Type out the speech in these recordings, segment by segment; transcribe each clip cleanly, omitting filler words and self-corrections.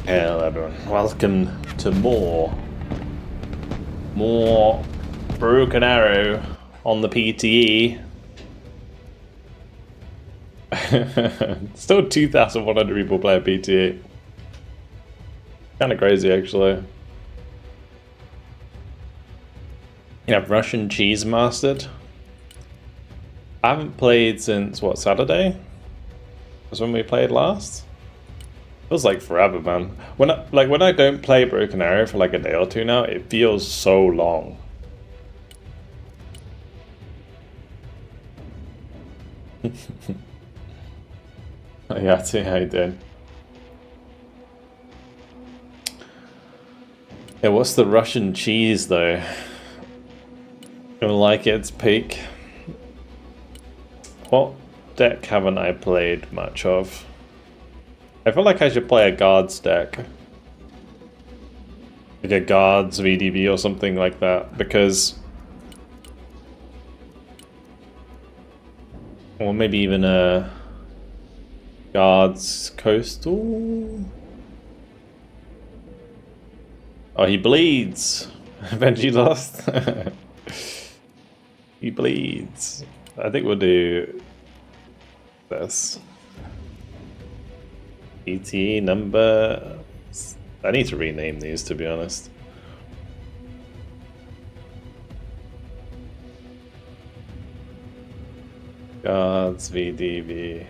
Hello everyone, welcome to more Broken Arrow on the PTE. Still 2,100 people play PTE. Kind of crazy actually. You have Russian Cheese Mastered. I haven't played since, what, Saturday? Was when we played last? Feels like forever, man. When I don't play Broken Arrow for like a day or two now, it feels so long. Yeah, I see how you did. Yeah, what's the Russian cheese though? Don't like its peak. What deck haven't I played much of? I feel like I should play a guards deck. Like a guards VDB or something like that, because... Or maybe even a guards coastal? Oh, he bleeds! Benji lost. He bleeds. I think we'll do this. PTE number... I need to rename these, to be honest. Guards VDB.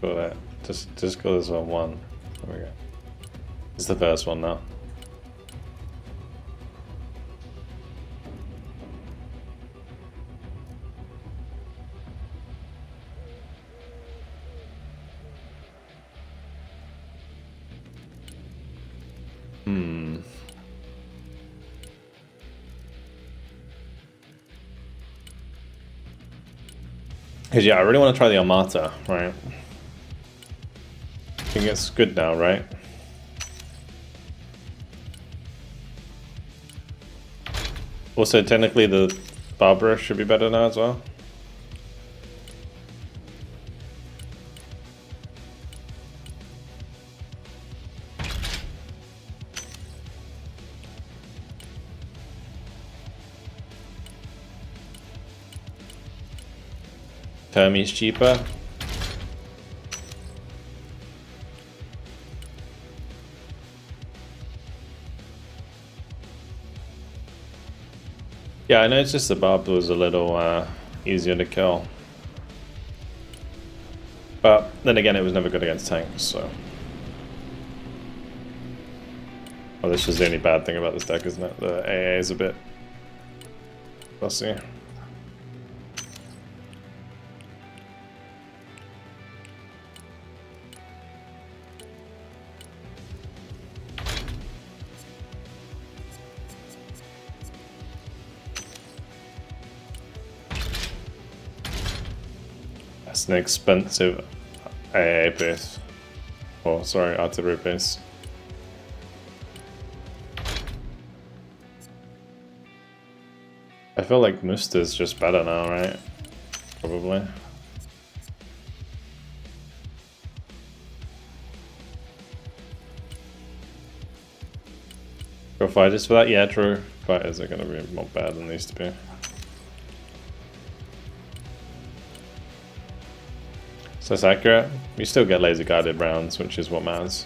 Go that. Just go this one. There we go. It's the first one now. Because yeah, I really want to try the Armata, right? I think it's good now, right? Also, technically the Barbara should be better now as well. Termi's cheaper. Yeah, I noticed the Barb was a little easier to kill. But then again, it was never good against tanks, so... Well, this is the only bad thing about this deck, isn't it? The AA is a bit fussy. That's an expensive AA base. Oh, sorry, artillery base. I feel like Musta's just better now, right? Probably. Go fighters for that? Yeah, true. Fighters are gonna be more bad than they used to be. So that's accurate. We still get laser guided rounds, which is what matters.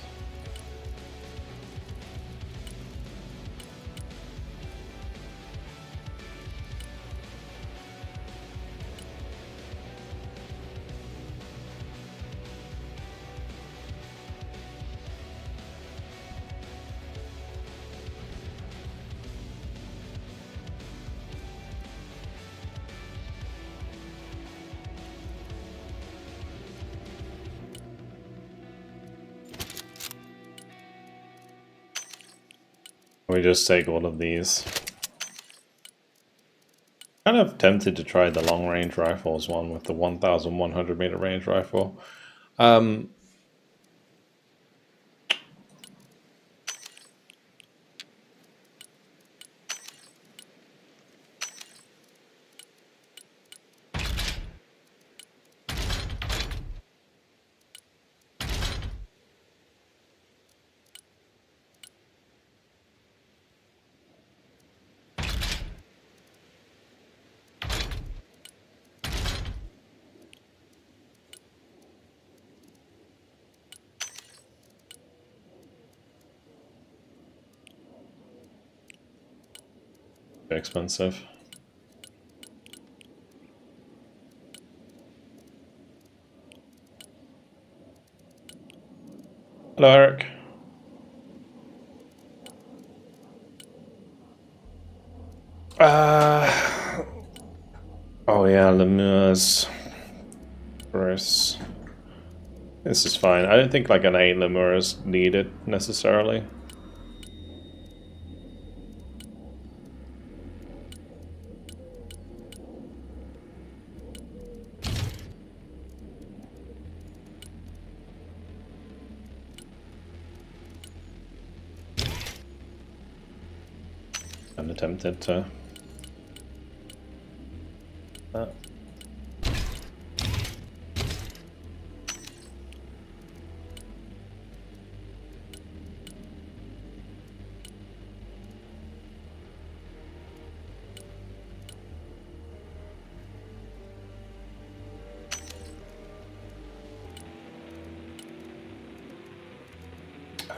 We just take all of these. Kind of tempted to try the long range rifles one with the 1,100 meter range rifle. Too expensive. Hello, Eric. Oh yeah, lemurs. Gross. This is fine. I don't think like an 8 lemur is needed necessarily. I'm tempted to.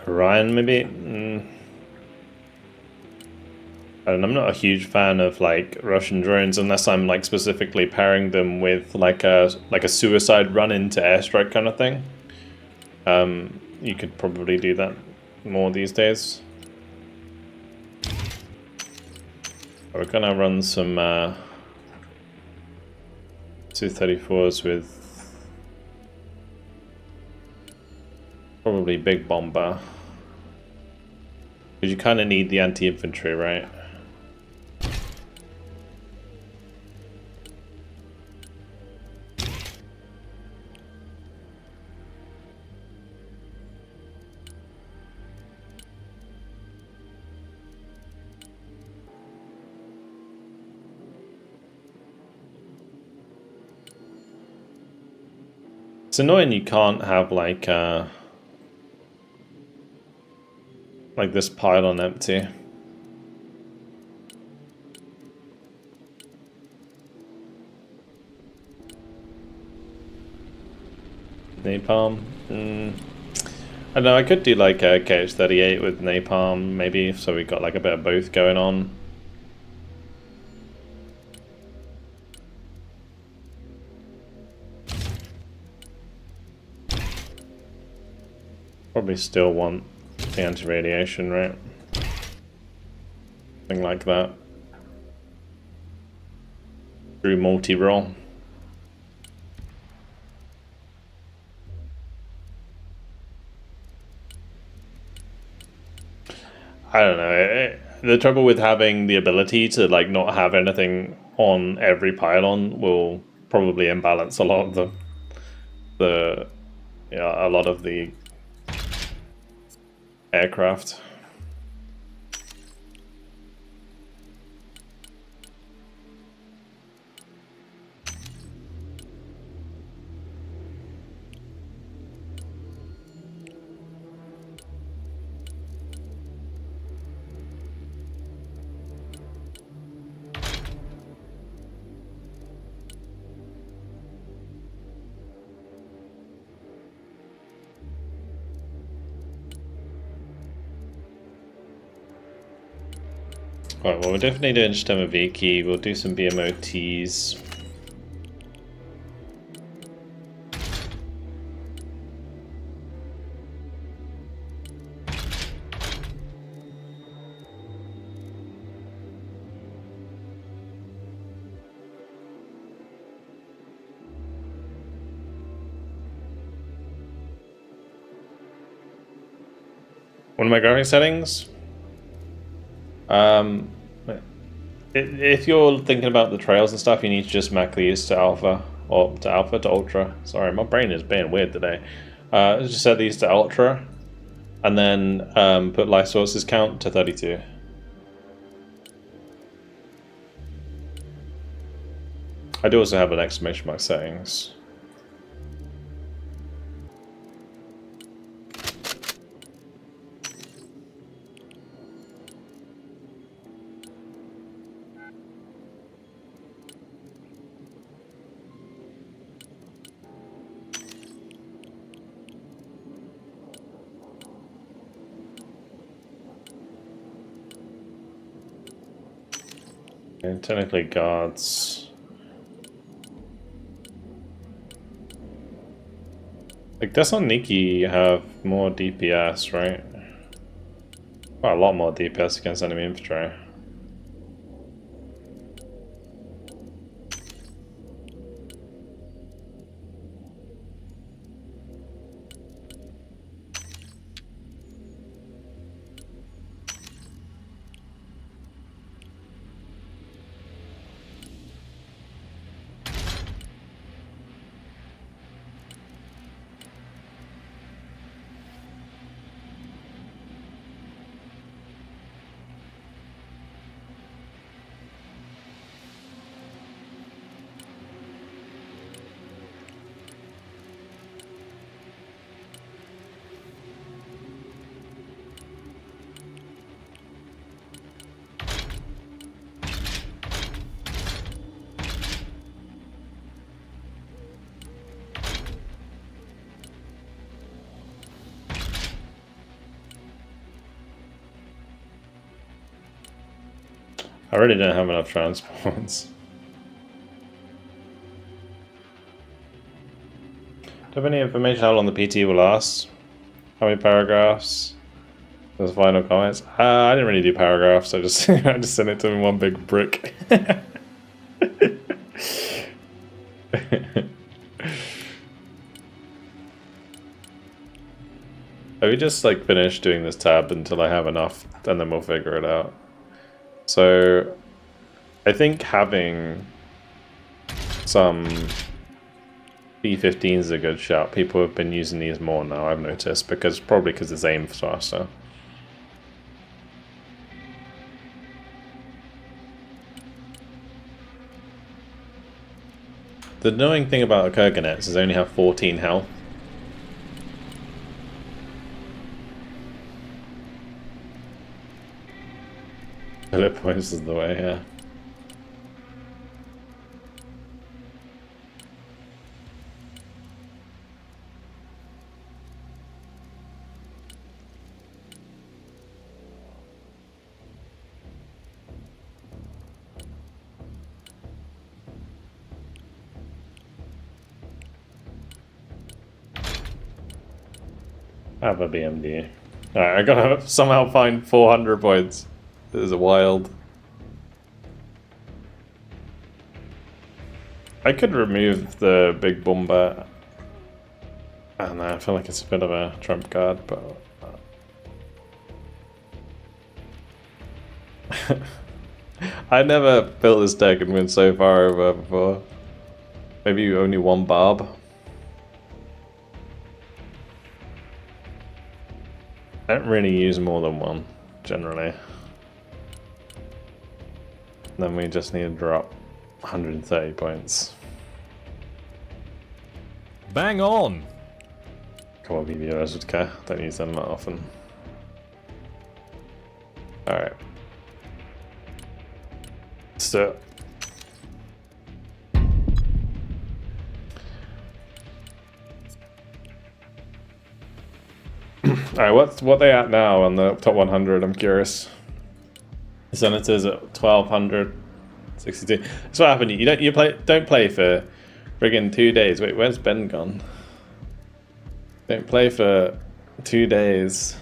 Ryan, maybe? And I'm not a huge fan of like Russian drones unless I'm like specifically pairing them with like a suicide run into airstrike kind of thing. You could probably do that more these days. We're gonna run some Su-34s with probably big bomber. Because you kind of need the anti-infantry, right? It's annoying you can't have like this pylon empty. Napalm? I don't know, I could do like a KH-38 with napalm maybe, so we got like a bit of both going on. Probably still want the anti-radiation, right? Something like that. Through multi-roll. I don't know. The trouble with having the ability to like not have anything on every pylon will probably imbalance a lot of a lot of the aircraft. Alright, well we're definitely doing Stemaviki, we'll do some BMOTs. What are my graphic settings? If you're thinking about the trails and stuff, you need to just max these to alpha, or to ultra. Sorry, my brain is being weird today. Just set these to ultra, and then put life sources count to 32. I do also have an exclamation mark settings. Okay, technically guards. Like, doesn't Nikki have more DPS, right? Quite a lot more DPS against enemy infantry. I really don't have enough transports. Do you have any information how long the PTE will last? How many paragraphs? Those final comments? I didn't really do paragraphs, I just I just sent it to him in one big brick. We just like finish doing this tab until I have enough, and then we'll figure it out. So I think having some B-15s is a good shout. People have been using these more now, I've noticed, probably because it's aimed faster. The annoying thing about the Kurganets is they only have 14 health. Bullet points is the way, yeah. Have a BMD. Alright, I gotta somehow find 400 points. This is wild. I could remove the big bomber. I don't know, I feel like it's a bit of a trump card, but... I never built this deck and went so far over before. Maybe only one barb. I don't really use more than one, generally. Then we just need to drop 130 points. Bang on! Come on, BBOs would care. Don't use them that often. Alright. Let's do it. Alright, what they at now on the top 100? I'm curious. The Senators at 1262. That's what happened. Don't play for friggin' 2 days. Wait, where's Ben gone? Don't play for 2 days.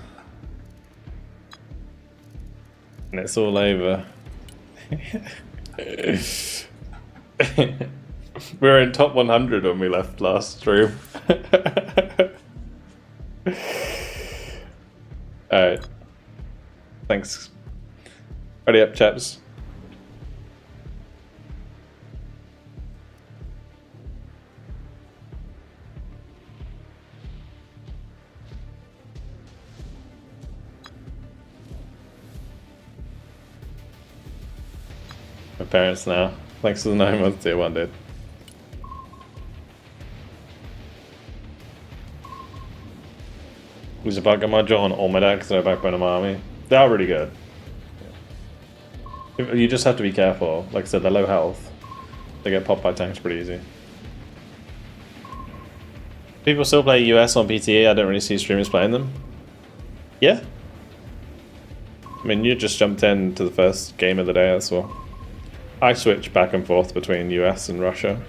And it's all over. We were in top 100 when we left last stream. Alright. Thanks. Ready up, chaps. My parents now. Thanks for the 9 months tier 1, dude. There's a bug on my jaw on all my decks that are back by the army. They are really good. You just have to be careful. Like I said, they're low health. They get popped by tanks pretty easy. People still play US on PTE. I don't really see streamers playing them. Yeah. I mean, you just jumped in to the first game of the day, that's all. I switch back and forth between US and Russia.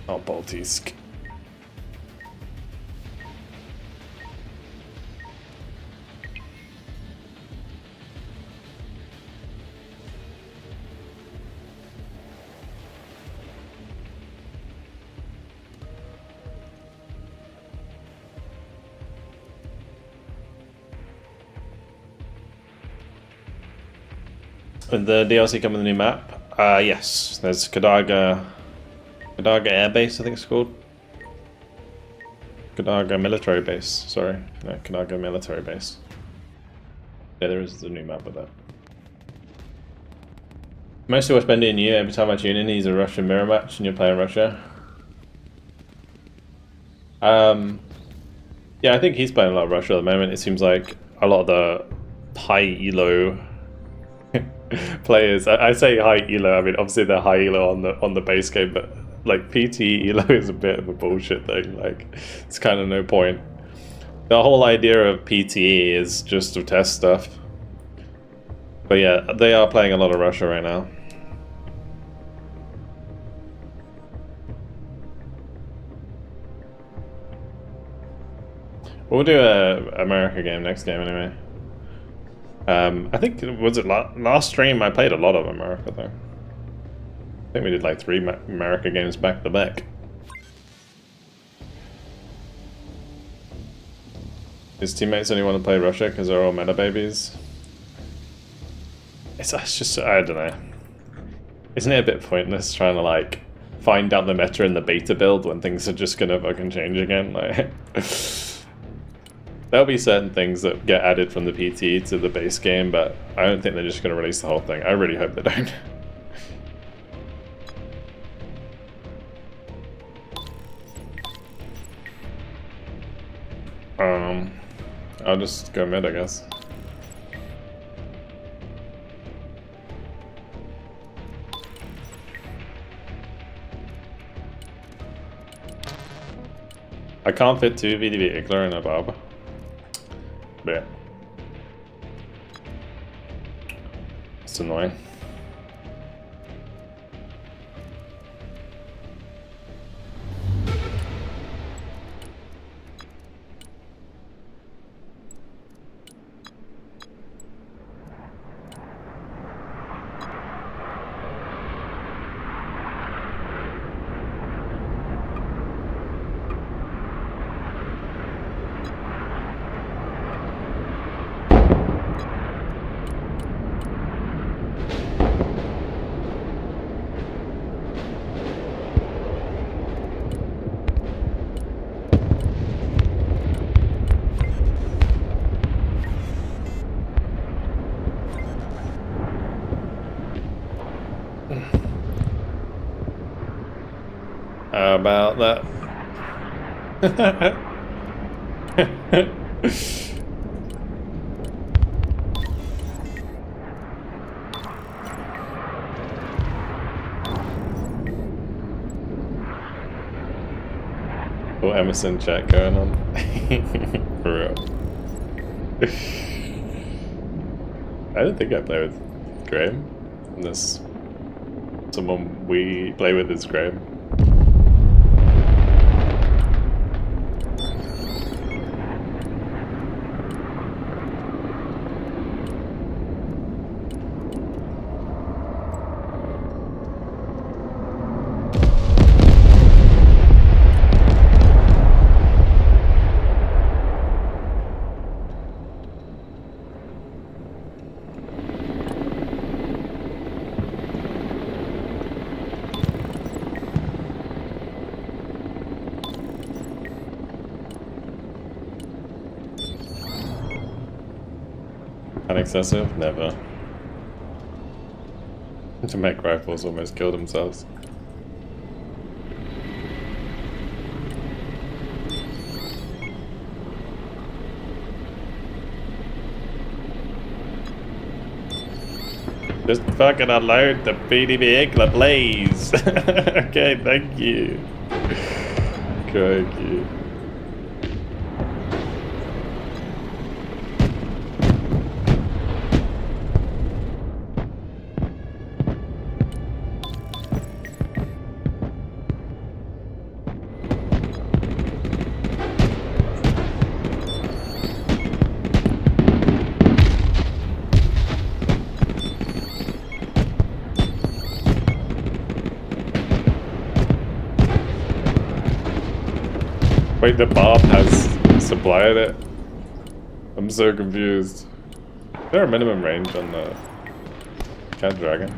Oh, Baltisk. With the DLC coming with the new map? Yes. There's Kadaga Air Base, I think it's called. Kadaga Military Base, sorry. No, Kadaga Military Base. Yeah, there is the new map with that. Mostly watch Bendy and you. Every time I tune in, he's a Russian mirror match and you're playing Russia. Yeah, I think he's playing a lot of Russia at the moment. It seems like a lot of the high elo players. I say high elo. I mean, obviously they're high elo on the base game, but like PTE elo is a bit of a bullshit thing. Like, it's kind of no point. The whole idea of PTE is just to test stuff. But yeah, they are playing a lot of Russia right now. We'll do a America game next game anyway. I think, was it last stream? I played a lot of America though. I think we did like 3 America games back to back. His teammates only want to play Russia because they're all meta babies. It's just, I don't know. Isn't it a bit pointless trying to like find out the meta in the beta build when things are just gonna fucking change again? Like, there'll be certain things that get added from the PT to the base game, but I don't think they're just gonna release the whole thing. I really hope they don't. I'll just go mid, I guess. I can't fit 2 VDV Igler in a Bob. But yeah. It's annoying. How about that? What Emerson chat going on? For real. I don't think I play with Graham. Unless someone we play with is Graham. Excessive? Never. To make rifles almost kill themselves. Just fucking alert the PD vehicle, please. Okay, thank you. Thank you. Wait, the Bob has supplied it? I'm so confused. Is there a minimum range on the Cat Dragon?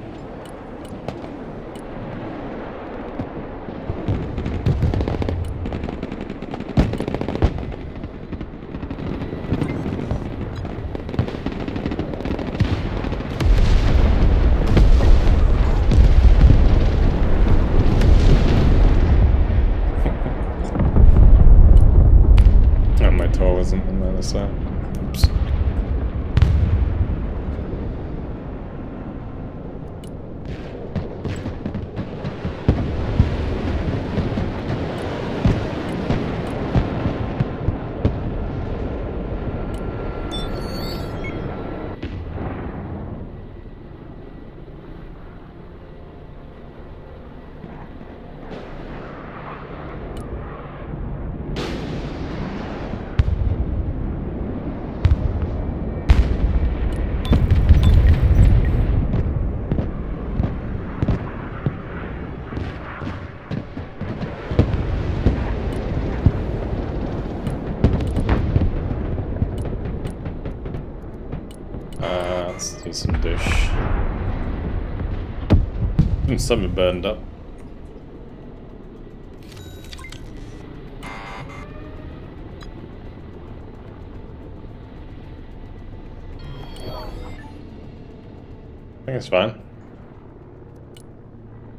Wasn't on the other side. Oops. Let's do some dish. Something burned up. I think it's fine.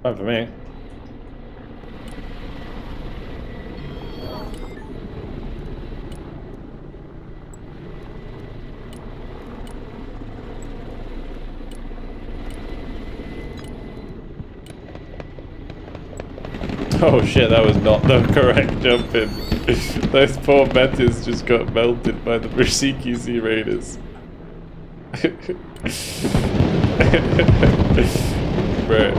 Fine for me. Oh shit, that was not the correct jump in. Those poor Metis just got melted by the CQC Raiders. Right.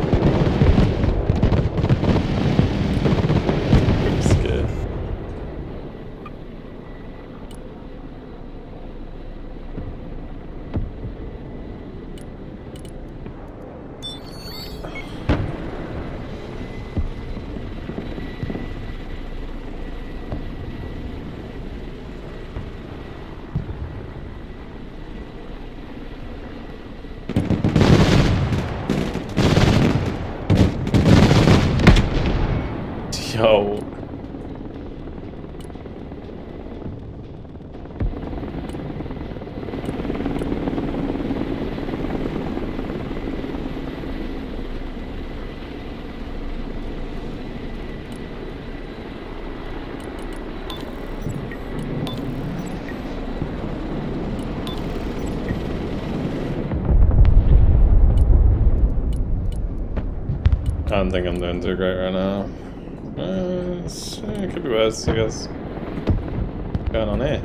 I'm scared. Yo. I don't think I'm doing too great right now. It could be worse, I guess. What's going on here?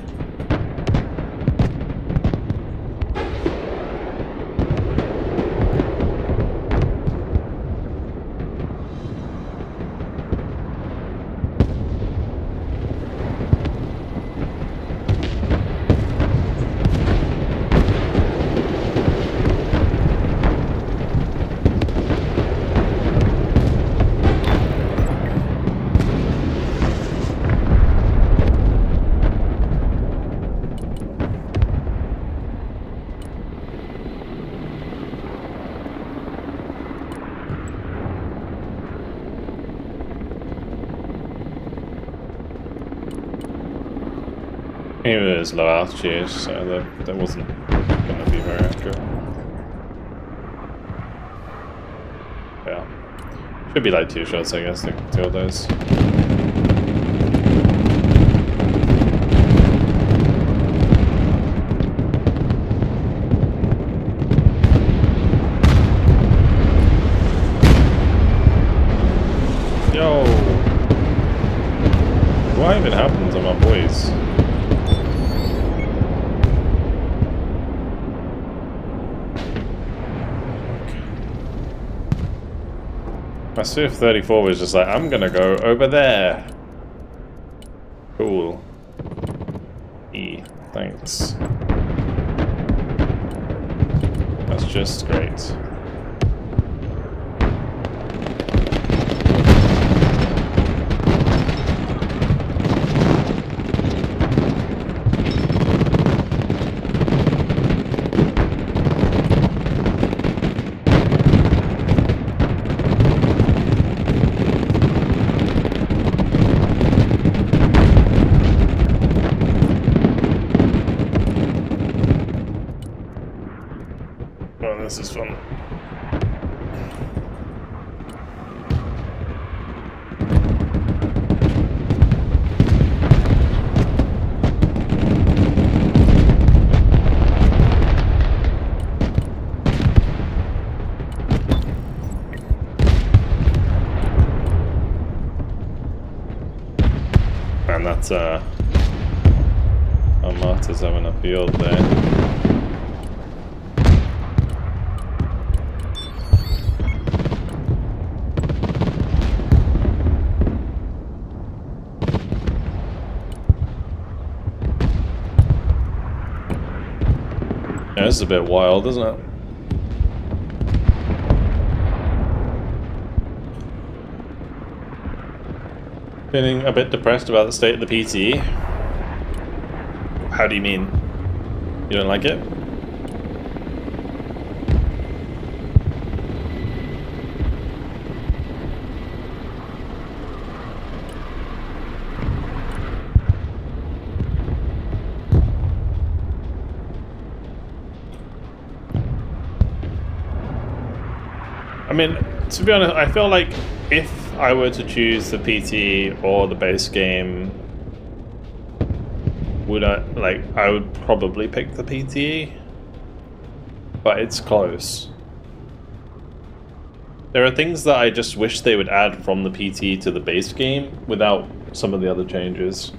It was low altitude, so that wasn't going to be very accurate. Yeah. Should be like 2 shots, I guess, to kill those. what even happened to my boys? My Swift 34 was just like, I'm gonna go over there. Cool. E, thanks. That's just great. This is fun. And that's our martyrs having a field there. Yeah, this is a bit wild, isn't it? Feeling a bit depressed about the state of the PTE. How do you mean? You don't like it? I mean, to be honest, I feel like if I were to choose the PTE or the base game, I would probably pick the PTE, but it's close. There are things that I just wish they would add from the PTE to the base game without some of the other changes.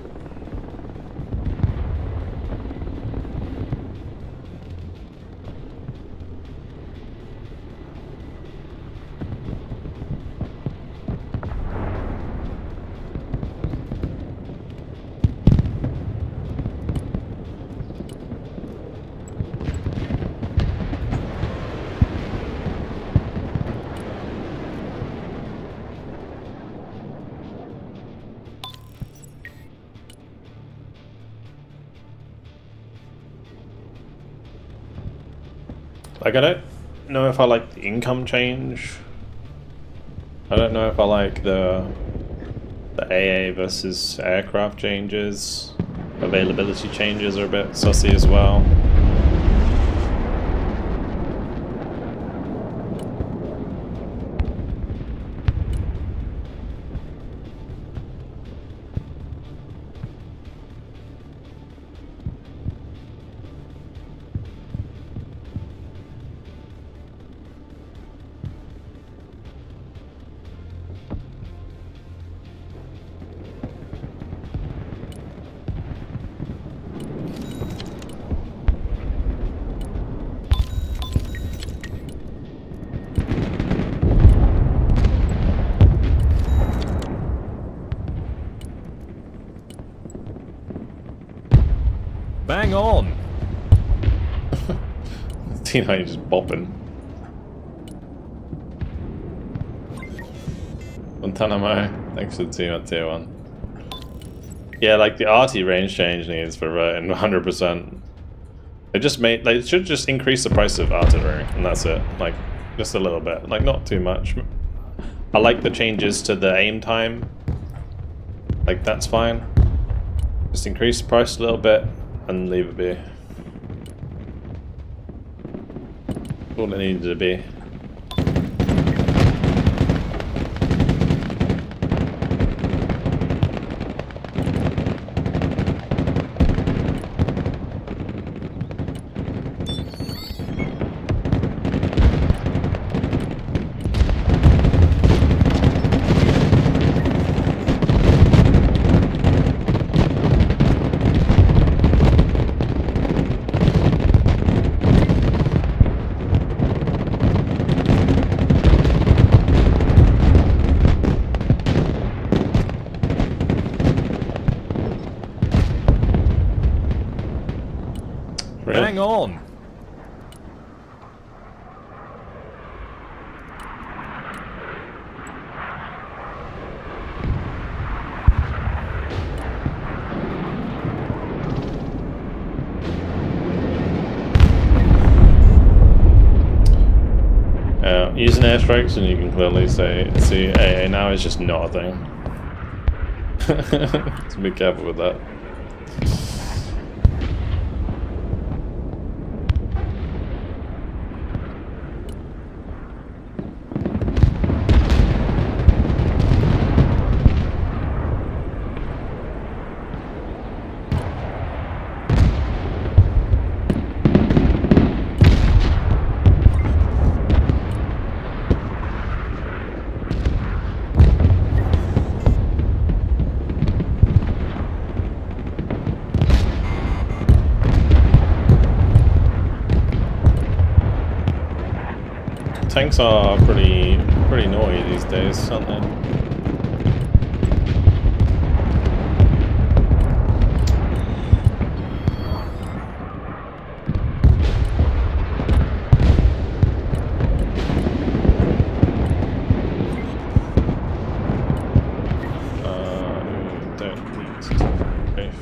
Like, I don't know if I like the income change. I don't know if I like the AA versus aircraft changes. Availability changes are a bit sussy as well. Bang on! See how you're just bopping. Guantanamo, thanks for the team at tier 1. Yeah, like the RT range change needs for in 100%. They just made, like, it should just increase the price of artillery, and that's it. Like, just a little bit. Like, not too much. I like the changes to the aim time. Like, that's fine. Just increase the price a little bit and leave it be. All it needed to be. Hang on! Using airstrikes, and you can clearly see AA now is just not a thing. So be careful with that. Tanks are pretty naughty these days, aren't they? Don't need to be safe.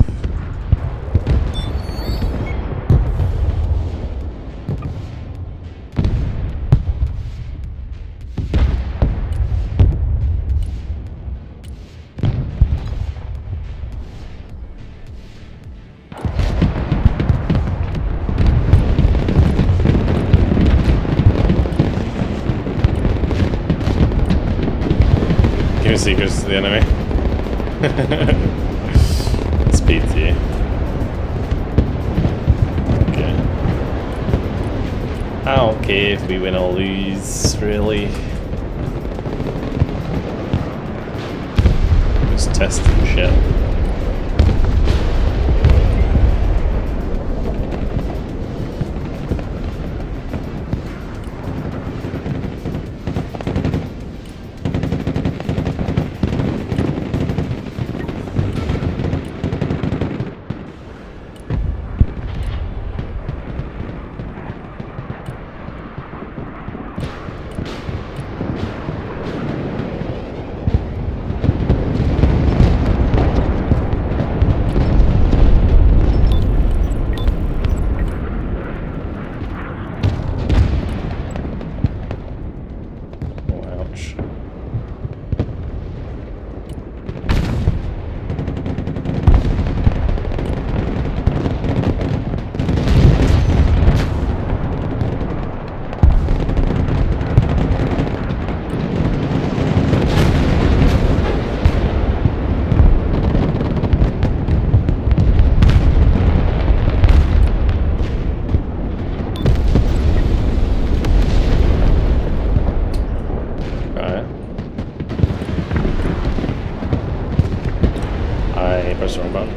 Give secrets to the enemy. It's PTE. Okay. I don't care if we win or lose, really. Just testing shit. Press the wrong button.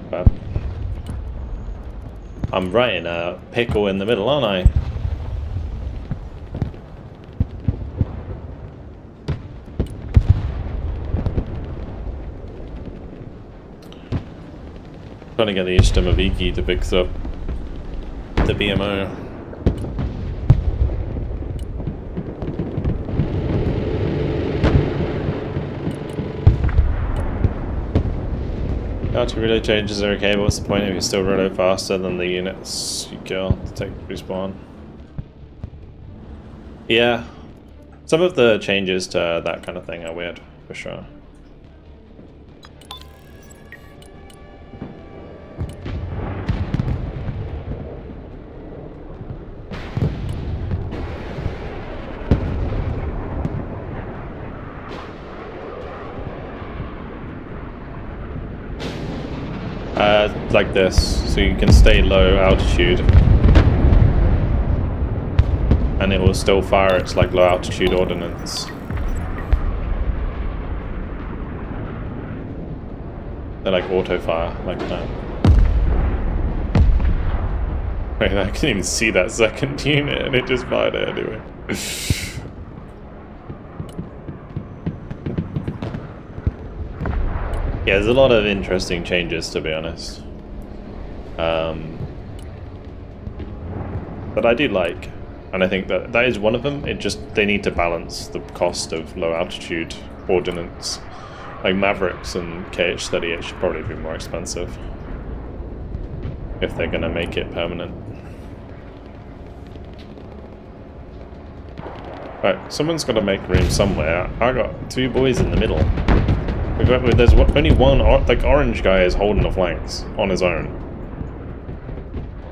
Bad. I'm right in a pickle in the middle, aren't I? Trying to get the Ishtamaviki to fix up the BMO. To reload changes are okay, but what's the point if you still reload faster than the units you kill to take respawn? Yeah, some of the changes to that kind of thing are weird, for sure. Like this, so you can stay low altitude and it will still fire its like low altitude ordnance. They're like auto fire, like that. Wait, I couldn't even see that second unit and it just fired it anyway. Yeah, there's a lot of interesting changes, to be honest. That I do like, and I think that is one of them. They need to balance the cost of low altitude ordnance. Like Mavericks and KH-38 should probably be more expensive if they're gonna make it permanent. Right, someone's got to make room somewhere. I got 2 boys in the middle. There's only one, like, orange guy is holding the flanks on his own.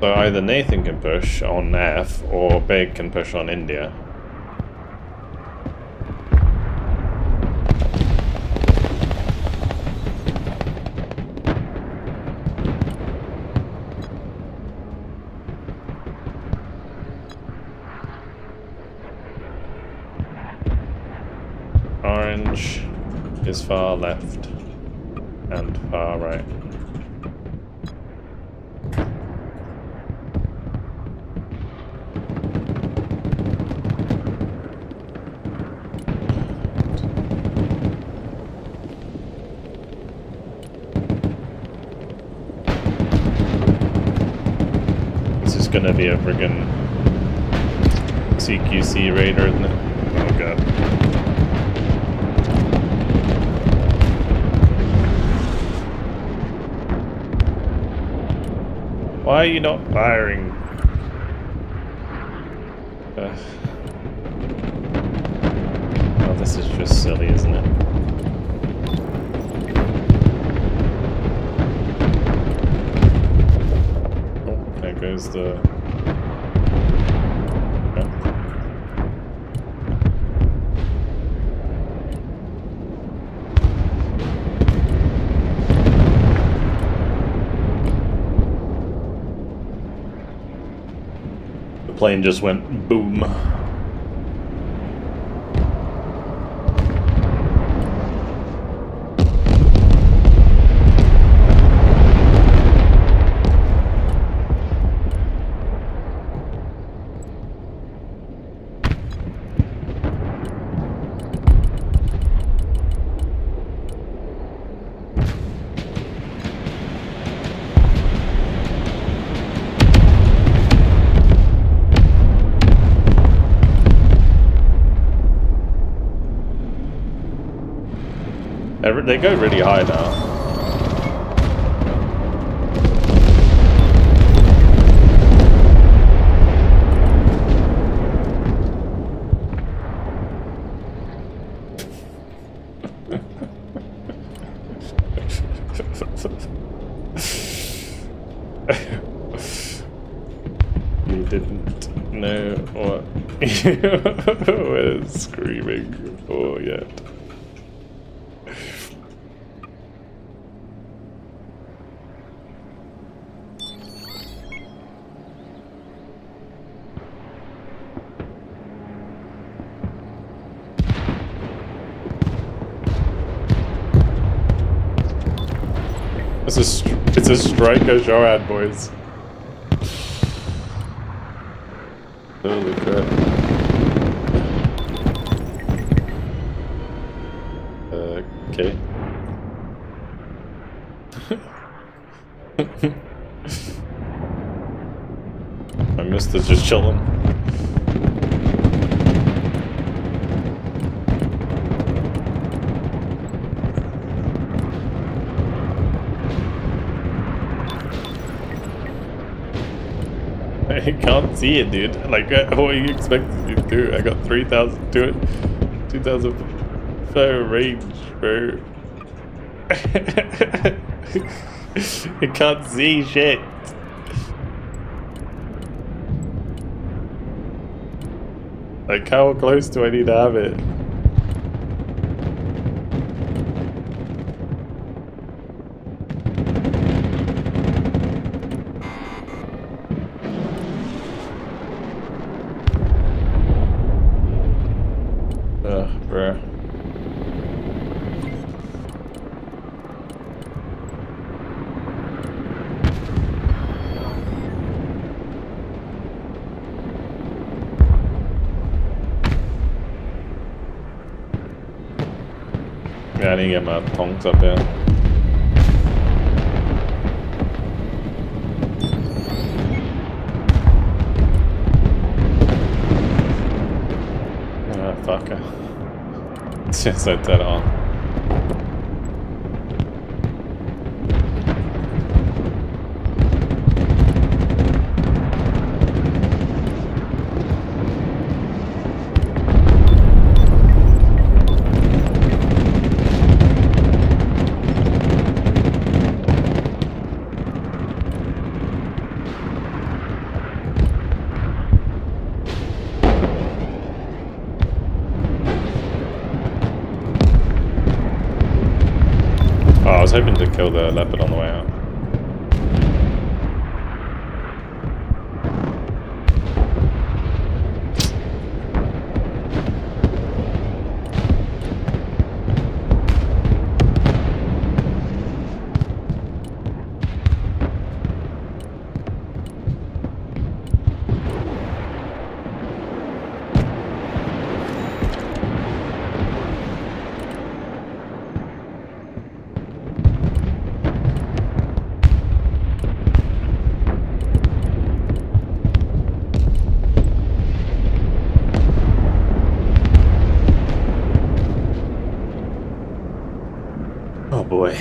So either Nathan can push on F, or Big can push on India. Orange is far left and far right. This is gonna be a friggin' CQC raider, isn't it? Oh god. Why are you not firing? Oh, this is just silly, isn't it? Oh, there goes the... Plane just went boom. They go really high now. You didn't know what you were screaming for yet. It's a striker Joad, boys. Holy crap. Okay. My mister's just chilling. I can't see it, dude. Like, what are you expecting me to do? I got 3,000 to it. 2,000 fire range, bro. I can't see shit. Like, how close do I need to have it? Bruh. Yeah, I need to get my tongs up here. fucker. Since I turn it on. I was hoping to kill the leopard on the way out. Oh boy.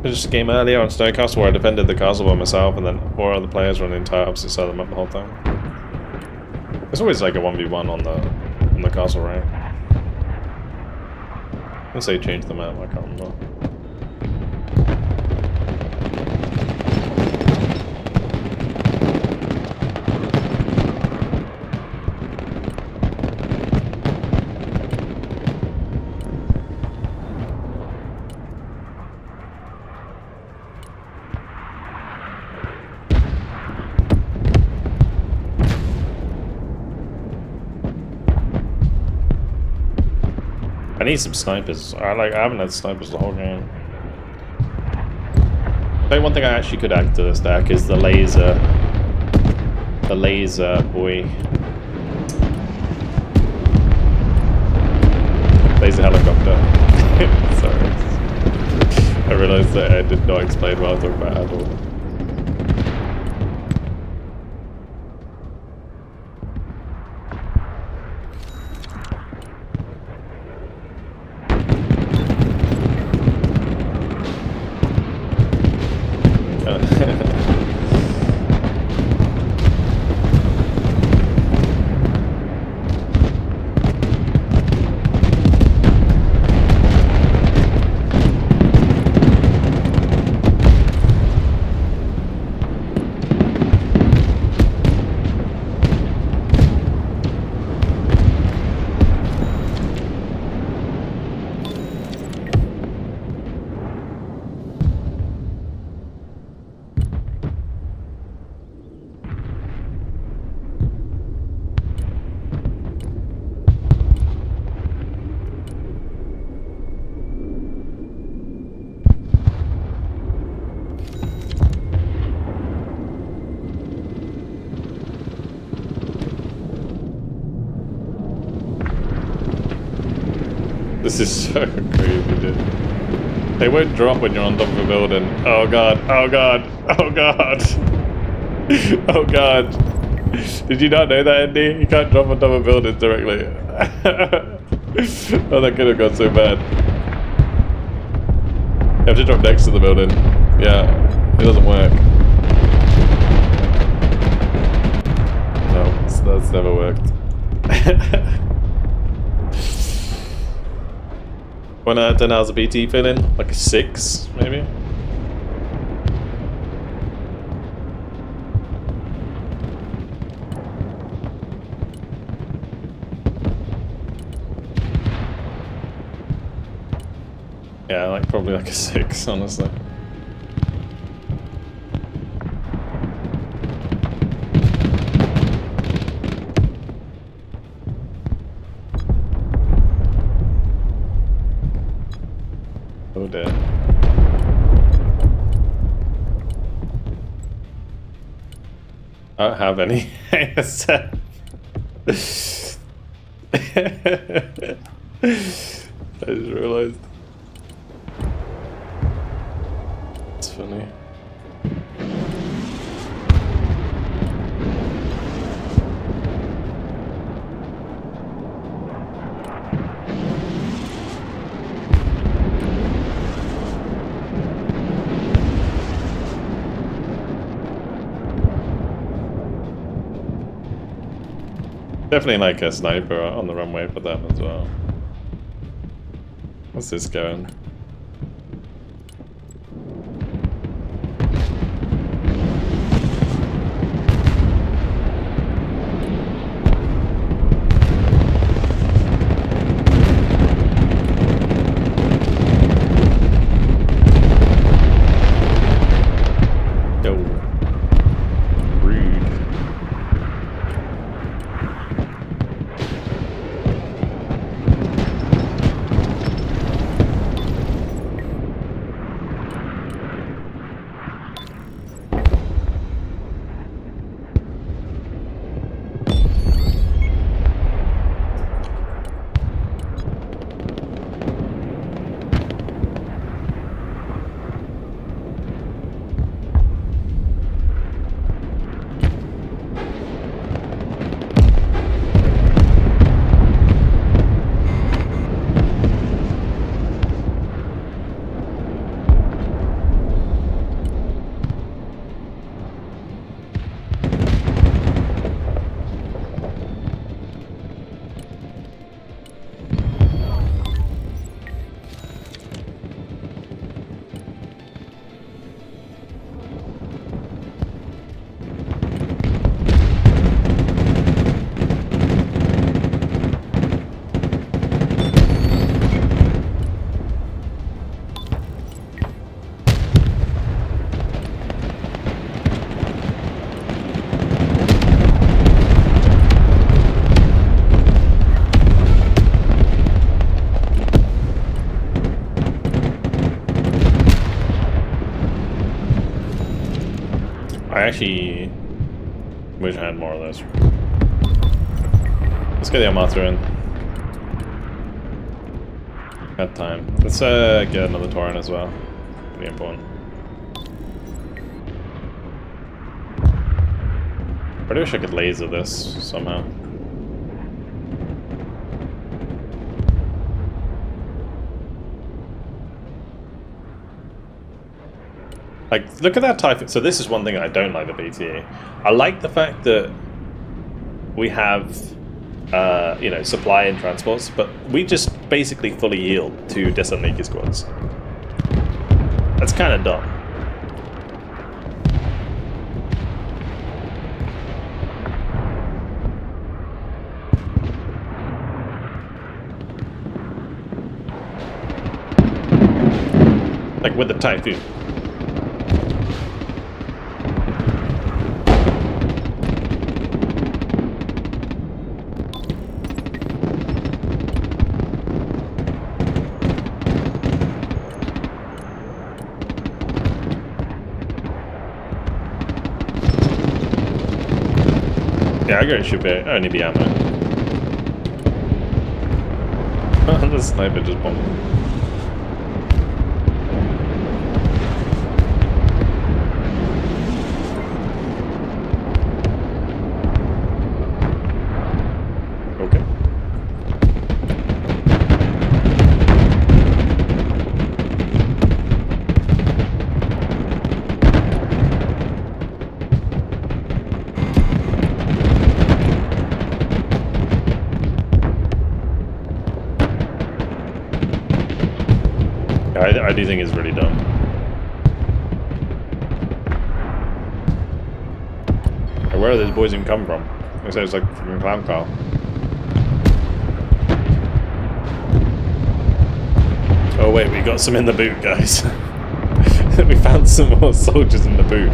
Just a game earlier on Stone Castle where I defended the castle by myself and then 4 other players were on the entire opposite side of the map the whole time. There's always like a 1v1 on the castle, right? Unless they changed the map, I can't remember. I need some snipers. I haven't had snipers the whole game. The one thing I actually could add to this deck is the laser. The laser boy. Laser helicopter. Sorry. I realized that I did not explain what I was talking about at all. This is so crazy, dude. They won't drop when you're on top of a building. Oh god, oh god, oh god. Oh god. Did you not know that, Andy? You can't drop on top of buildings directly. Oh, that could have gone so bad. You have to drop next to the building. Yeah, it doesn't work. No, that's never worked. 1 out of 10, how's the PTE feeling? Like a 6, maybe? Yeah, like probably like a 6, honestly. Oh dear. I don't have any ASF. I just realized. It's funny. Definitely like a sniper on the runway for them as well. What's this going? I actually wish I had more of those. Let's get the Armata in. Got time. Let's get another Tauren as well. Pretty important. I wish I could laser this somehow. Like, look at that Typhoon. So this is one thing I don't like the PTE. I like the fact that we have, you know, supply and transports, but we just basically fully yield to Thessaloniki squads. That's kind of dumb. Like with the Typhoon. Yeah, I guess it should only be ammo. The sniper just bombed. Okay. I do think it's really dumb. Where are those boys even come from? Looks like it's like from a clown car. Oh wait, we got some in the boot, guys. We found some more soldiers in the boot.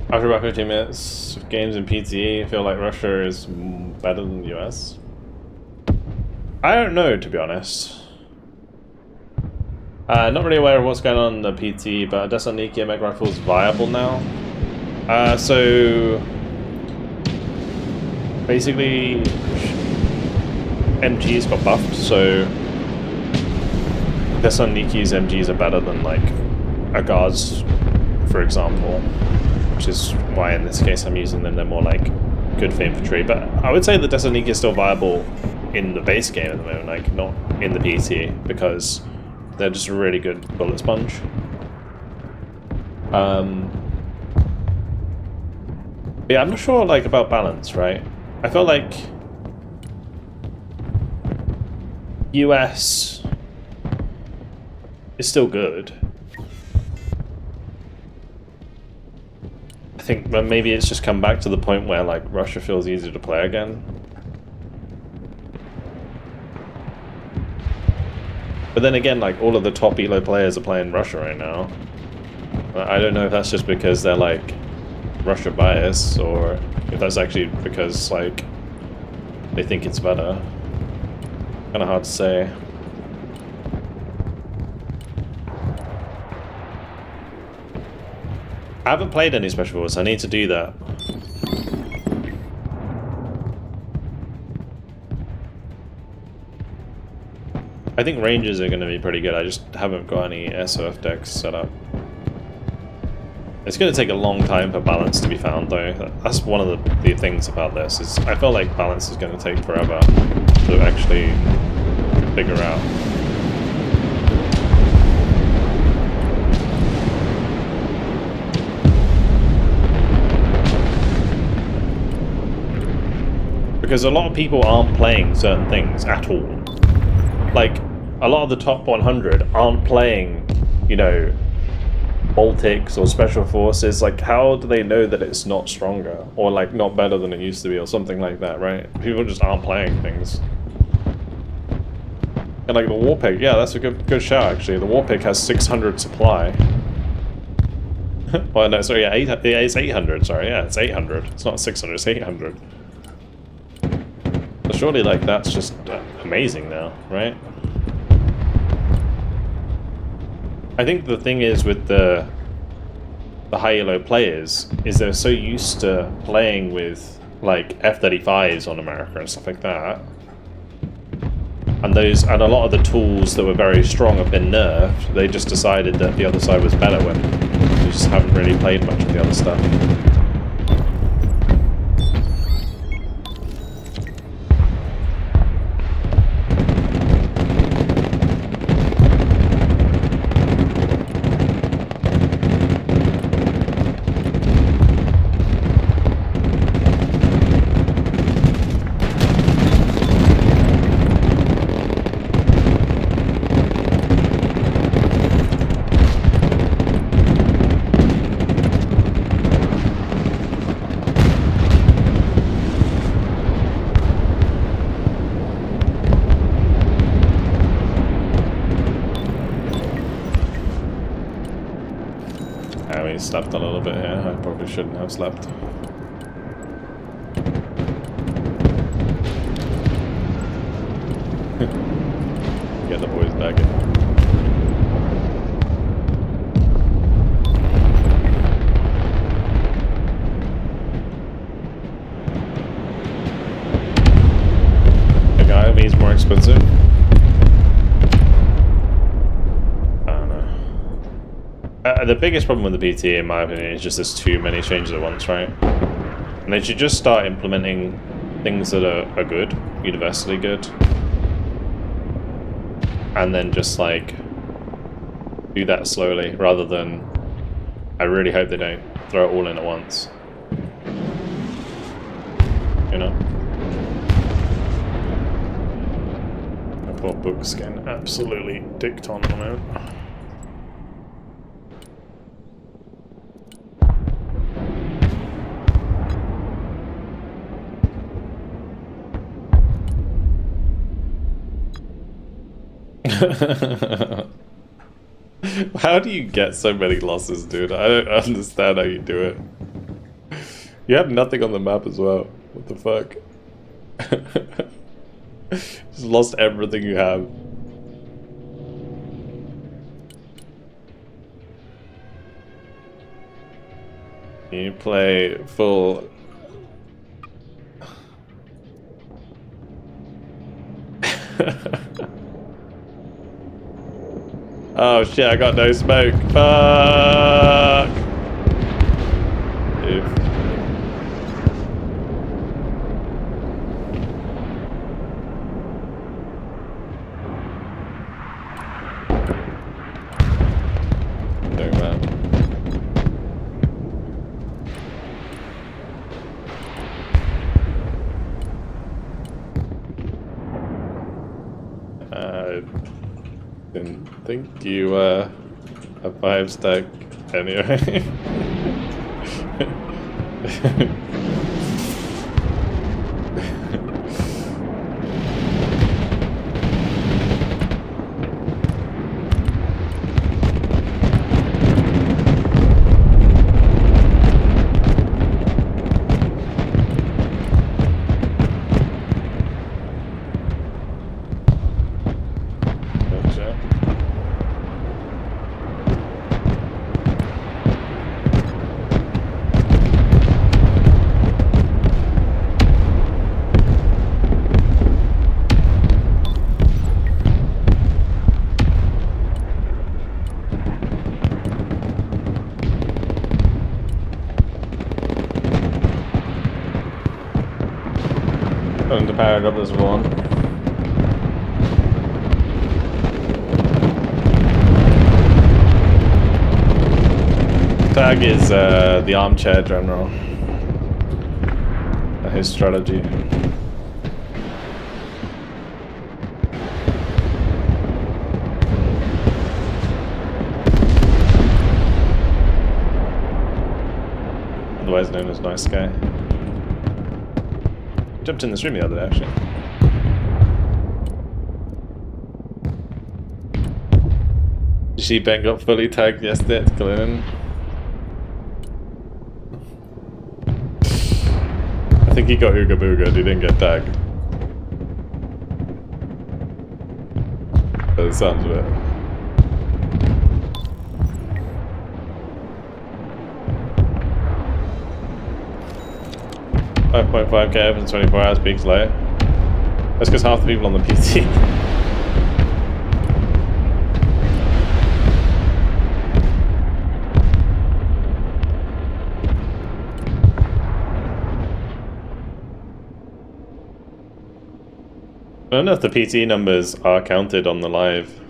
After about 15 minutes of games in PTE, I feel like Russia is better than the US. I don't know, to be honest. Not really aware of what's going on in the PT, but Thessaloniki Meg Rifle is viable now. So basically, MGs got buffed, so Thessaloniki's MGs are better than like Agar's, for example, which is why in this case I'm using them. They're more like good for infantry, but I would say the Thessaloniki is still viable in the base game at the moment, like not in the PT, because they're just a really good bullet sponge. Yeah, I'm not sure like about balance, right? I feel like US is still good. I think that maybe it's just come back to the point where like Russia feels easier to play again. But then again, like all of the top elo players are playing Russia right now. I don't know if that's just because they're like Russia bias, or if that's actually because like they think it's better. Kind of hard to say. I haven't played any special forces. I need to do that. I think Rangers are going to be pretty good. I just haven't got any SOF decks set up. It's going to take a long time for balance to be found, though. That's one of the things about this, is I feel like balance is going to take forever to actually figure out. Because a lot of people aren't playing certain things at all. Like, a lot of the top 100 aren't playing, you know, Baltics or Special Forces. Like, how do they know that it's not stronger? Or, like, not better than it used to be, or something like that, right? People just aren't playing things. And, like, the Warpig, yeah, that's a good shout, actually. The Warpig has 600 supply. Well, no, sorry, yeah, it's 800, sorry, yeah, it's 800. It's not 600, it's 800. So surely, like, that's just amazing now, right? I think the thing is with the high elo players is they're so used to playing with like F-35s on America and stuff like that, and a lot of the tools that were very strong have been nerfed. They just decided that the other side was better when they just haven't really played much of the other stuff. Slept a little bit here. I probably shouldn't have slept. Get the boys back in. The guy means more expensive. The biggest problem with the PTE, in my opinion, is just there's too many changes at once, right? And they should just start implementing things that are good, universally good. And then just, like, do that slowly, rather than... I really hope they don't throw it all in at once. You know? My poor book's getting absolutely dicked on at the moment. How do you get so many losses, dude? I don't understand how you do it. You have nothing on the map as well. What the fuck? Just lost everything you have. You play full... Oh shit, I got no smoke. Fuck! Oof. Sorry, man. I didn't think you a 5-stack anyway. Going to power it up as one. Tag is the armchair general. His strategy. Otherwise known as Nice Guy. Jumped in the stream the other day, actually. You see Ben got fully tagged yesterday at Glennon. I think he got Ooga Booga, he didn't get tagged. By the sounds of it. 5.5k in 24 hours peaks later. That's because half the people on the PT. I don't know if the PT numbers are counted on the live.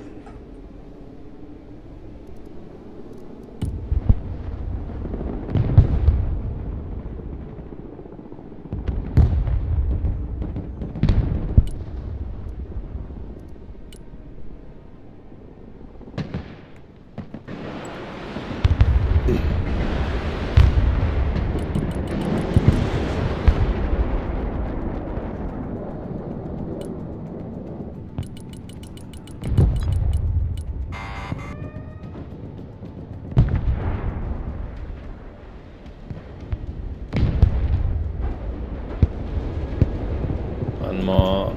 One more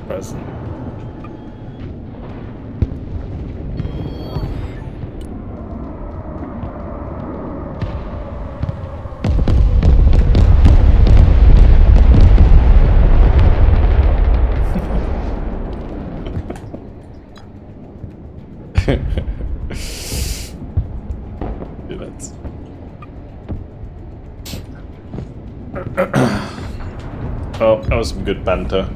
present. Oh, that was some good banter.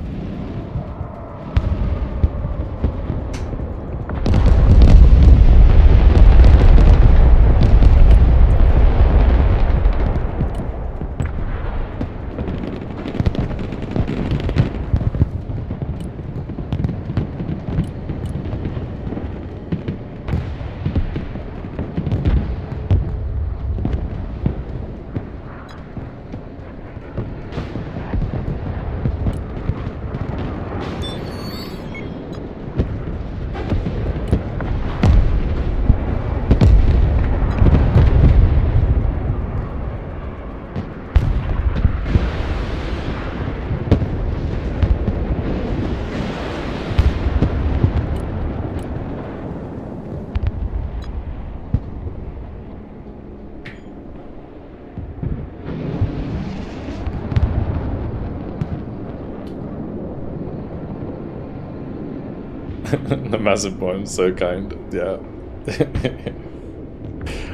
The massive boy, so kind. Yeah.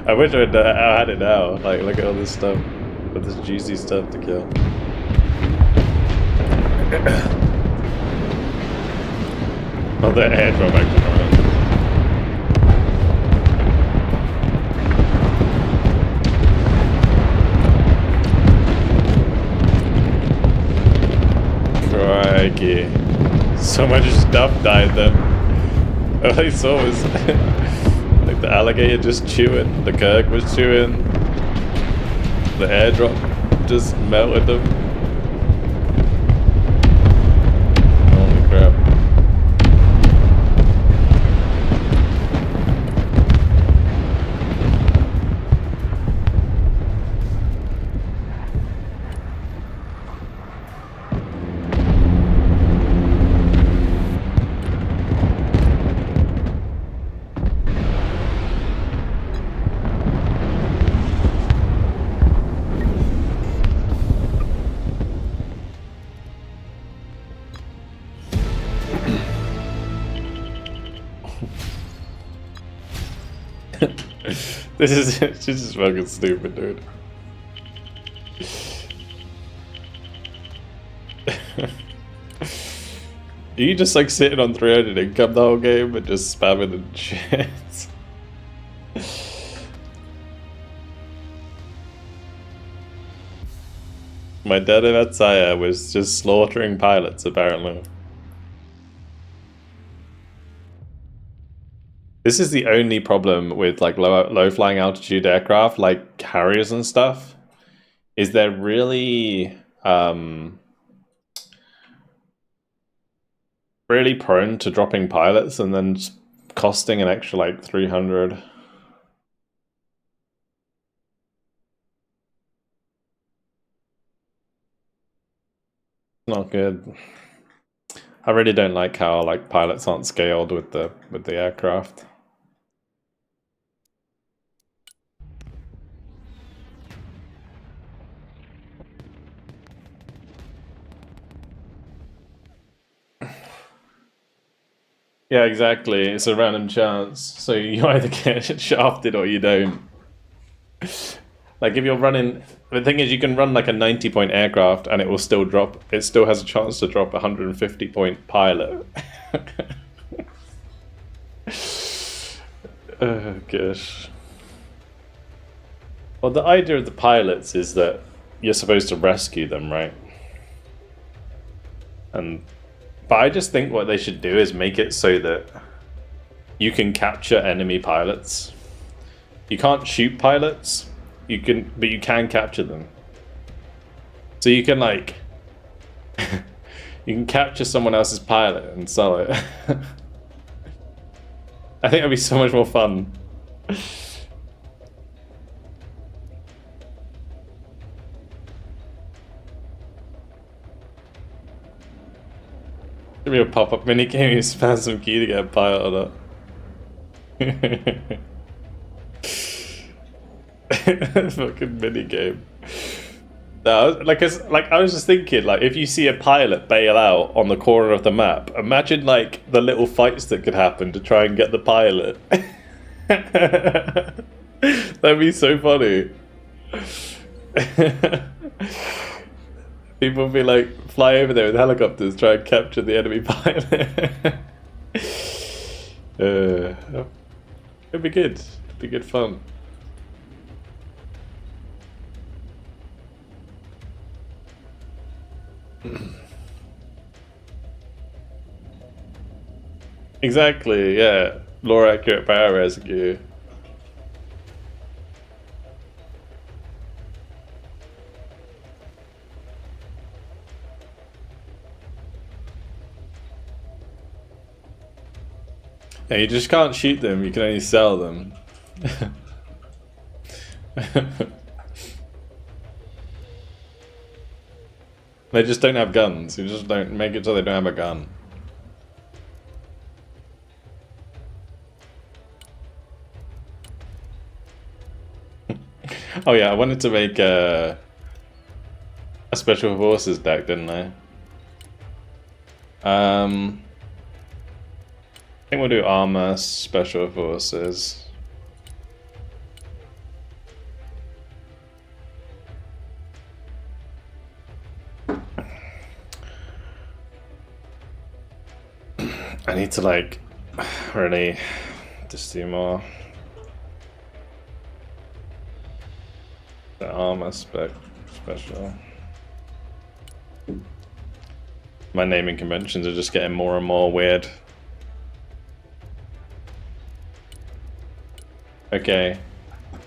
I wish I had it now. Like, look at all this stuff. All this juicy stuff to kill. Oh, the airdrop actually. Crikey. So much stuff died then. All I saw was like the alligator just chewing, the Kirk was chewing, the airdrop just melted them. Holy crap. This is just fucking stupid, dude. You just like sitting on 300 income the whole game and just spamming the shit. My dad in Atsaya was just slaughtering pilots, apparently. This is the only problem with like low flying altitude aircraft, like carriers and stuff, is they're really really prone to dropping pilots and then just costing an extra like 300. Not good. I really don't like how like pilots aren't scaled with the aircraft. Yeah, exactly. It's a random chance. So you either get shafted or you don't. Like if you're running, the thing is you can run like a 90-point aircraft and it will still drop, it still has a chance to drop a 150-point pilot. Oh gosh. Well, the idea of the pilots is that you're supposed to rescue them, right? But I just think what they should do is make it so that you can capture enemy pilots. You can't shoot pilots, but you can capture them. So you can like, you can capture someone else's pilot and sell it. I think that'd be so much more fun. Give me a pop-up minigame, you spam some key to get a pilot or not. Fucking minigame. No, I was just thinking, like, if you see a pilot bail out on the corner of the map, imagine like the little fights that could happen to try and get the pilot. That'd be so funny. People would be like, fly over there with helicopters, try and capture the enemy pilot. It'd be good. It'd be good fun. Exactly, yeah. Lore accurate power rescue. Yeah, you just can't shoot them, you can only sell them. They just don't have guns, you just don't make it so they don't have a gun. Oh yeah, I wanted to make a special forces deck, didn't I? I think we'll do armor, special forces. I need to like really just do more. The armor special. My naming conventions are just getting more and more weird. Okay,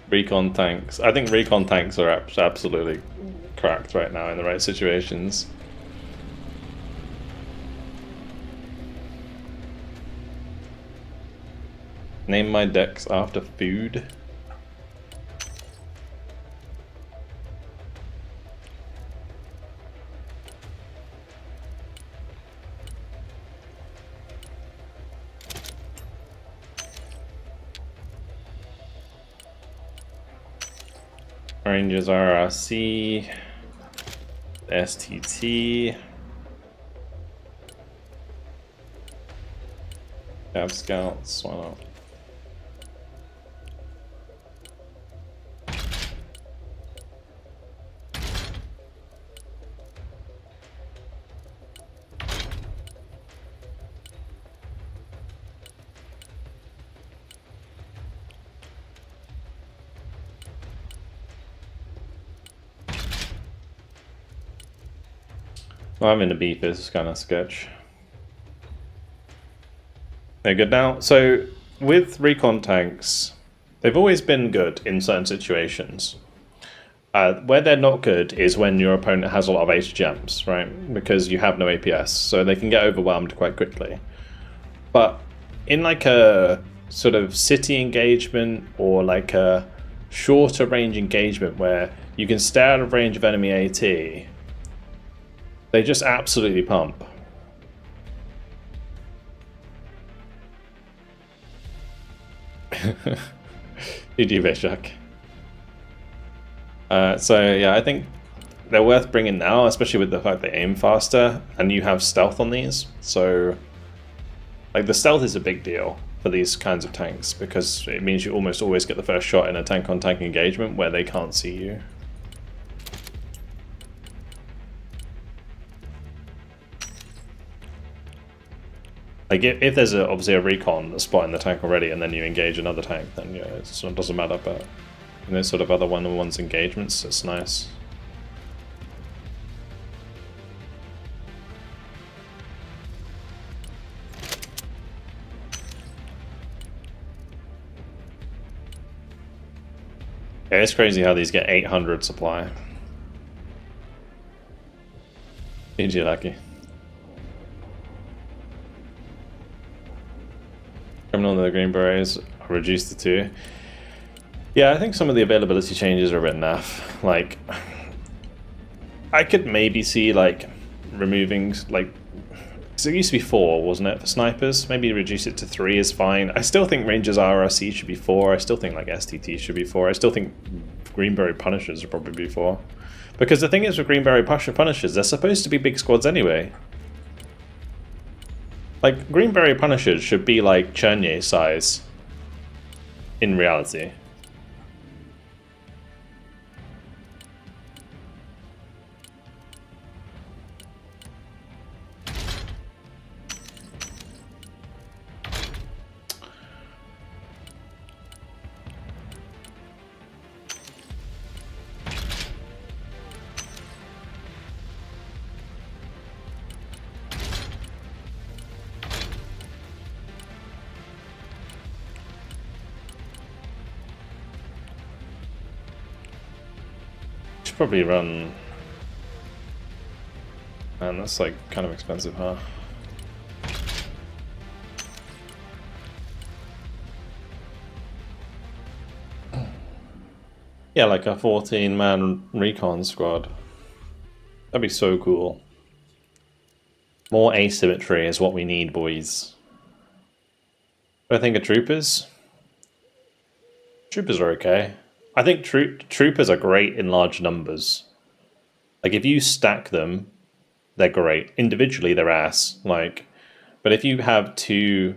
recon tanks. I think recon tanks are absolutely cracked right now in the right situations. Name my decks after food. Rangers RRC, STT, Cav Scouts, why not? Well, I'm in the beef is kind of sketch. They're good now. So with recon tanks, they've always been good in certain situations. Where they're not good is when your opponent has a lot of HGMs, right? Because you have no APS, so they can get overwhelmed quite quickly. But in like a sort of city engagement or like a shorter range engagement where you can stay out of range of enemy AT, they just absolutely pump. GG Bishak. So yeah, I think they're worth bringing now, especially with the fact they aim faster and you have stealth on these. So like the stealth is a big deal for these kinds of tanks because it means you almost always get the first shot in a tank-on-tank engagement where they can't see you. Like if there's obviously a recon that's spotting the tank already and then you engage another tank, then yeah, it doesn't matter, but in those sort of other one-on-ones engagements, it's nice. Yeah, it's crazy how these get 800 supply. GG lucky. Criminal and the Green Berets are reduced to 2. Yeah, I think some of the availability changes are a bit naff. Like, I could maybe see like removing like, because it used to be 4, wasn't it, for snipers? Maybe reduce it to 3 is fine. I still think Rangers RRC should be 4. I still think like STT should be 4. I still think Greenberry Punishers would probably be 4. Because the thing is with Greenberry Punishers, they're supposed to be big squads anyway. Like, Greenberry Punishers should be like Chernye size in reality. Probably run, man, that's like kind of expensive, huh? Yeah, like a 14-man recon squad. That'd be so cool. More asymmetry is what we need, boys. What do I think of troopers? Troopers are okay. I think troopers are great in large numbers. Like, if you stack them, they're great. Individually, they're ass. Like, but if you have 2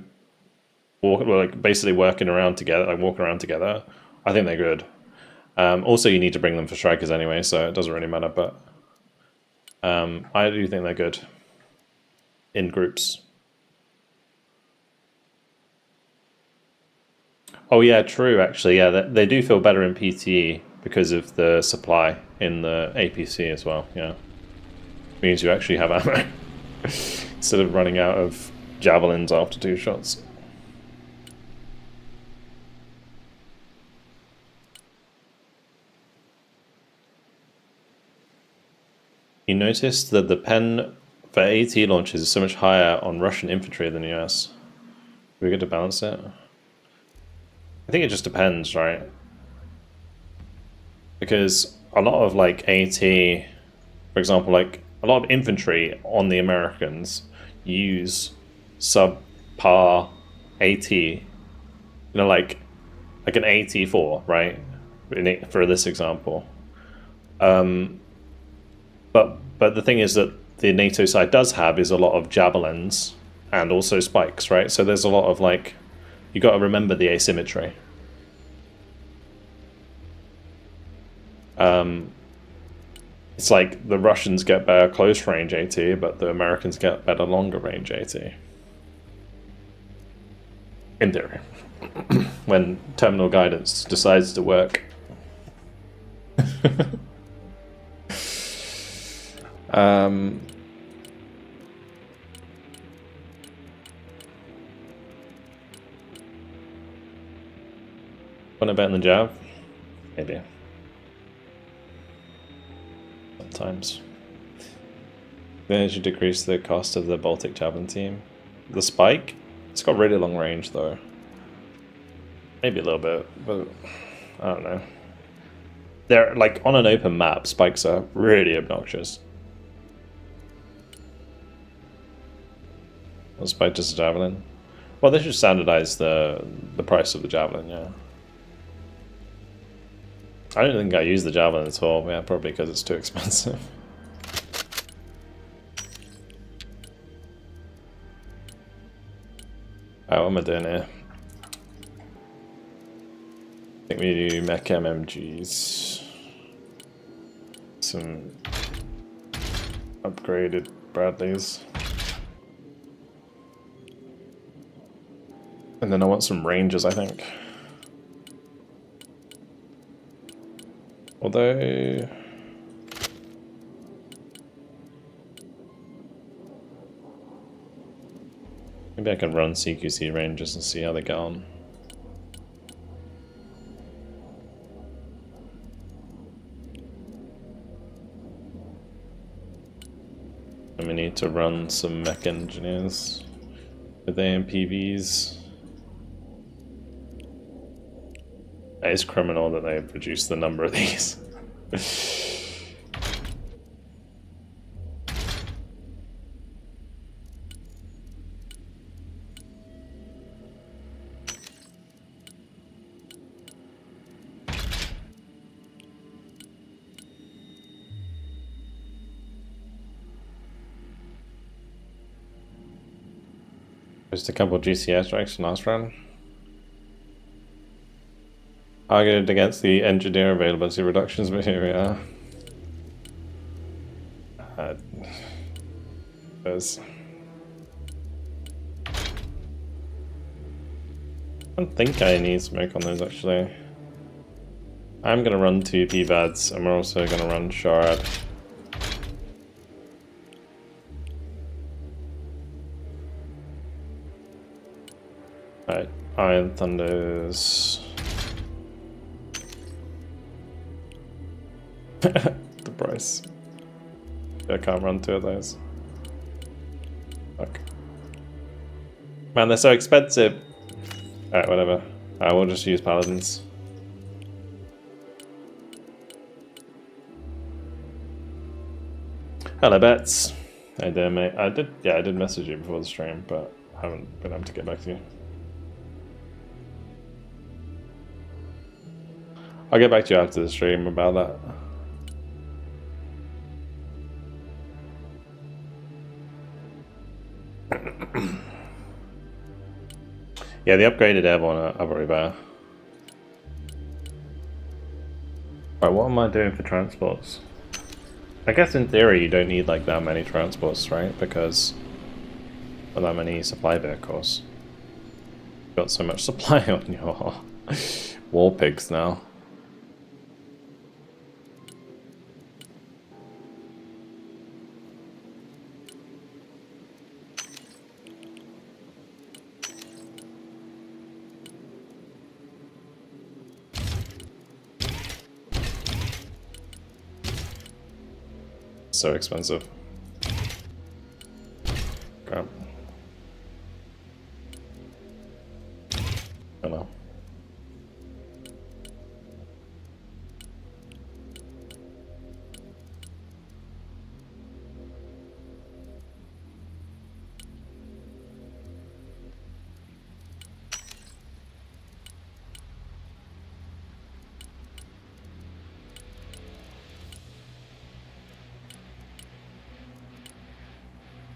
like basically working around together, like walking around together, I think they're good. Also, you need to bring them for strikers anyway, so it doesn't really matter. But I do think they're good in groups. Oh yeah, true. Actually, yeah, they do feel better in PTE because of the supply in the APC as well. Yeah, means you actually have ammo instead of running out of javelins after 2 shots. You noticed that the pen for AT launches is so much higher on Russian infantry than US. We get to balance it. I think it just depends, right? Because a lot of like AT, for example, like a lot of infantry on the Americans use subpar AT, you know, like an AT4, right? For this example. But the thing is that the NATO side does have is a lot of javelins and also spikes, right? So there's a lot of like, you got to remember the asymmetry. It's like the Russians get better close range AT, but the Americans get better longer range AT. In theory. When terminal guidance decides to work. Want to bet in the jab? Maybe. Sometimes. Then it should decrease the cost of the Baltic javelin team. The spike? It's got really long range though. Maybe a little bit, but I don't know. They're like on an open map, spikes are really obnoxious. Well, spike just a javelin. Well, they should standardize the price of the javelin, yeah. I don't think I use the javelin at all, yeah, probably because it's too expensive. Oh, what am I doing here? I think we do mech MMGs. Some upgraded Bradleys. And then I want some Rangers, I think. Although... maybe I can run CQC Rangers and see how they get on. And we need to run some mech engineers with AMPVs. It's criminal that they've reduced the number of these. Just a couple of GCS strikes from last round. Targeted against the engineer availability reductions, but here we are. I don't think I need smoke on those actually. I'm gonna run 2 PVADs and we're also gonna run Shard. Alright, Iron Thunders. The price. I can't run 2 of those. Fuck. Man, they're so expensive. Alright, whatever. I will just use Paladins. Hello, Bets. Hey there, mate. I did message you before the stream, but I haven't been able to get back to you. I'll get back to you after the stream about that. Yeah, the upgraded airborne are very bad. Right, what am I doing for transports? I guess in theory you don't need like that many transports, right? Because not that many supply vehicles. You've got so much supply on your war pigs now. So expensive. Crap. Oh no.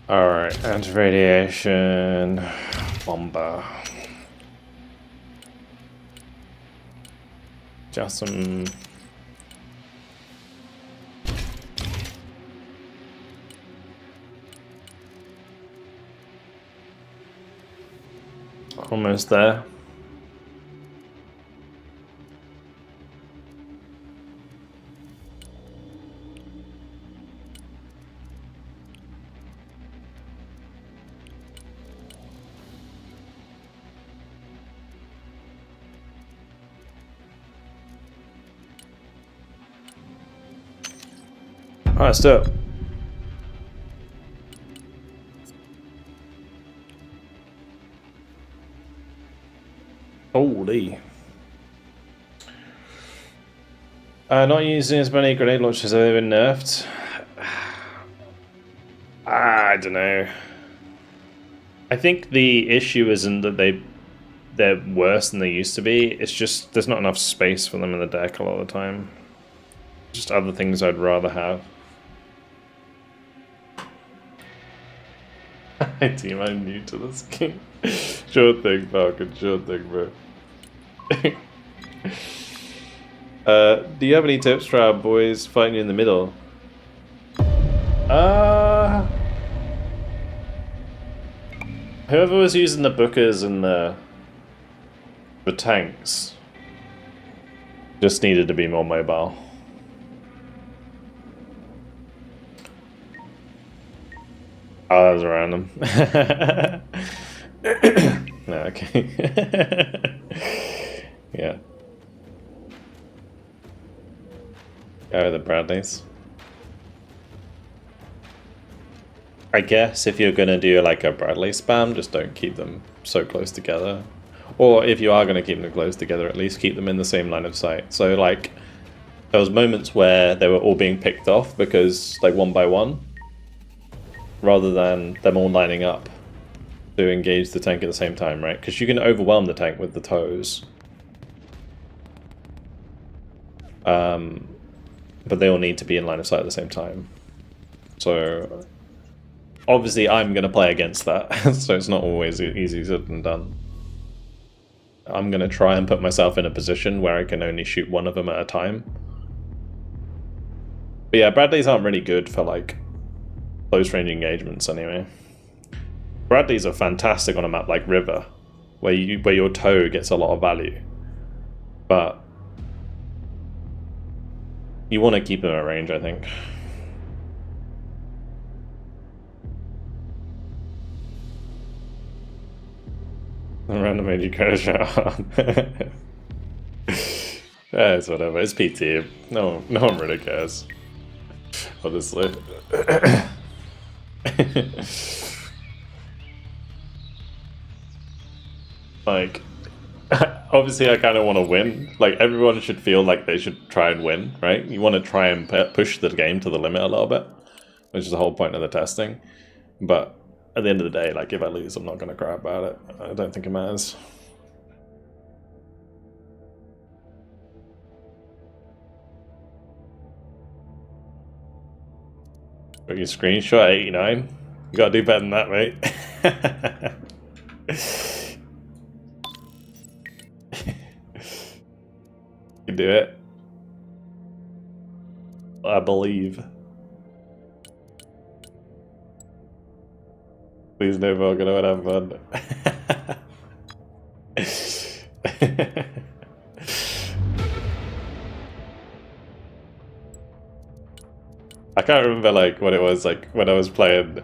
Alright, anti-radiation bomber. Just some... Almost there. Alright, stop. Holy. Not using as many grenade launchers as they've been nerfed. I don't know. I think the issue isn't that they're worse than they used to be. It's just there's not enough space for them in the deck a lot of the time. Just other things I'd rather have. Hi team, I'm new to this game. Sure thing, Falcon, sure thing, bro. Do you have any tips for our boys fighting in the middle? Whoever was using the bookers and the tanks just needed to be more mobile. Oh, that was random. No, okay. Yeah. Go with the Bradleys. I guess if you're gonna do like a Bradley spam, just don't keep them so close together. Or if you are gonna keep them close together, at least keep them in the same line of sight. So like, there was moments where they were all being picked off because like one by one, rather than them all lining up to engage the tank at the same time, right? Because you can overwhelm the tank with the toes. But they all need to be in line of sight at the same time. So obviously I'm going to play against that, so it's not always easy said and done. I'm going to try and put myself in a position where I can only shoot one of them at a time. But yeah, Bradleys aren't really good for like close range engagements anyway. Bradleys are fantastic on a map like River, where your toe gets a lot of value. But you want to keep them at range, I think. Random AG crash out. It's whatever. It's PTE. No one really cares. Honestly. Like, obviously I kind of want to win. Like, everyone should feel like they should try and win, right? You want to try and push the game to the limit a little bit, which is the whole point of the testing. But at the end of the day, like, if I lose, I'm not going to cry about it. I don't think it matters. Got your screenshot 89. You gotta do better than that, mate. do it. I believe. Please no Vulcan, I would have fun. I can't remember like what it was like when I was playing the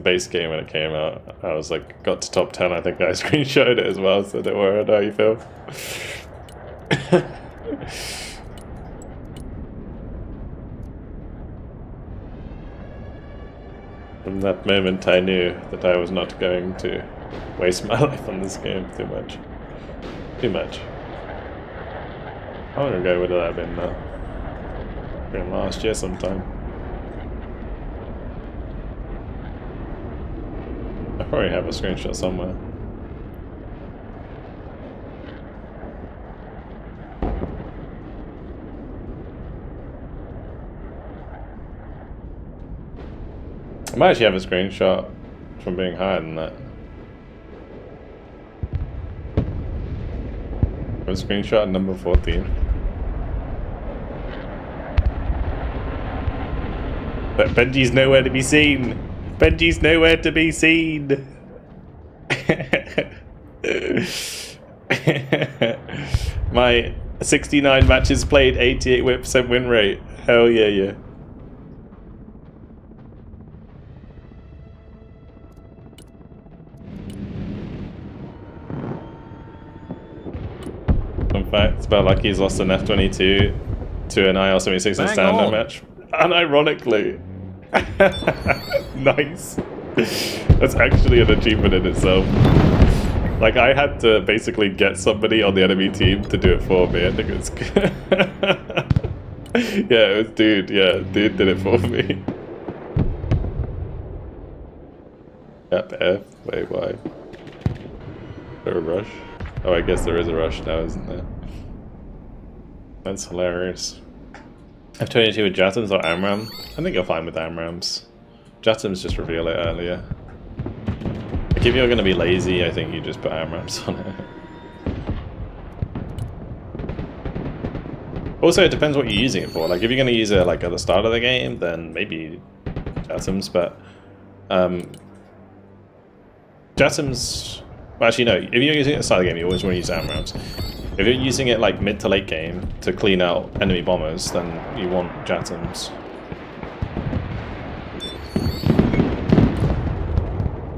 base game when it came out. I was like got to top 10. I think I screenshotted it as well, so don't worry, I know how you feel. From that moment I knew that I was not going to waste my life on this game too much. Too much. How long ago would that have been now? Been last year sometime. I probably have a screenshot somewhere. I might actually have a screenshot from being higher than that. A screenshot number 14. But Benji's nowhere to be seen. Benji's nowhere to be seen. My 69 matches played, 88% win rate. Hell yeah, yeah. Fun fact, it's about lucky he's lost an F-22 to an IL-76 in a stand-up match. Unironically. Nice. That's actually an achievement in itself. Like, I had to basically get somebody on the enemy team to do it for me. I think it was good. Yeah, it was dude. Yeah, dude did it for me. Yep, F. Wait, why? Is there a rush? Oh, I guess there is a rush now, isn't there? That's hilarious. F-22 with Jatams or AMRAAM? I think you're fine with AMRAAMs. Jatams just reveal it earlier. Like if you're going to be lazy, I think you just put AMRAAMs on it. Also, it depends what you're using it for. Like if you're going to use it like at the start of the game, then maybe Jatams, but Jatams... Well, actually no, if you're using it at the start of the game, you always want to use AMRAAMs. If you're using it like mid to late game to clean out enemy bombers, then you want Jatams.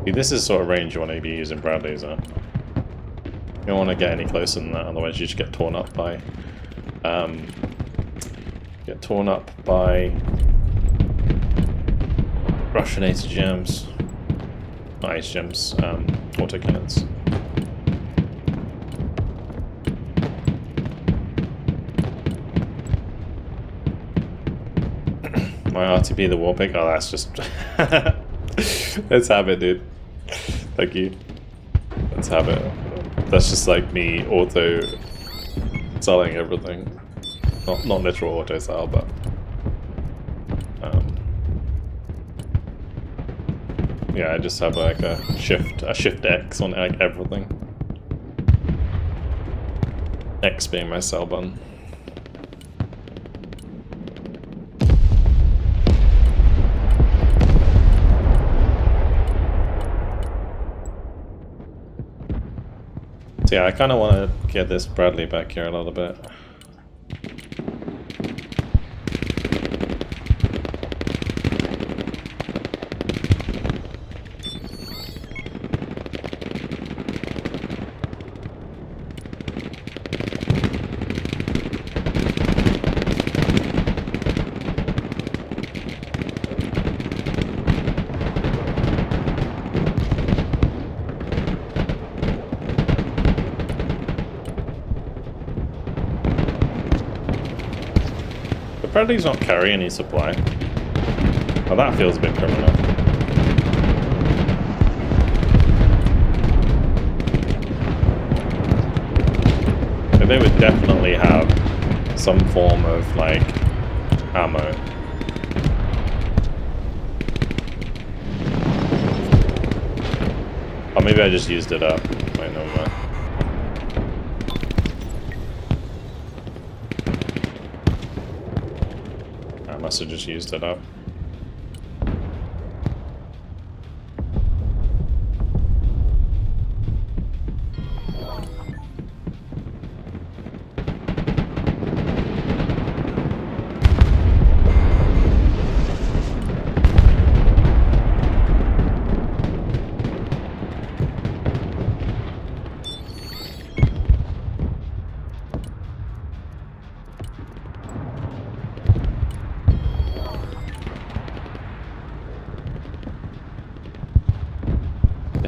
See, this is sort of range you want to be using Bradleys at. You don't want to get any closer than that, otherwise you just get torn up by Russian HGMs. Not HGMs, autocannons. My RTP the war pick? Oh, that's just... Let's have it, dude. Thank you. Let's have it. That's just like me auto selling everything. Not literal auto sell, but yeah, I just have like a shift X on like everything. X being my sell button. So yeah, I kind of want to get this Bradley back here a little bit. Bradley's not carrying any supply. Well, that feels a bit criminal. But they would definitely have some form of, like, ammo. Or maybe I just used it up. Wait, no more. I must have just used it up.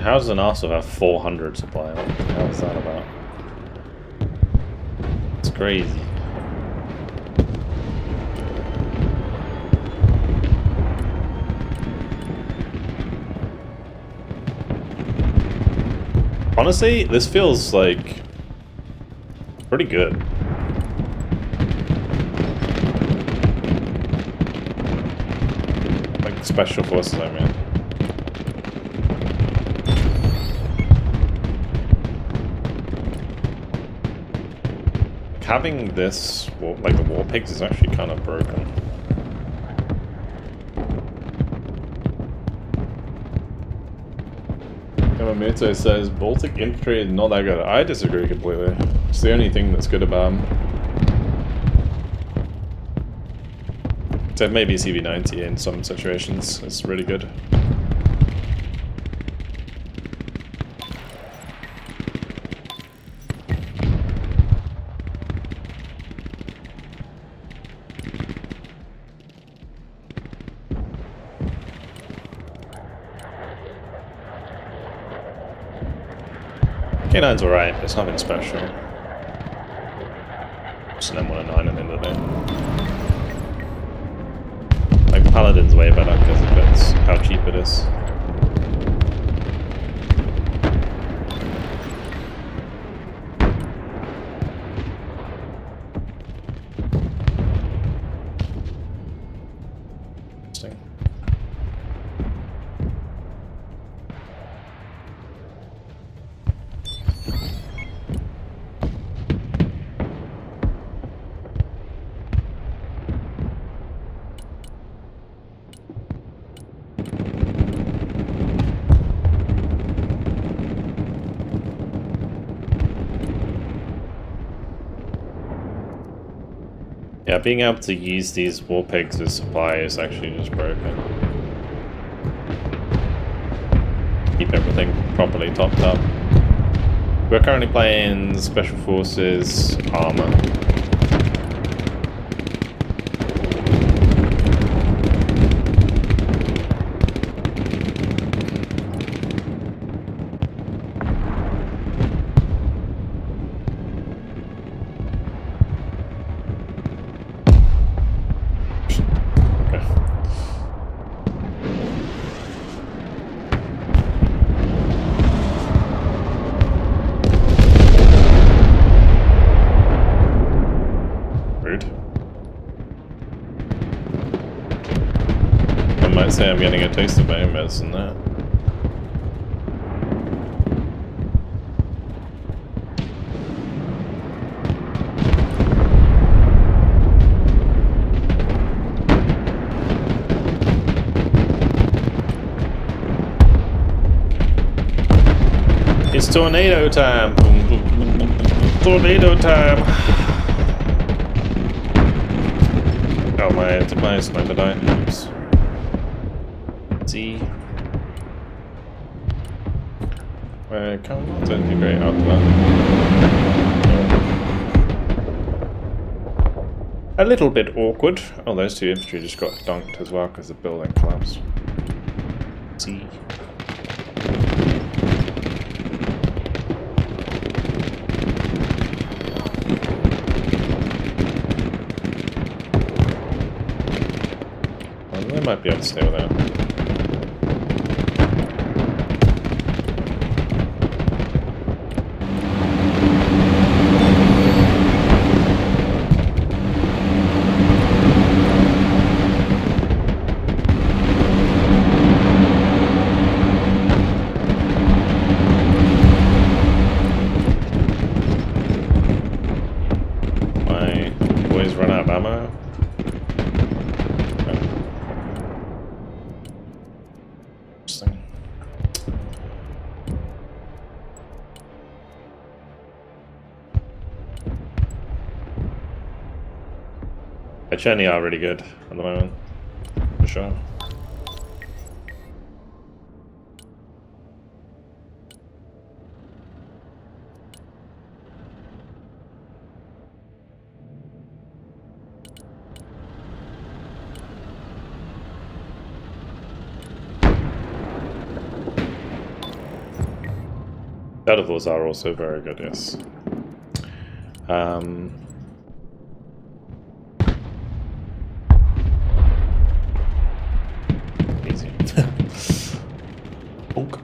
How does an arsehole have 400 supply? What the hell is that about? It's crazy. Honestly, this feels like pretty good. Like special forces, I mean. Having this, like the war pigs, is actually kind of broken. Yamamoto says Baltic infantry is not that good. I disagree completely. It's the only thing that's good about them. Except maybe CV90 in some situations. It's really good. K9's alright, it's nothing special. Just an M109 at the end of the day. Like, Paladin's way better because of its, how cheap it is. Interesting. Yeah, being able to use these war pigs as supply is actually just broken. Keep everything properly topped up. We're currently playing Special Forces Armor. Say I'm getting a taste of my own medicine there. It's tornado time! Tornado time! Oh, my sniper died. Oops. Can't integrate out of that. A little bit awkward. Oh, those two infantry just got dunked as well because the building collapsed. See. Well, they might be able to stay with that. Shiny are really good at the moment, for sure. Daredevils are also very good, yes. Easy. Bonk.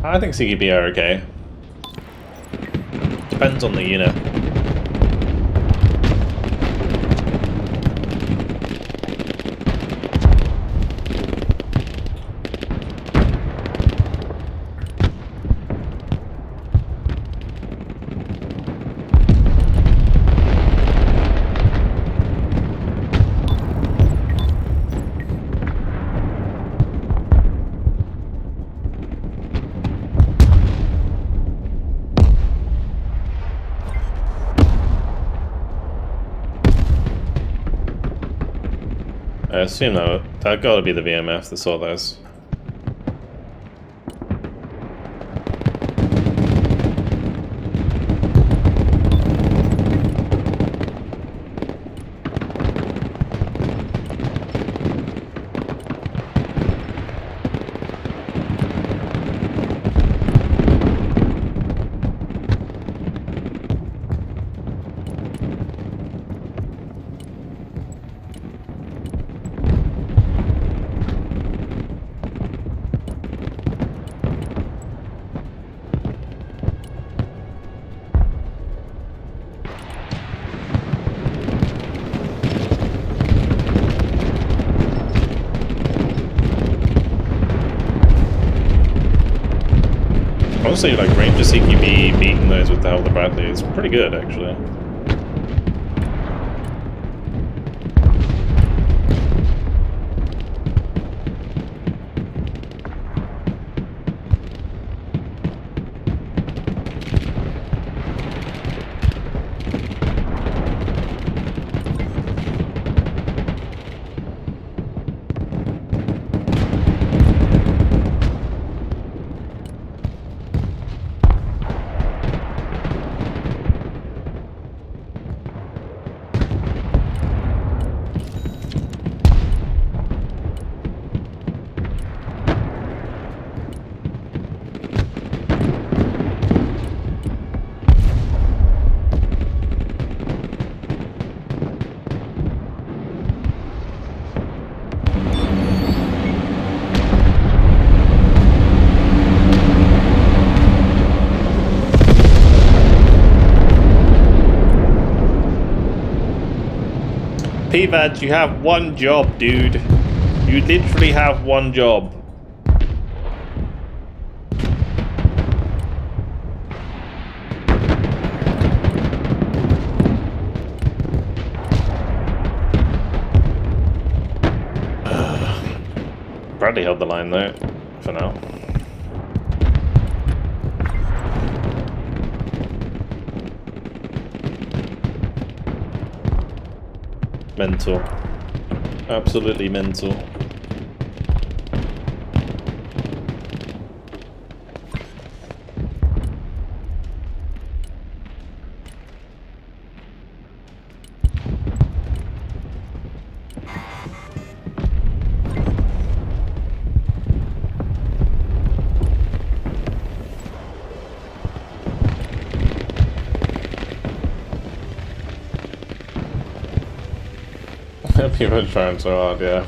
I think CQB are okay. Depends on the unit. I assume that gotta be the VMF that saw those. Honestly, like Ranger CQB beating those with the Helder Bradley is pretty good, actually. PVAD, you have one job, dude. You literally have one job. Bradley held the line though, for now. Mental. Absolutely mental. People are trying so hard, yeah.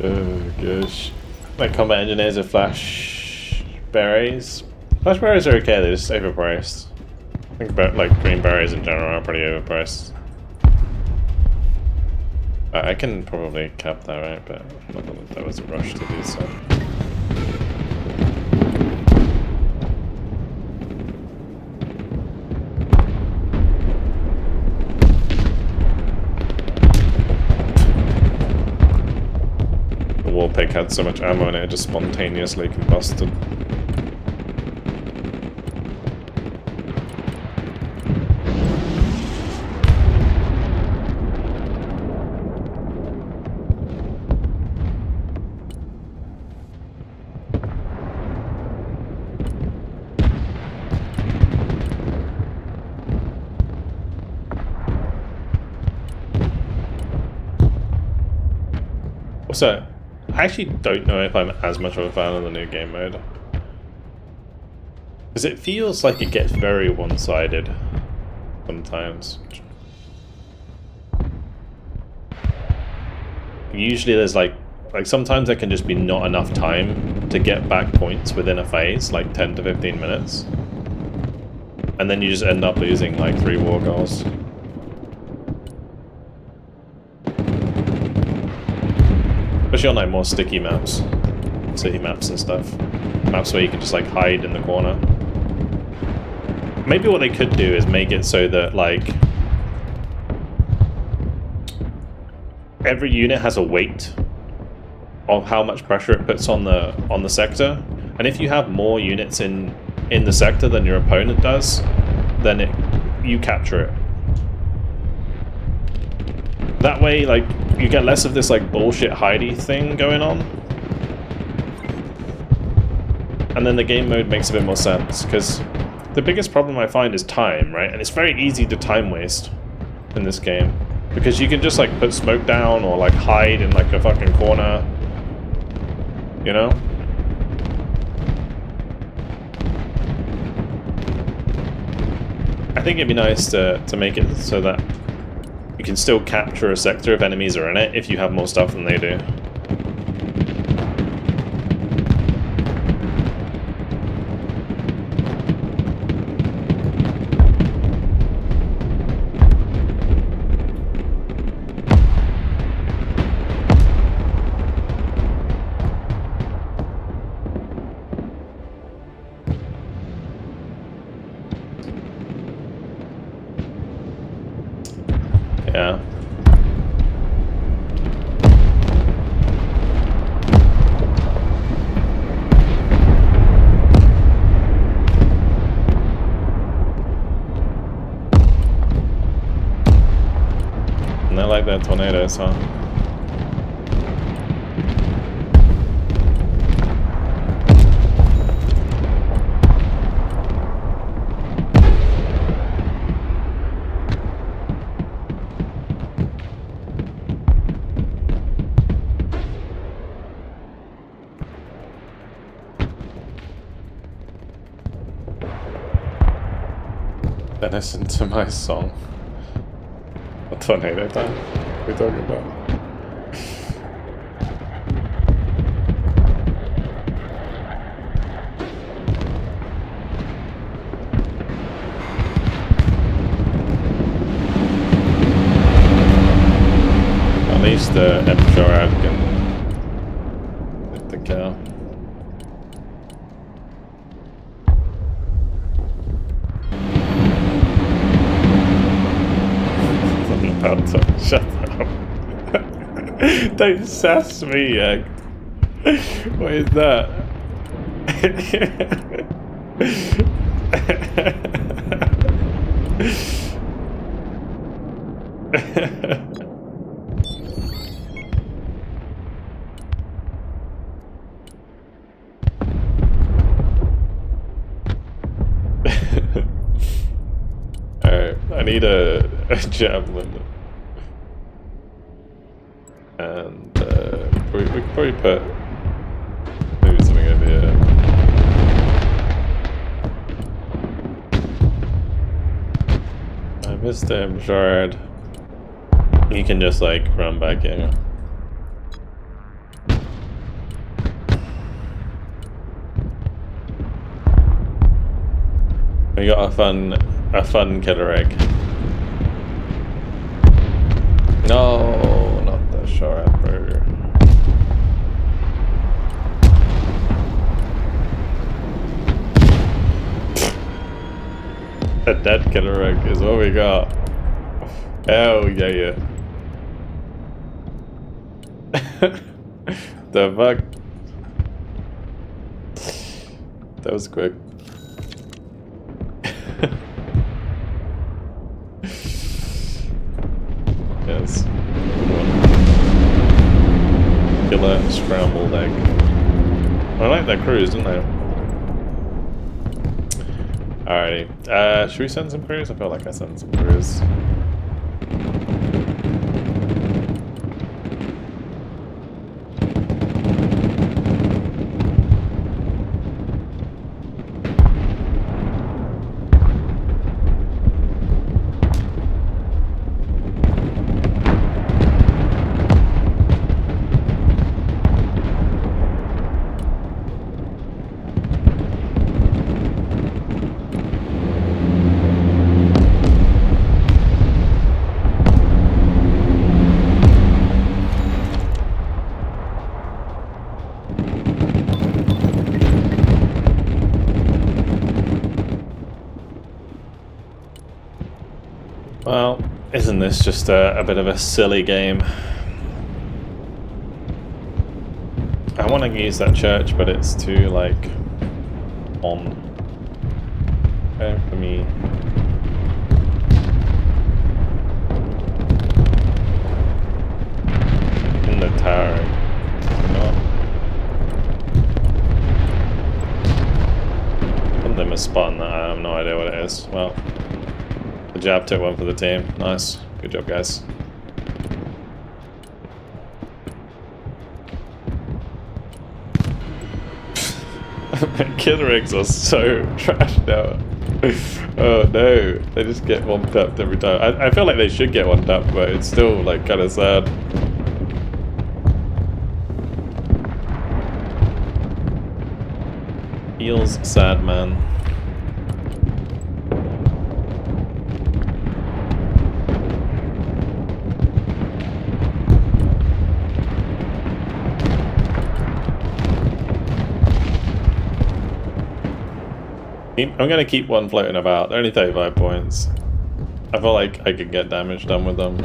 Oh gosh. My combat engineers are flash berries. Flash berries are okay, they're just overpriced. I think about like green berries in general are pretty overpriced. I can probably cap that, right? But not that there was a rush to do so. had so much ammo and it just spontaneously combusted. So, I actually don't know if I'm as much of a fan of the new game mode. Because it feels like it gets very one-sided sometimes. Usually there's like sometimes there can just be not enough time to get back points within a phase, like 10 to 15 minutes. And then you just end up losing like 3 war goals. Especially on like more sticky maps, city maps and stuff. Maps where you can just like hide in the corner. Maybe what they could do is make it so that like every unit has a weight of how much pressure it puts on the sector, and if you have more units in the sector than your opponent does, then you capture it. That way, like, you get less of this like bullshit hidey thing going on, and then the game mode makes a bit more sense. Because the biggest problem I find is time, right? And it's very easy to time waste in this game because you can just like put smoke down or like hide in like a fucking corner, you know? I think it'd be nice to make it so that you can still capture a sector if enemies are in it if you have more stuff than they do. Yeah. And I like that tornadoes, huh? Listen to my song. What tornado time? What are we talking about? At least the Emperor can hit the cow. Shut up. Don't sass me, Egg. What is that? Alright, I need a javelin. And we could probably put maybe something over here. I missed him, Shard. You can just like run back in. We got a fun killer egg. No, not the Shard burger. A dead killer egg is what we got. Hell yeah, yeah. the fuck? That was quick. Yes. Killer scrambled egg. I like that cruise, didn't I? Alrighty. Should we send some crews? I feel like I sent some crews. Well, isn't this just a bit of a silly game? I want to use that church, but it's too, like, on. Okay, for me. In the tower. Something was spotting that. I have no idea what it is. Well. Good job, took one for the team. Nice. Good job, guys. Killer eggs are so trashed out. Oh no, they just get one tapped every time. I feel like they should get one tapped, but it's still like kind of sad. Feels sad, man. I'm gonna keep one floating about. They're only 35 points. I feel like I could get damage done with them.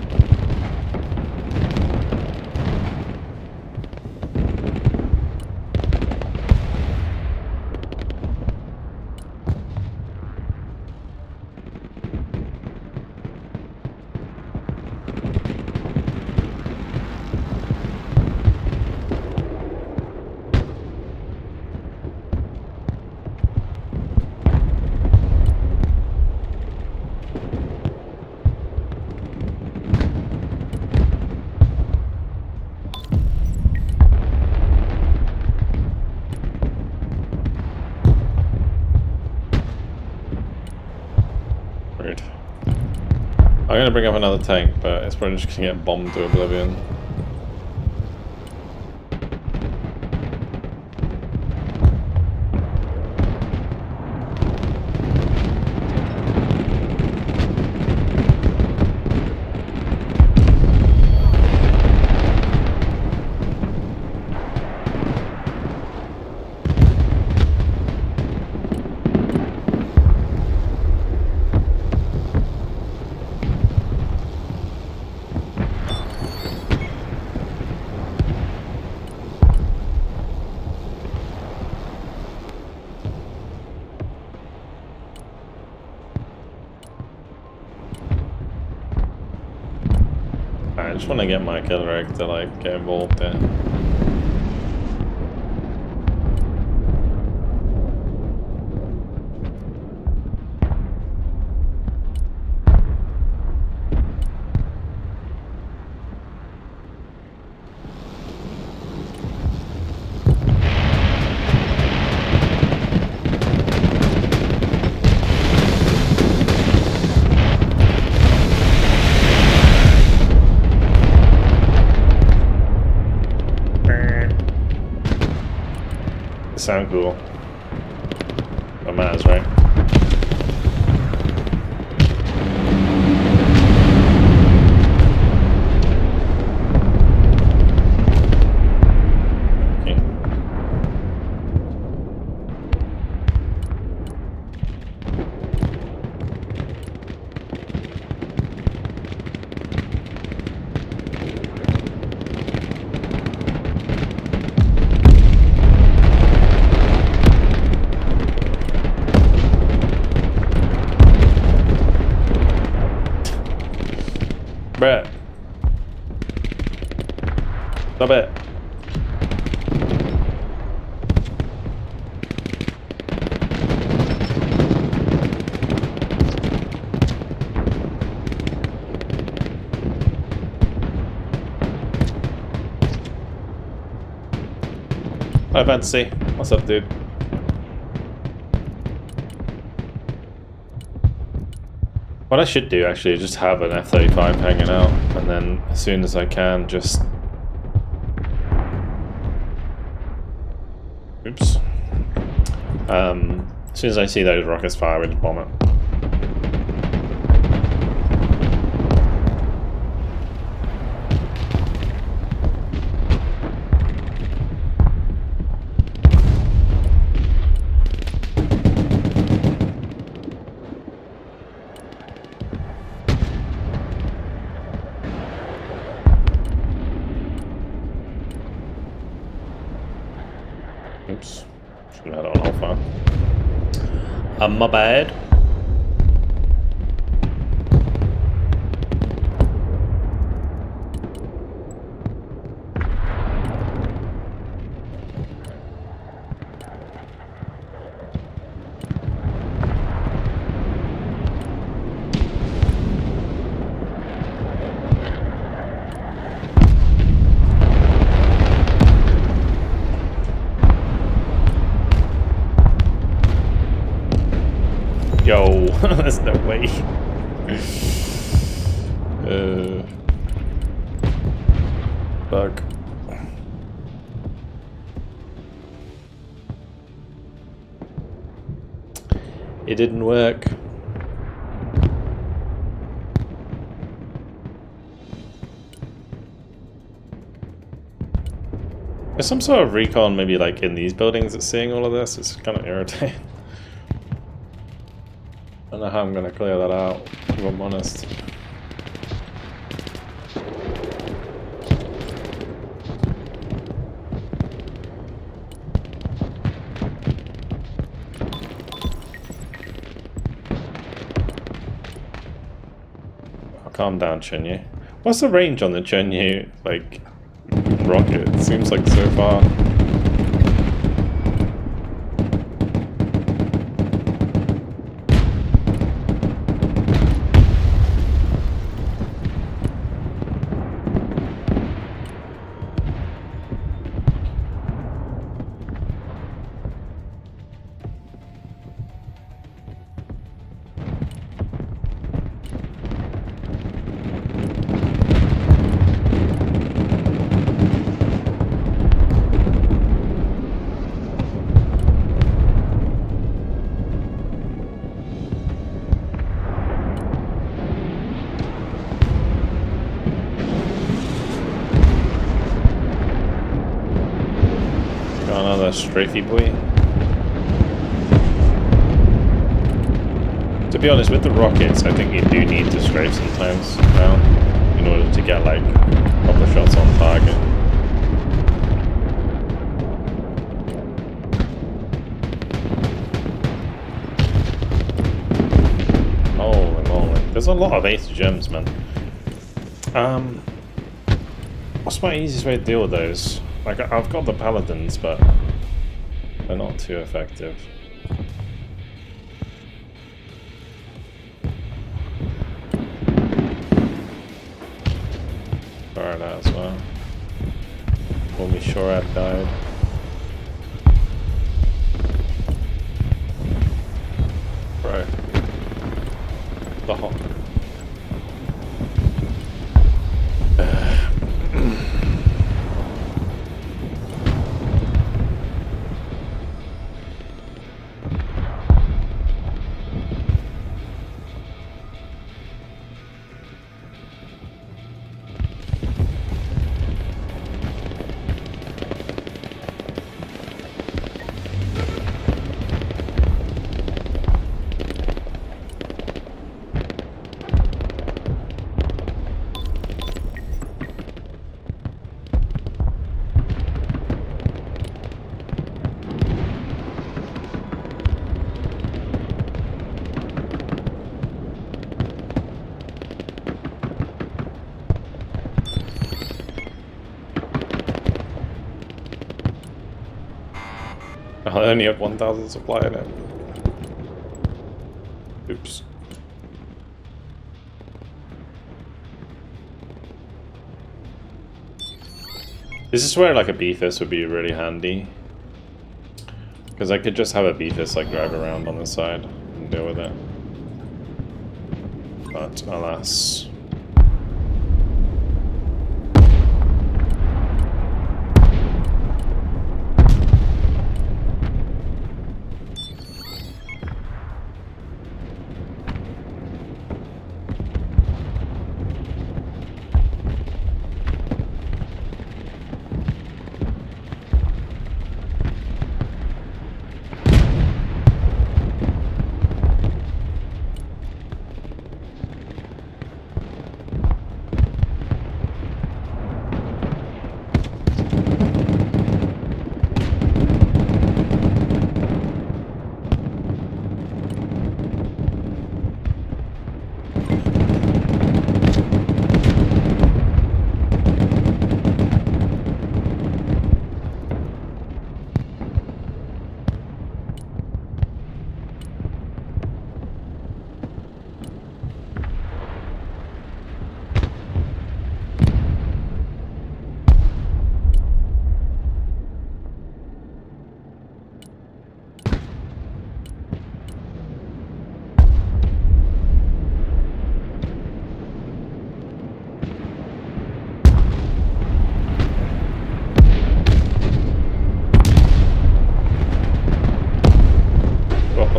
I'm gonna bring up another tank, but it's probably just gonna get bombed to oblivion. I just want to get my killer egg to like get involved there. Sound cool. But matters, right? Okay. Bruh. Stop it. Hi Fantasy. What's up, dude? What I should do actually is just have an F-35 hanging out, and then as soon as I can just... Oops. As soon as I see those rockets fire, we just bomb it. Oops. Should have had it on alpha. My bad. Yo, there's no way. Fuck. It didn't work. There's some sort of recon maybe like in these buildings that's seeing all of this. It's kind of irritating. I don't know how I'm going to clear that out, if I'm honest. Oh, calm down, Chunyu. What's the range on the Chunyu, like, rocket? It seems like so far. Another strafey boy. To be honest, with the rockets, I think you do need to strafe sometimes now in order to get like proper shots on target. Holy moly. There's a lot of ace gems, man. What's my easiest way to deal with those? Like, I've got the paladins, but they're not too effective. Fire that as well. When we sure had died. Bro. The hot. I only have 1,000 supply in it. Oops. This is where like a Beefus would be really handy. Because I could just have a Beefus like drive around on the side and deal with it. But alas.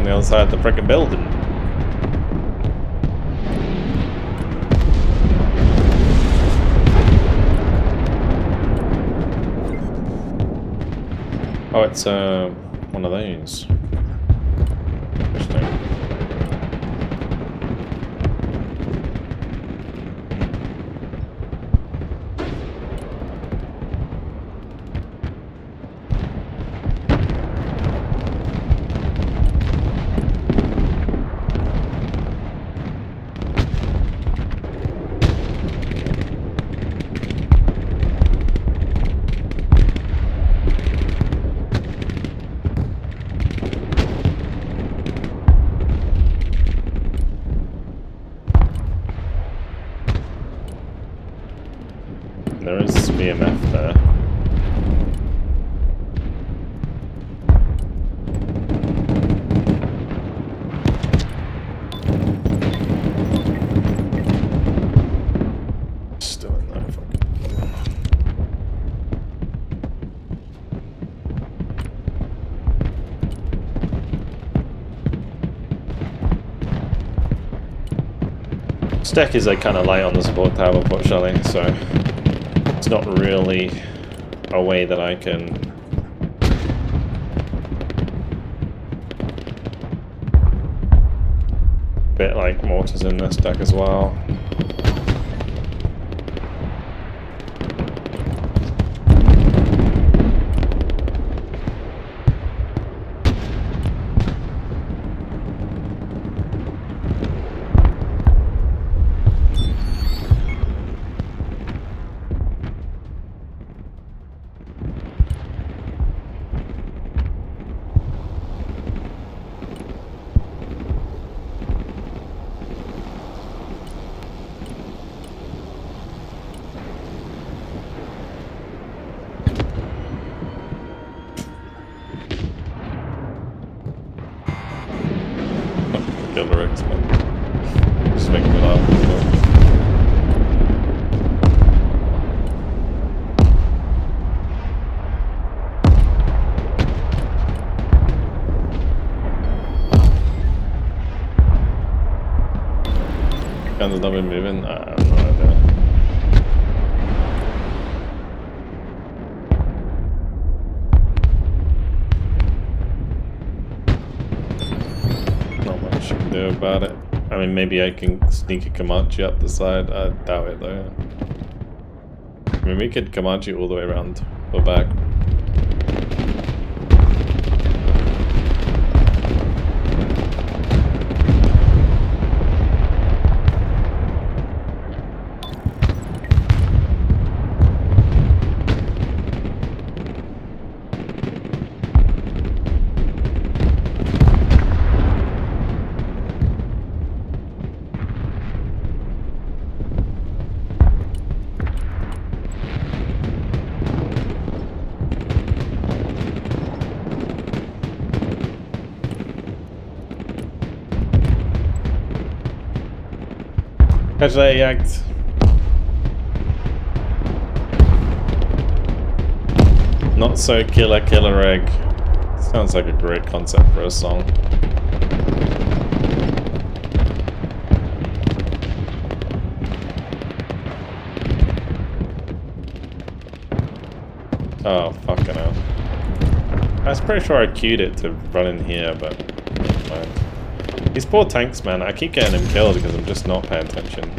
Inside the frickin' building. Oh, it's one of these. Interesting. There is BMF there. Still in there. This deck is like kind of light on the support tower, unfortunately, so it's not really a way that I can bit like mortars in this deck as well. Just making me laugh. Guns not been moving? I have no idea. Not much you can do about it. I mean, maybe I can sneak a Comanche up the side. I doubt it though. I mean, we could Comanche all the way around or back. Catch that yacht. Not so killer egg. Sounds like a great concept for a song. Oh, fucking hell. I was pretty sure I queued it to run in here, but never mind. These poor tanks, man. I keep getting him killed because I'm just not paying attention.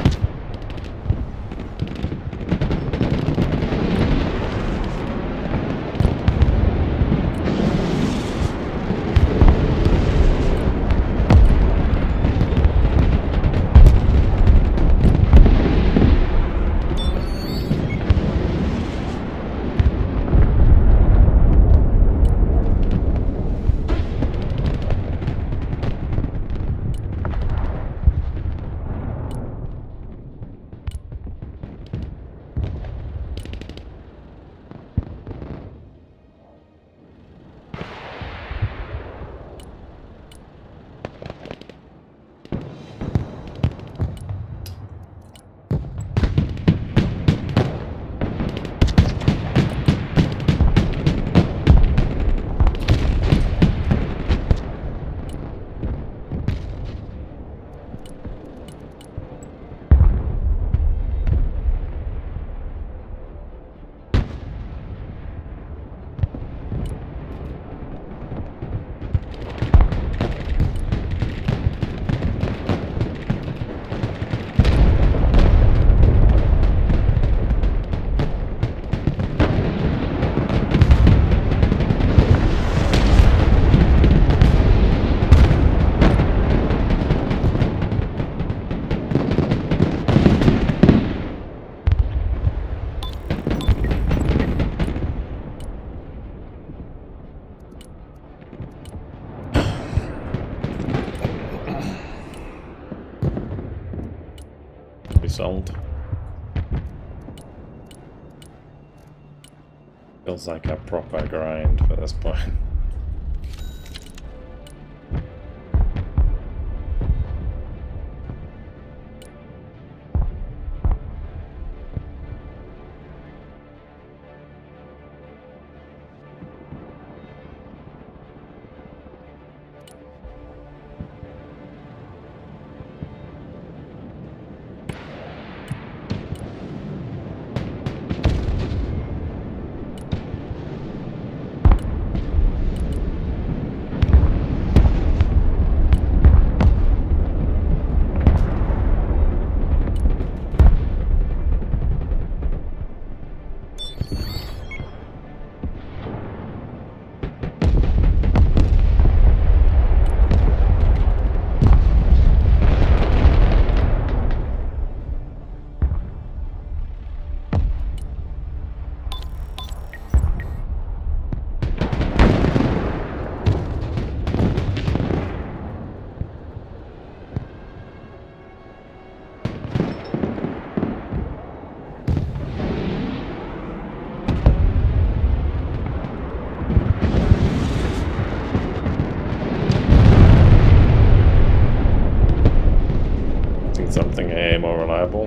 Sold. Feels like a proper grind at this point. Something more reliable.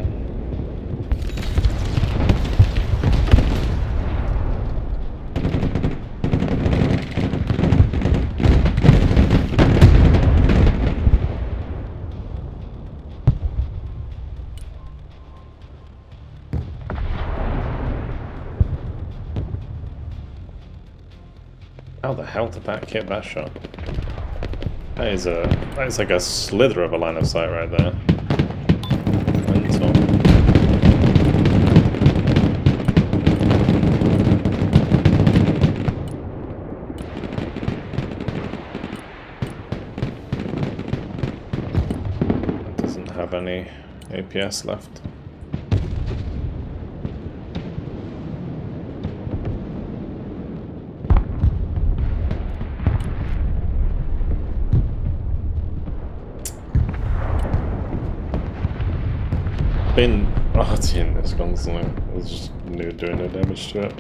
How the hell did that hit that shot? That is like a slither of a line of sight right there. Have any APS left. Been arting this constantly. I was just doing no damage to it.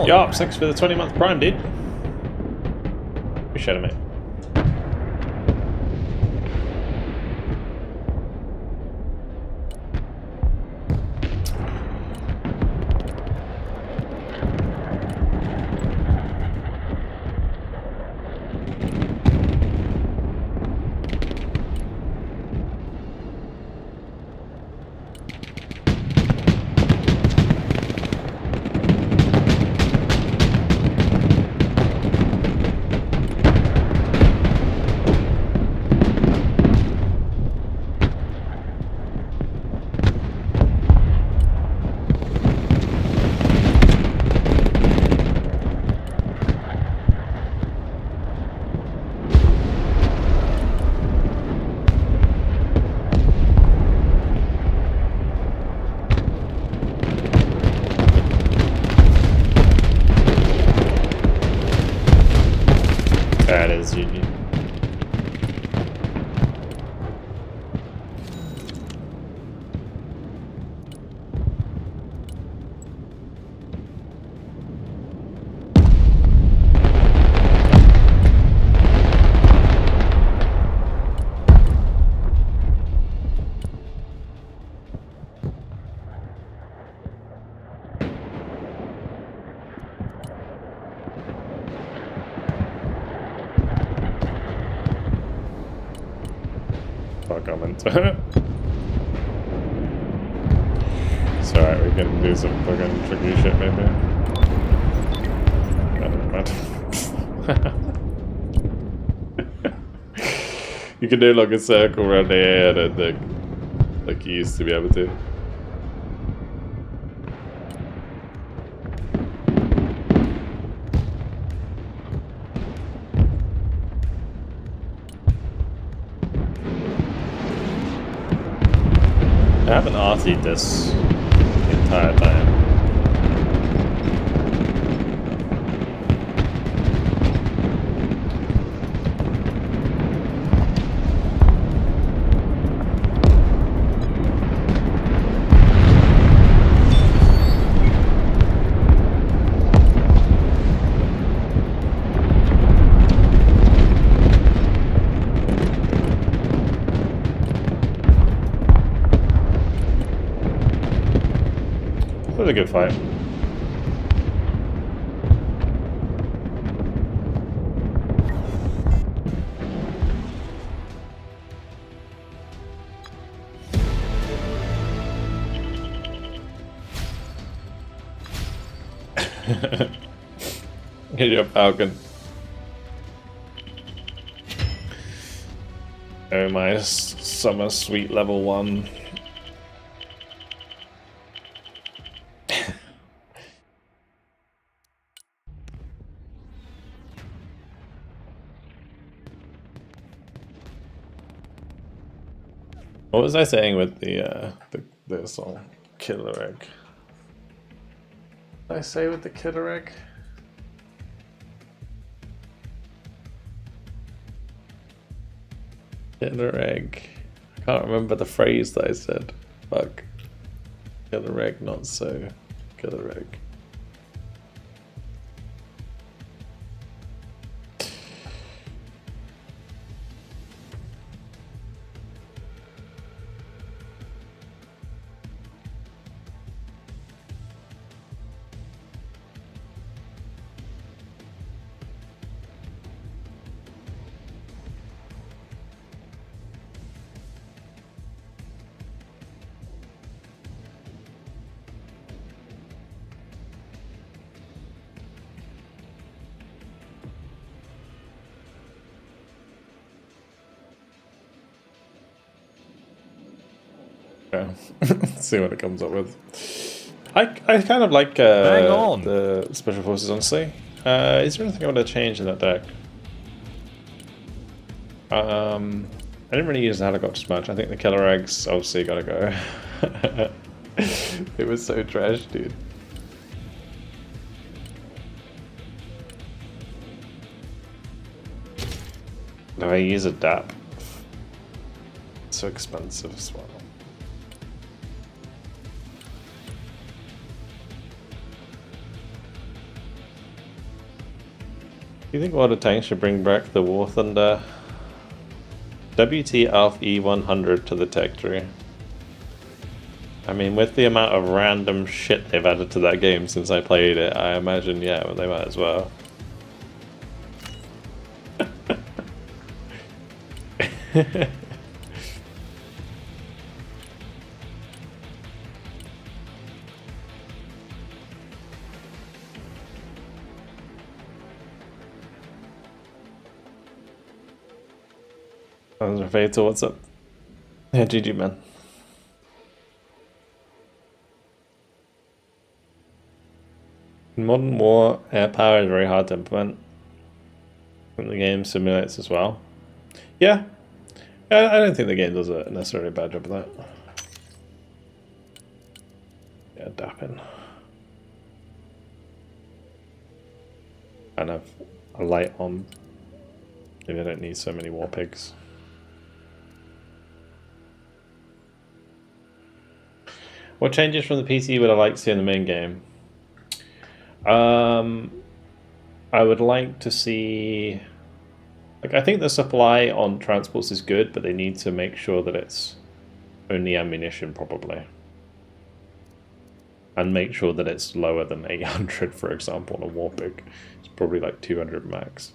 Yo, thanks for the 20-month Prime, dude. Appreciate it, mate. That is GG. Fuck, I'm into it. It's alright, we can do some fucking tricky shit maybe. You can do like a circle around the air and like you used to be able to. I haven't RT'd this the entire time. It was a good fight. Get your Falcon. Oh, my summer sweet level 1. What was I saying with the song Killer Egg? What did I say with the Killer Egg? Killer Egg. I can't remember the phrase that I said. Fuck. Killer Egg, not so. Killer Egg. See what it comes up with. I kind of like the special forces, honestly. Is there anything I want to change in that deck? I didn't really use the helicopters much. I think the killer eggs obviously gotta go. It was so trash, dude. Do I use a DAP? It's so expensive as well. Do you think Water Tank should bring back the War Thunder? WT Alpha E100 to the tech tree. I mean, with the amount of random shit they've added to that game since I played it, I imagine, yeah, well, they might as well. Fatal, what's up? Yeah, GG, man. In Modern War, air power is very hard to implement. I think the game simulates as well. Yeah. I don't think the game does a necessarily bad job of that. Yeah, dapping. Kind of a light on. Maybe I don't need so many war pigs. What changes from the PTE would I like to see in the main game? I would like to see... Like, I think the supply on transports is good, but they need to make sure that it's only ammunition, probably. And make sure that it's lower than 800, for example, on a war pig. It's probably like 200 max.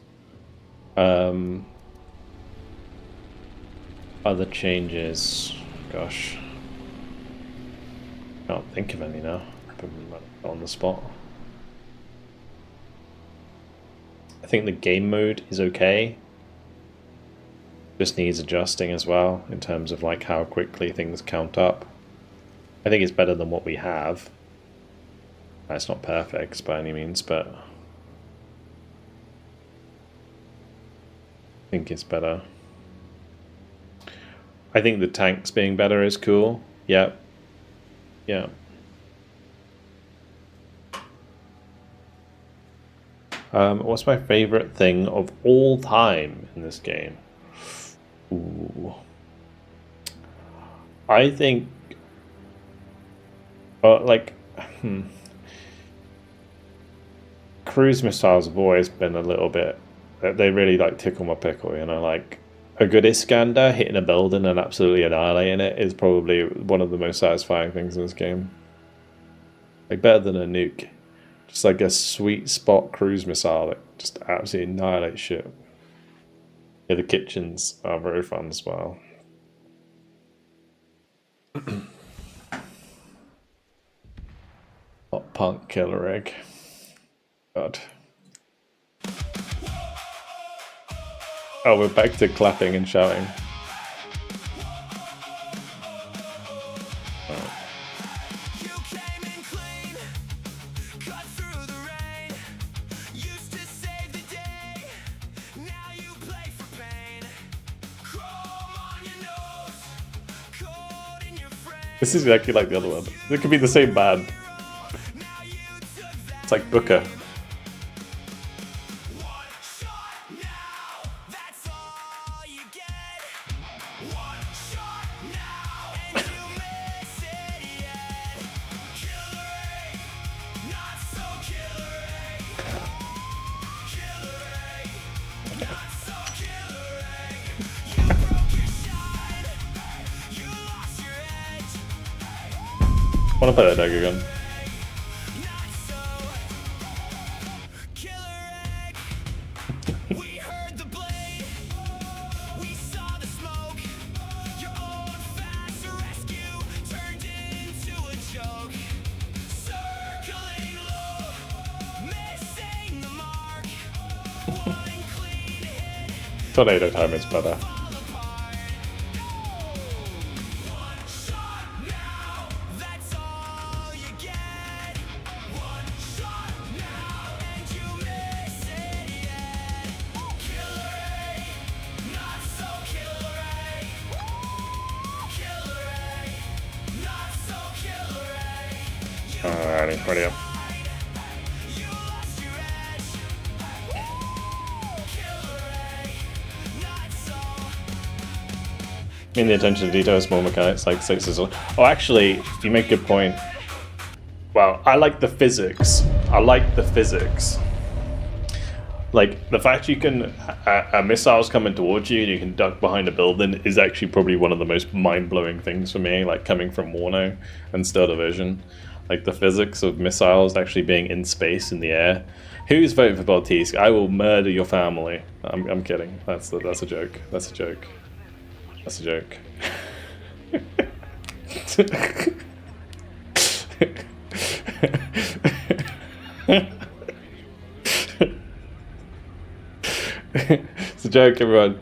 Other changes... Gosh... Can't think of any now. On the spot. I think the game mode is okay. Just needs adjusting as well in terms of like how quickly things count up. I think it's better than what we have. It's not perfect by any means, but I think it's better. I think the tanks being better is cool. Yeah. Yeah. What's my favorite thing of all time in this game? Ooh. I think, cruise missiles have always been a little bit. They really like tickle my pickle, you know, like. A good Iskander hitting a building and absolutely annihilating it is probably one of the most satisfying things in this game. Like, better than a nuke. Just like a sweet spot cruise missile that just absolutely annihilates shit. Yeah, the kitchens are very fun as well. Hot punk killer egg. God. Oh, we're back to clapping and shouting. Oh. This is exactly like the other one. It could be the same band. It's like Booker. I want to play that deck again. Tornado time is better. Alrighty, ready up. I mean, the attention to detail, small mechanics like sixes. Oh, actually, you make a good point. Well, I like the physics. I like the physics. Like, the fact you can, a missile's coming towards you and you can duck behind a building is actually probably one of the most mind-blowing things for me, like coming from Warno and Still Division. Like, the physics of missiles actually being in space, in the air. Who's voting for Baltisk? I will murder your family. I'm kidding. That's a joke. That's a joke. That's a joke. It's a joke, everyone.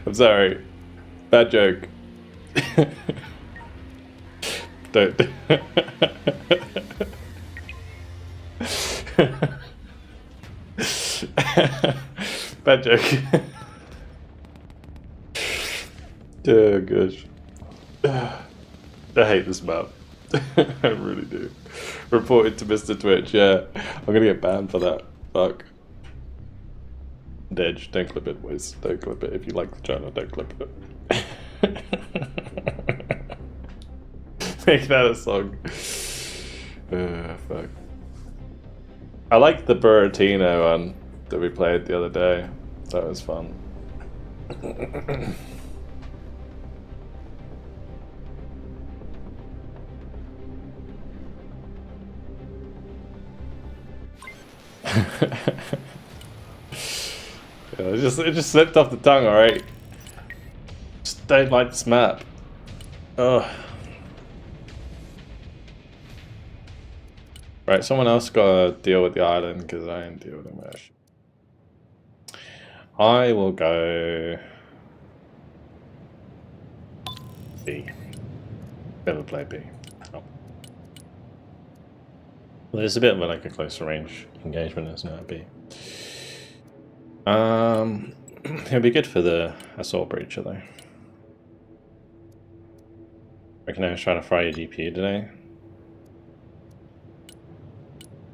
I'm sorry. Bad joke. Don't. Bad joke. Oh gosh. I hate this map. I really do. Reported to Mr. Twitch, yeah. I'm gonna get banned for that. Fuck. Dej, don't clip it, boys. Don't clip it. If you like the channel, don't clip it. Make that a song. Fuck. I liked the Buratino one that we played the other day. That was fun. Yeah, it just slipped off the tongue, alright? Just don't like this map. Ugh. Right, someone else gotta deal with the island because I ain't dealing with it. I will go B. Never play B. Oh. Well, it's a bit of like a closer range engagement, isn't it? B. It'll be good for the assault breacher though. Reckon I was trying to fry your GPU today.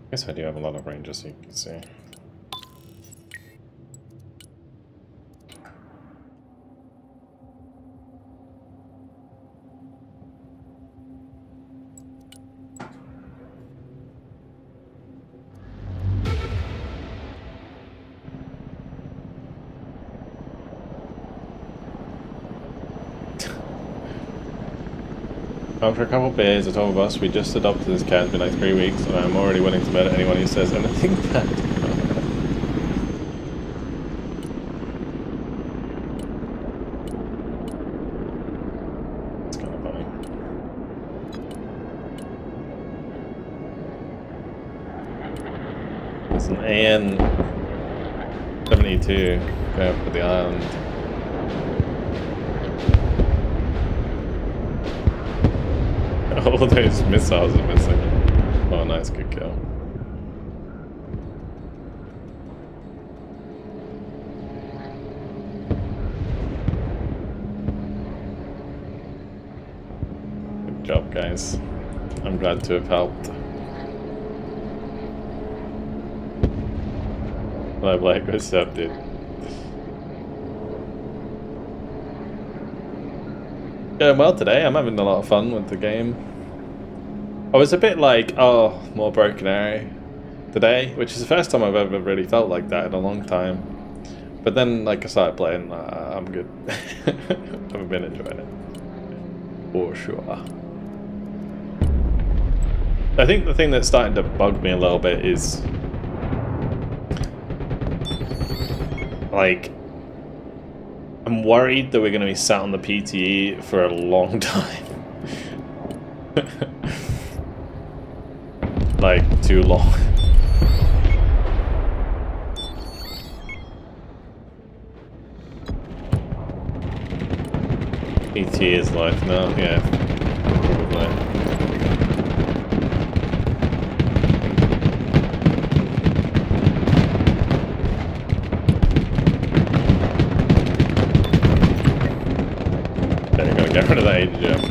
I guess I do have a lot of range, as you can see. After a couple of beers, I told us we just adopted this cat. It's been like 3 weeks, and I'm already willing to murder anyone who says anything bad. It's kind of funny. There's an AN-72 going up for the island. All those missiles are missing. Oh, nice, good kill. Good job, guys. I'm glad to have helped. Hello, Blake. What's up, dude? Going well today. I'm having a lot of fun with the game. I was a bit like, oh, more broken arrow today, which is the first time I've ever really felt like that in a long time. But then, like, I started playing, I'm good. I've been enjoying it. For sure. I think the thing that's starting to bug me a little bit is, like, I'm worried that we're going to be sat on the PTE for a long time. Like, too long. PTE is life now, yeah. Probably. Okay, gotta get rid of that ADGM.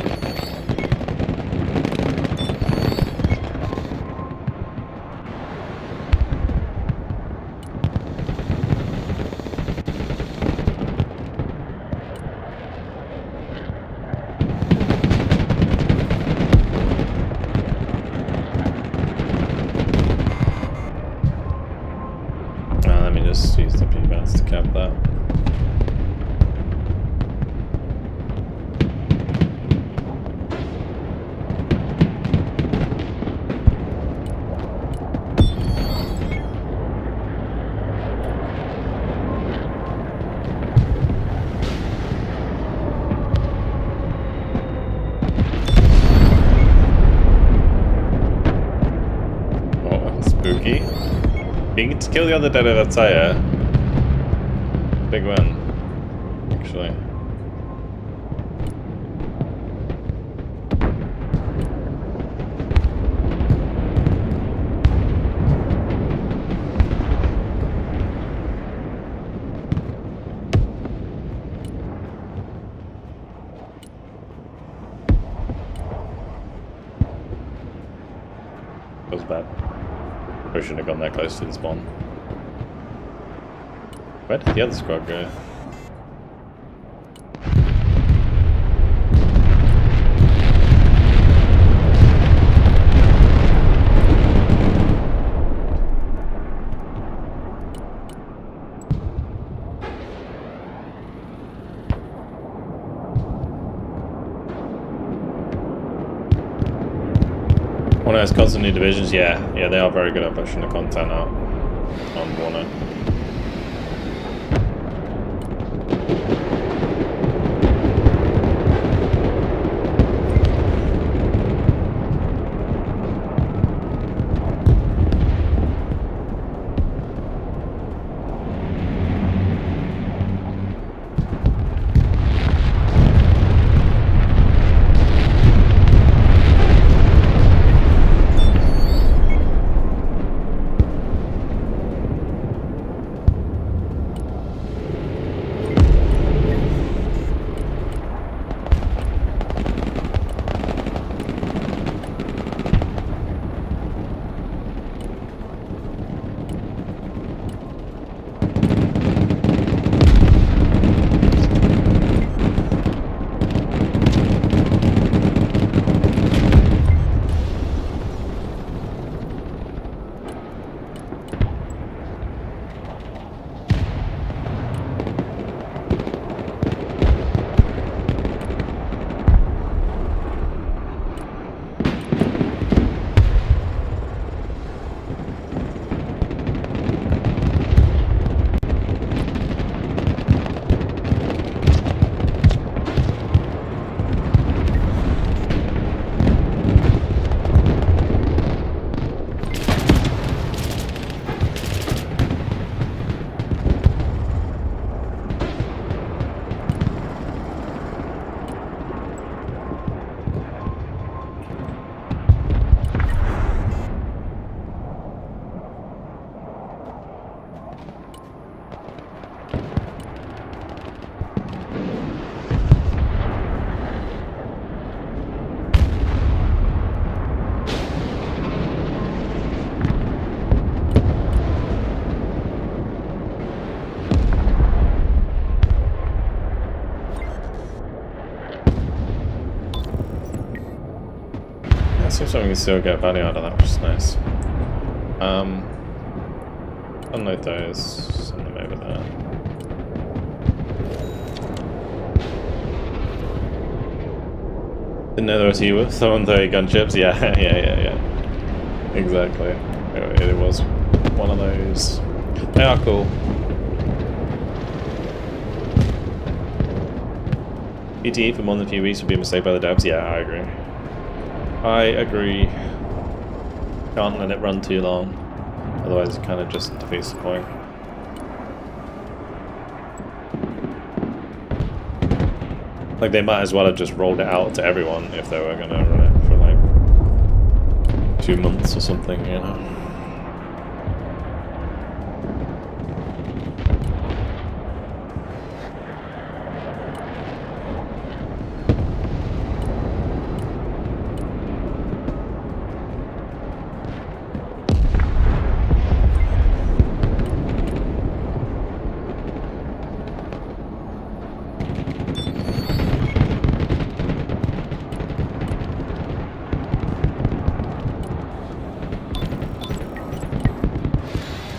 kill the other dead of that tire. Big win, actually. That was bad. I shouldn't have gone that close to the spawn. Where did the other squad go? One of those constant new divisions, yeah, they are very good at pushing the content out on Warner. Seems like we can still get value out of that, which is nice. Unload those, send them over there. Didn't know there was you with someone throwing gunships. Yeah, yeah. Exactly. It was one of those. They are cool. PTE for more than a few weeks would be a mistake by the devs. Yeah, I agree. Can't let it run too long, otherwise it kind of just defeats the point. Like, they might as well have just rolled it out to everyone if they were gonna run it for like 2 months or something, you know.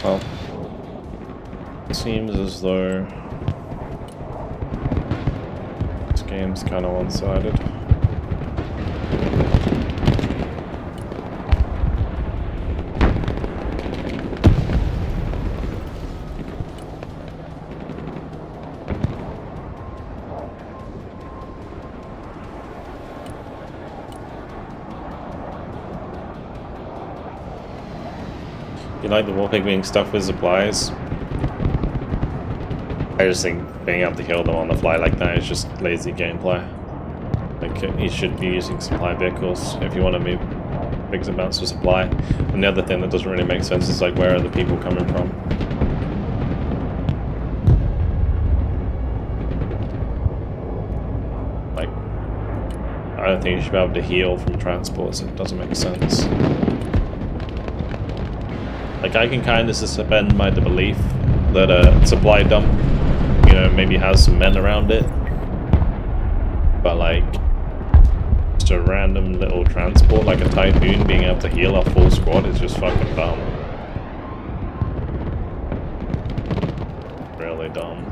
Well, it seems as though this game's kind of one-sided. You like the warpig being stuffed with supplies? I just think being able to heal them on the fly like that is just lazy gameplay. Like, you should be using supply vehicles if you want to move big amounts of supply. And the other thing that doesn't really make sense is like, where are the people coming from? Like, I don't think you should be able to heal from transports. It doesn't make sense. Like, I can kind of suspend my belief that a supply dump, you know, maybe has some men around it. But like, just a random little transport like a Typhoon being able to heal a full squad is just fucking dumb. Really dumb.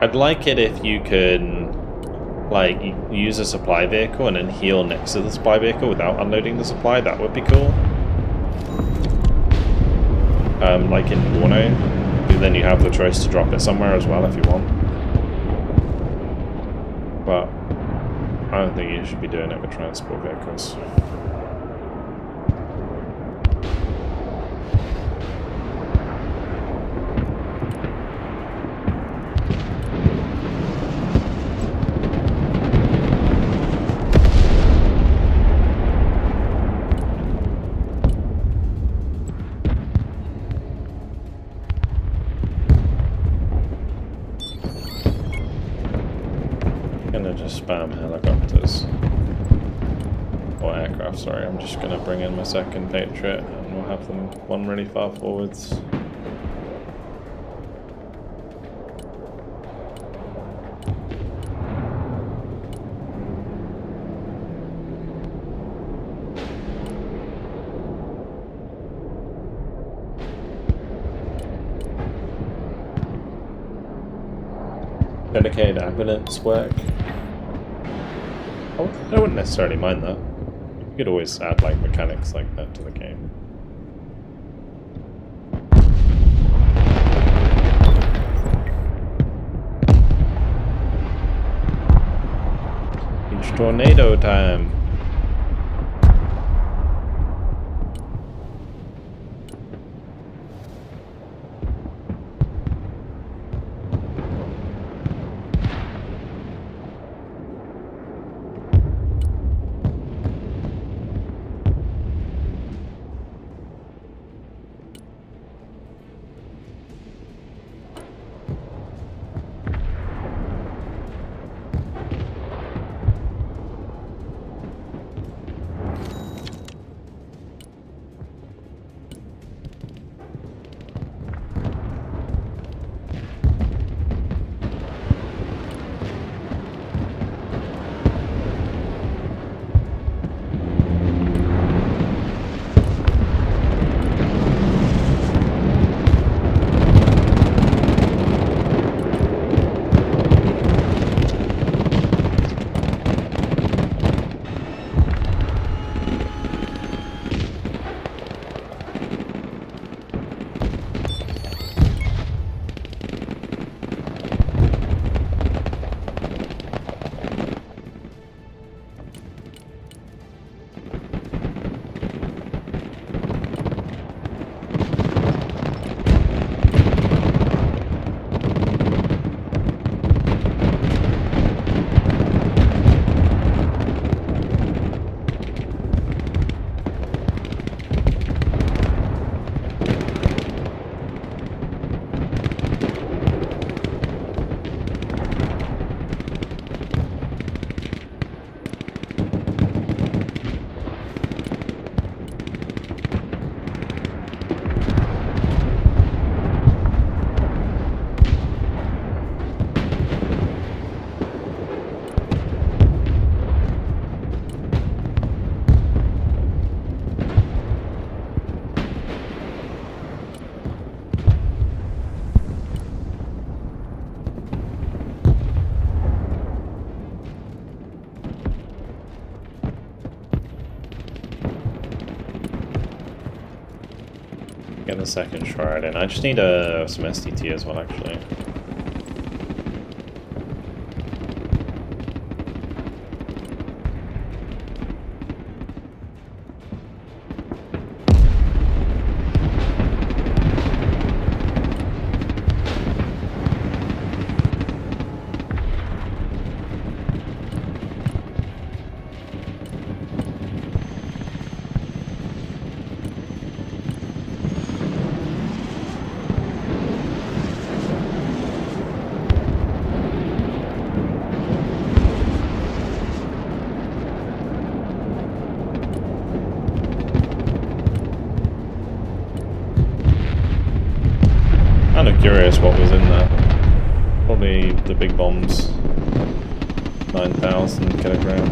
I'd like it if you could, like, use a supply vehicle and then heal next to the supply vehicle without unloading the supply. That would be cool. Like in Warno, then you have the choice to drop it somewhere as well if you want. But I don't think you should be doing it with transport vehicles. Spam helicopters or aircraft, sorry. I'm just gonna bring in my second Patriot and we'll have them one really far forwards. Dedicated ambulance work. I wouldn't necessarily mind that. You could always add like mechanics like that to the game. It's tornado time. Get the second shard in. I just need some STT as well, actually. Kind of curious what was in there. Probably the big bombs. 9,000 kilogram.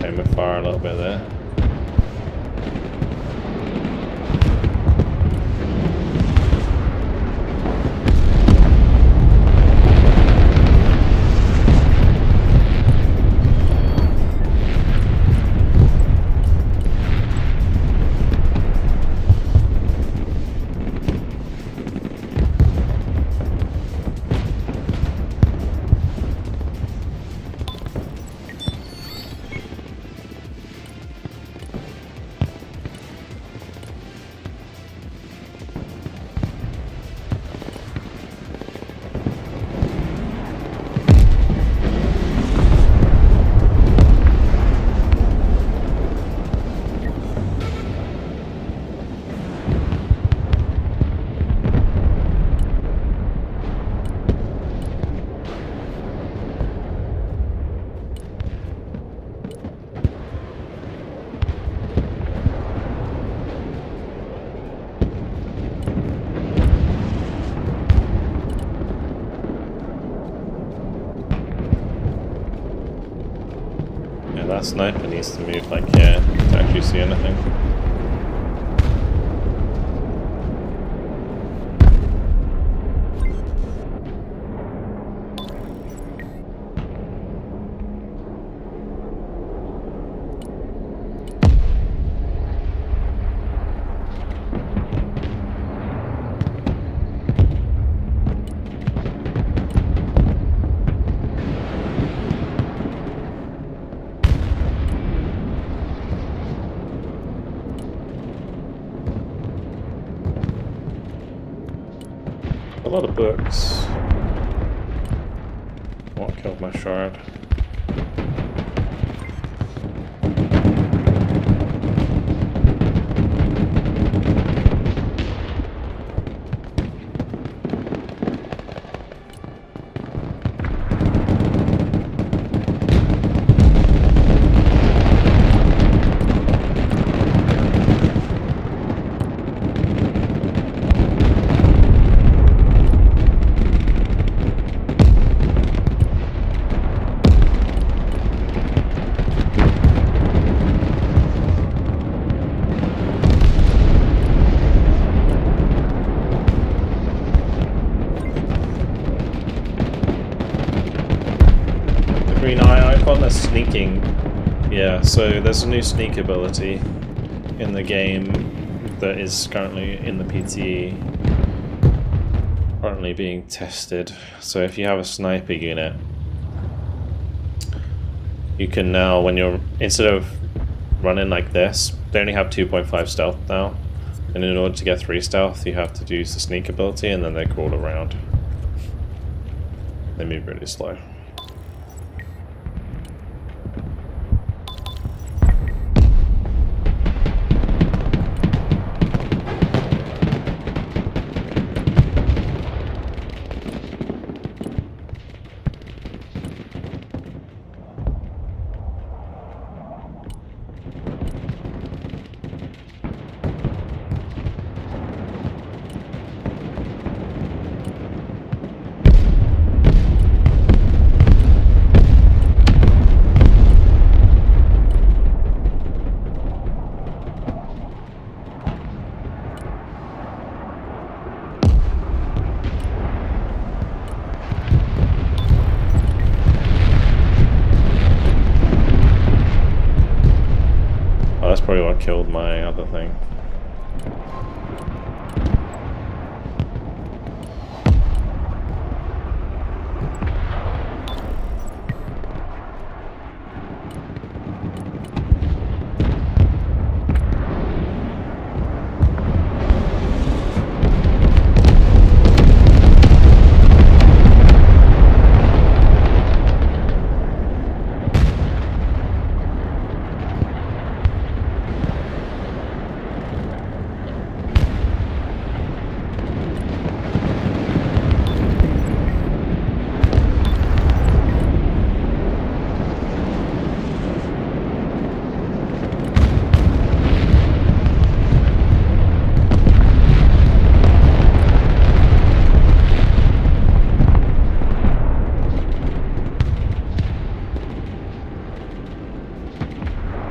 Aim a fire a little bit there. That sniper needs to move like here to actually see anything. A lot of books. What killed my shard? Green eye icon, that's sneaking. Yeah, so there's a new sneak ability in the game that is currently in the PTE, currently being tested. So if you have a sniper unit, you can now, when you're, instead of running like this, they only have 2.5 stealth now, and in order to get 3 stealth you have to use the sneak ability and then they crawl around. They move really slow. killed my other thing.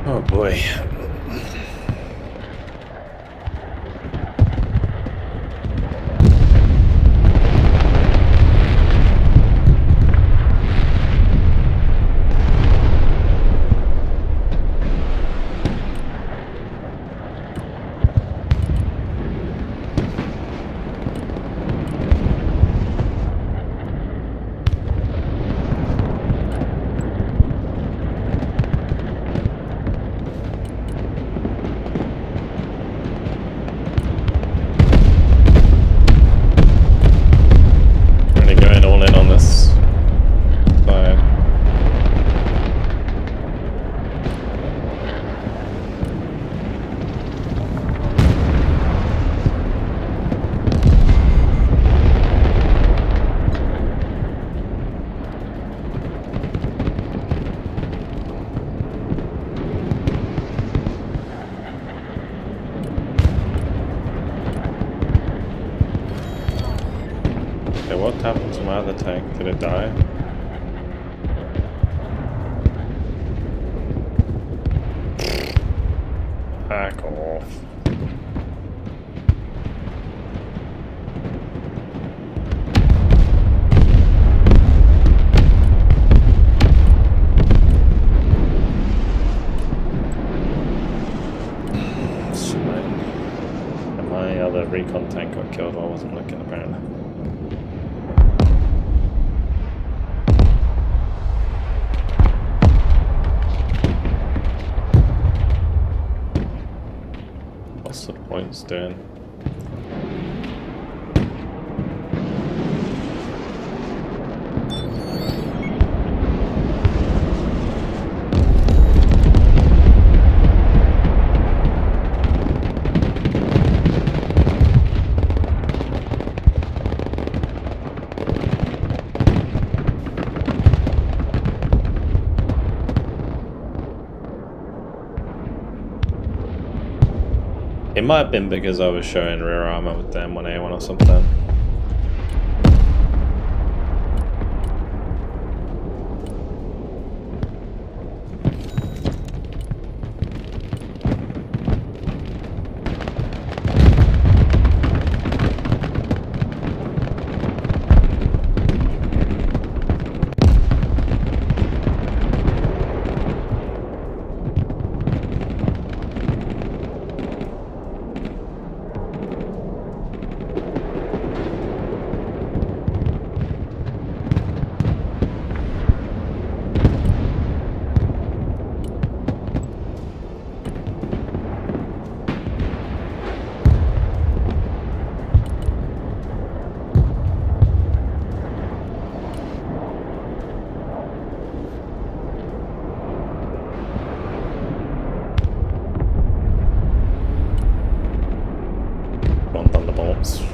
Oh boy. What happened to my other tank? Did it die? Back off. And my other recon tank got killed while I wasn't looking, apparently. What's the points doing? It might have been because I was showing rear armor with the M1A1 or something.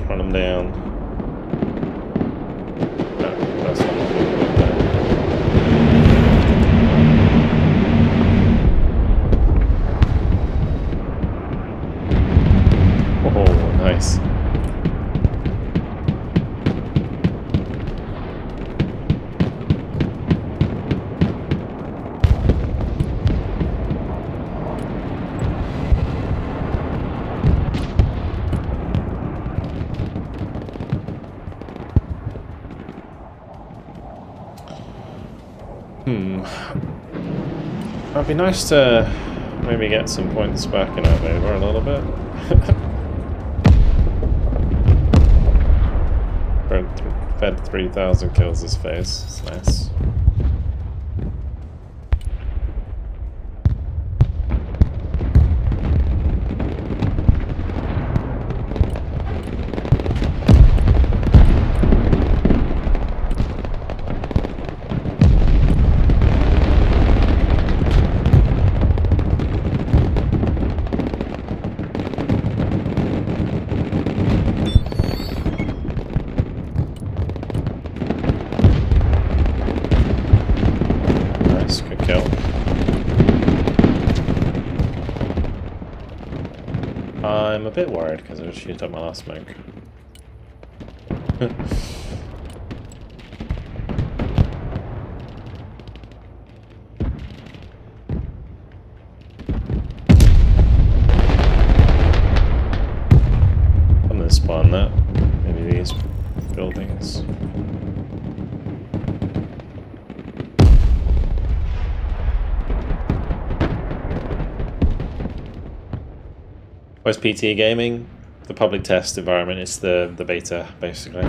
Run them down. No, that's not what we're doing there. Oh, nice. It'd be nice to maybe get some points back in our favor a little bit. Fed 3,000 kills this phase. It's nice. I'm a bit worried because I just used up my last smoke. I'm gonna spawn that. Maybe these buildings. Where's PTE Gaming? The public test environment is the beta, basically.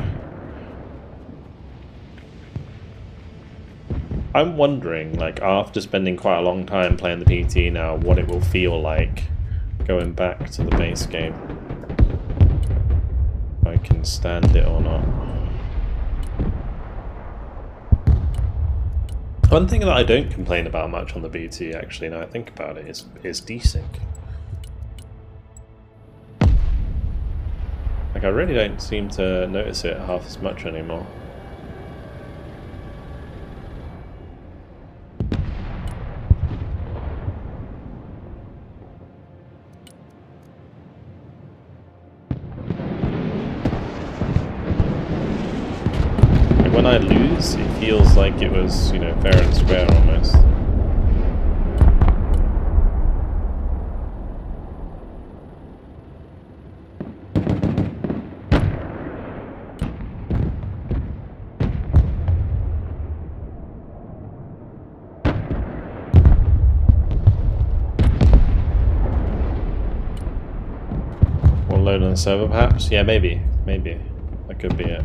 I'm wondering, like, after spending quite a long time playing the PTE now, what it will feel like going back to the base game. If I can stand it or not. One thing that I don't complain about much on the BT, actually, now I think about it, is desync. Like, I really don't seem to notice it half as much anymore. Like, when I lose, it feels like it was, you know, fair and square almost. Load on the server, perhaps? Yeah, maybe. Maybe. That could be it.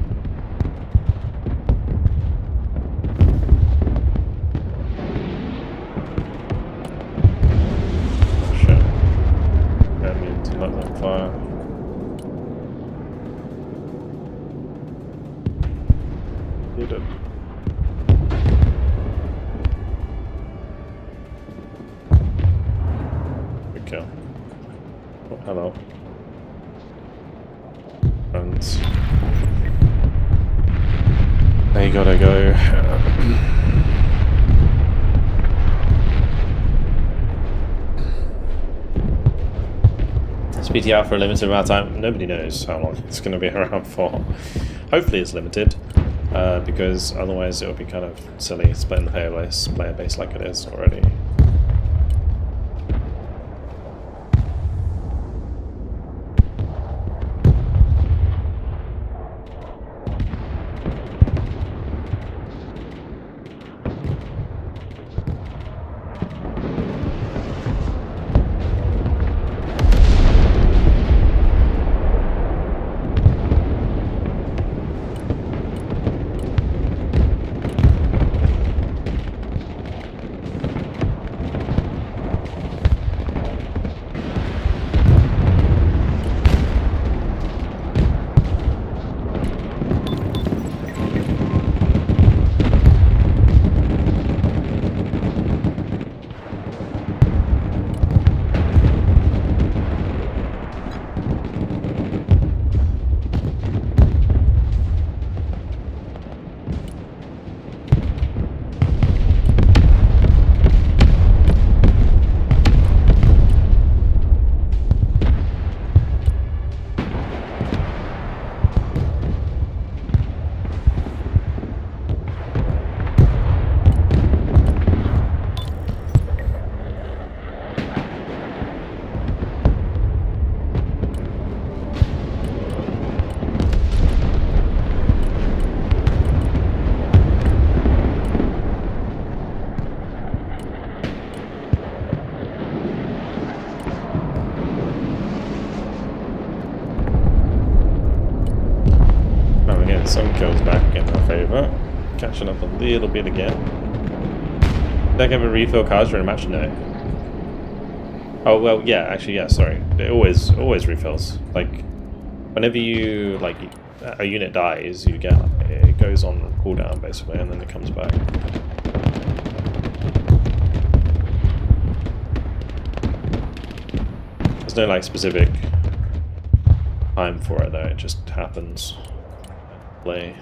Shit. Don't mean to let them fire. You did. Good kill. Oh, hello. They gotta go. It's PTR for a limited amount of time. Nobody knows how long it's going to be around for. Hopefully it's limited, because otherwise it'll be kind of silly splitting the player base like it is already. get some kills back in our favour. Catching up a little bit again. Did I ever refill cards during a match? No. Oh well, yeah. Actually, yeah. Sorry. It always refills. Like whenever you like a unit dies, you get it goes on cooldown basically, and then it comes back. There's no like specific time for it though. It just happens. Play.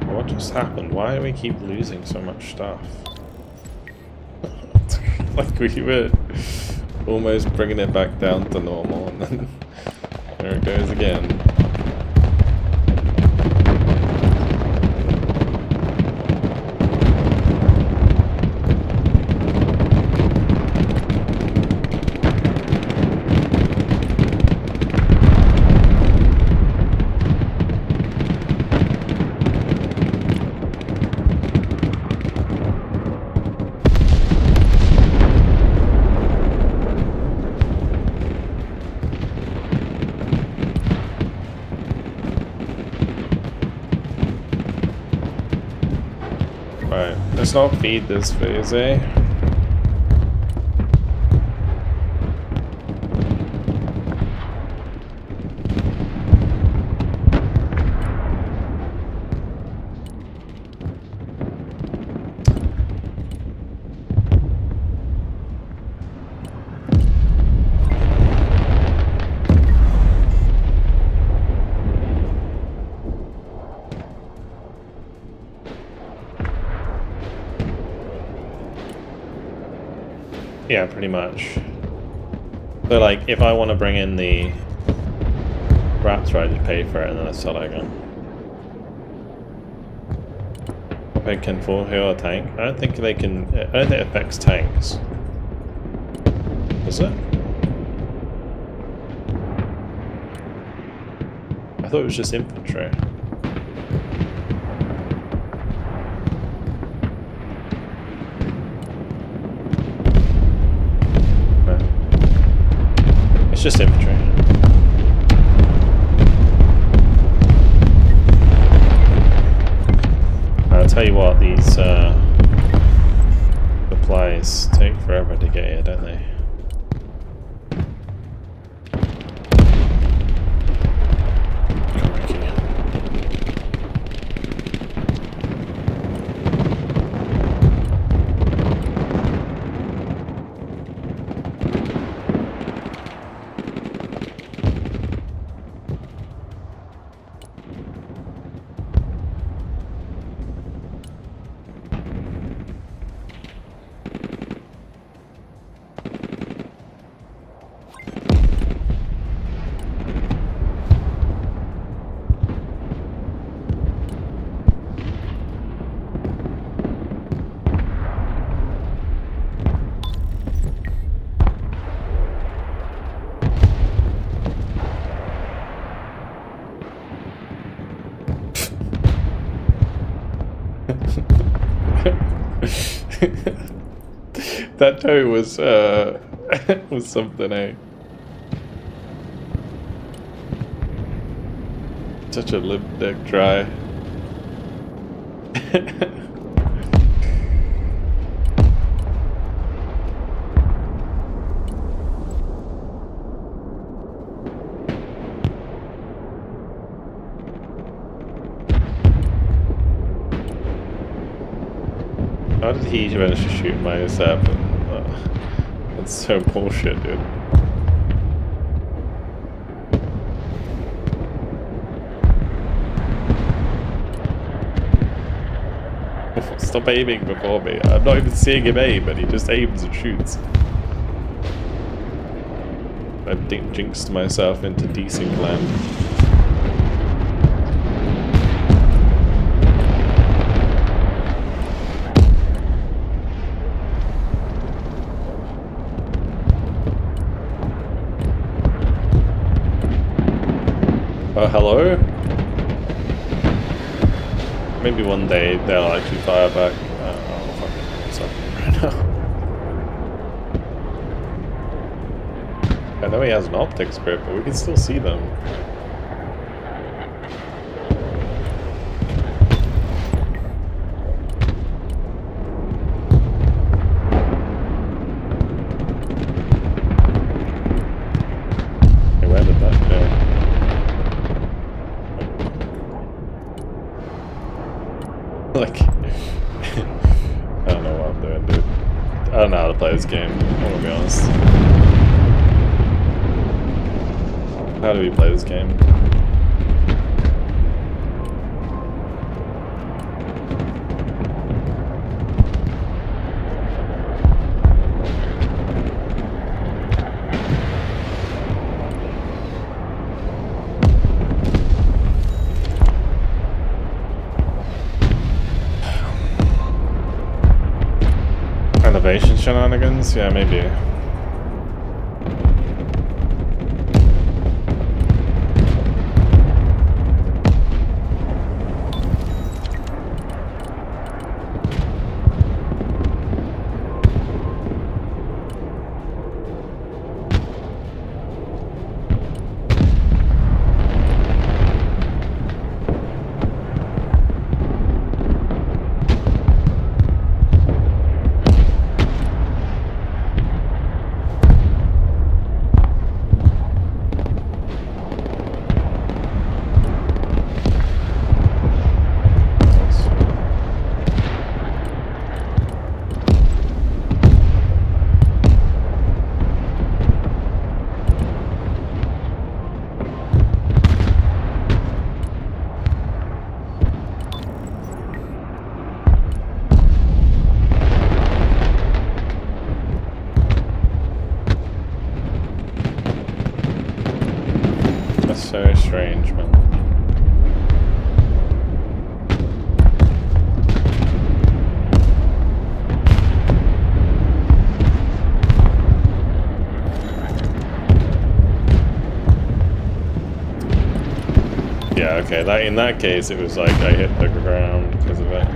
What just happened? Why do we keep losing so much stuff? Like we were almost bringing it back down to normal, and then there it goes again. Right, let's not feed this phase, eh? Yeah, pretty much. So like, if I want to bring in the Raptor, I just pay for it and then I sell it again. They can full heal a tank. I don't think they can. I don't think it affects tanks. Does it? I thought it was just infantry. It's just infantry. I'll tell you what, these supplies take forever to get here, don't they? That toe was was something, eh? Such a limp neck try. How did he manage to shoot my 7? That's so bullshit, dude. Stop aiming before me. I'm not even seeing him aim, and he just aims and shoots. I've jinxed myself into desync land. Oh, hello? Maybe one day they'll actually fire back. Oh, fucking what's happening right now? I know he has an optics grip, but we can still see them. Hey, where did that go? Like, I don't know what I'm doing, dude. I don't know how to play this game, I'm gonna be honest. How do we play this game? Innovation shenanigans? Yeah, maybe. So strange, man. Yeah, okay, that in that case it was like I hit the ground because of it.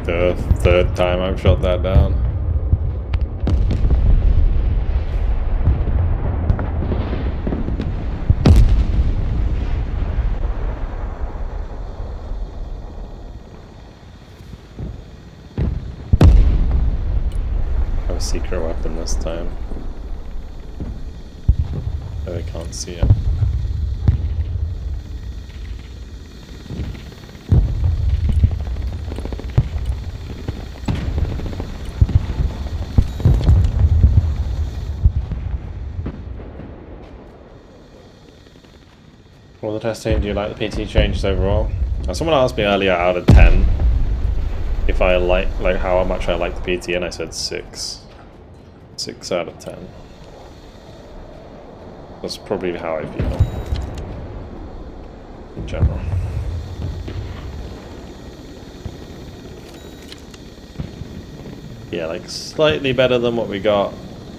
The third time I've shot that down. I have a secret weapon this time. But I can't see it. Well, the testing, do you like the PTE changes overall? Someone asked me earlier out of 10 if I like how much I like the PTE, and I said 6. 6 out of 10. That's probably how I feel in general. Yeah, like slightly better than what we got.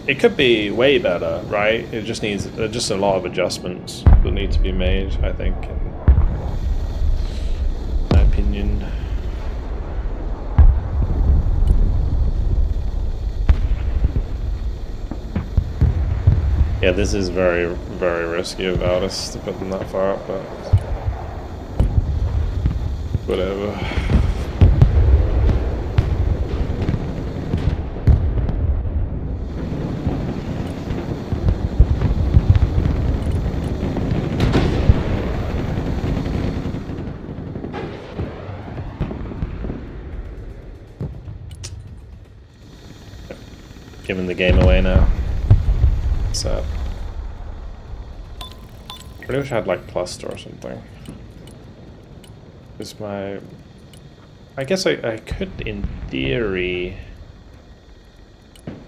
It could be way better, right? It just needs just a lot of adjustments that need to be made, I think, in my opinion. Yeah, this is very, very risky of Aldous to put them that far up, but whatever. Giving the game away now. Sad. I wish I had like plus or something. Because I guess I could in theory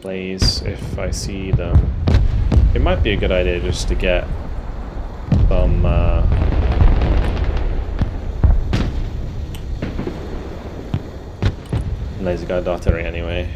place if I see them. It might be a good idea just to get some laser guard artillery anyway.